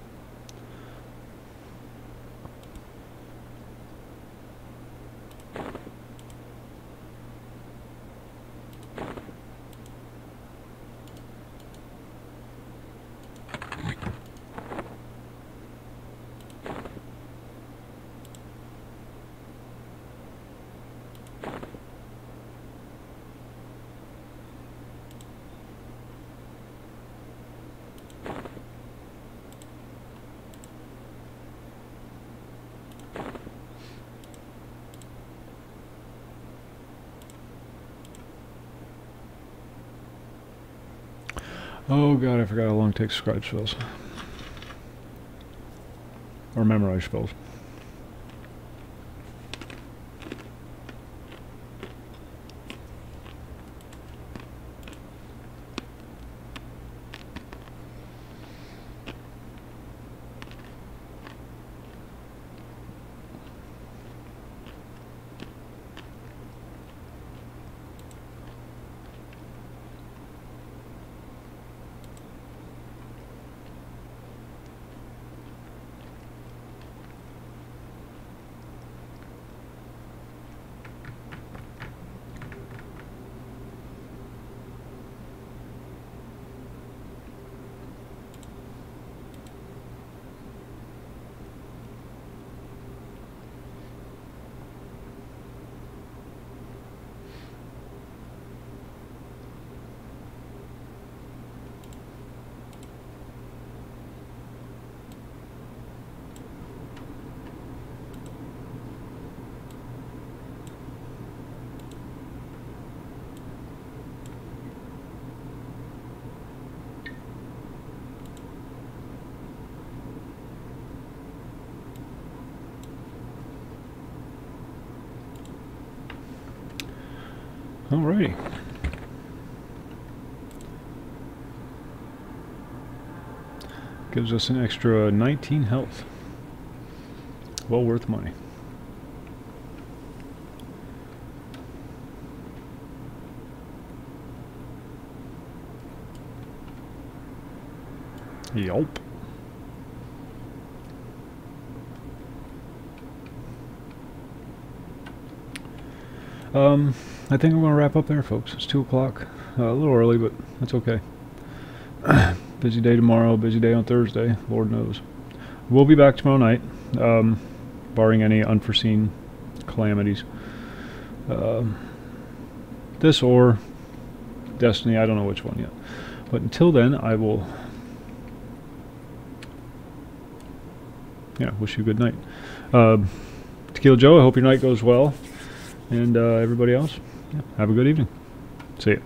Oh god, I forgot how long it takes to scribe spells. Or memorize spells. Alrighty. Gives us an extra 19 health. Well worth money. Yelp. I think I'm going to wrap up there, folks. It's 2 o'clock. A little early, but that's okay. Busy day tomorrow, busy day on Thursday. Lord knows. We'll be back tomorrow night, barring any unforeseen calamities. This or Destiny, I don't know which one yet. But until then, I will wish you a good night. Tequila Joe, I hope your night goes well. And everybody else, have a good evening. See ya.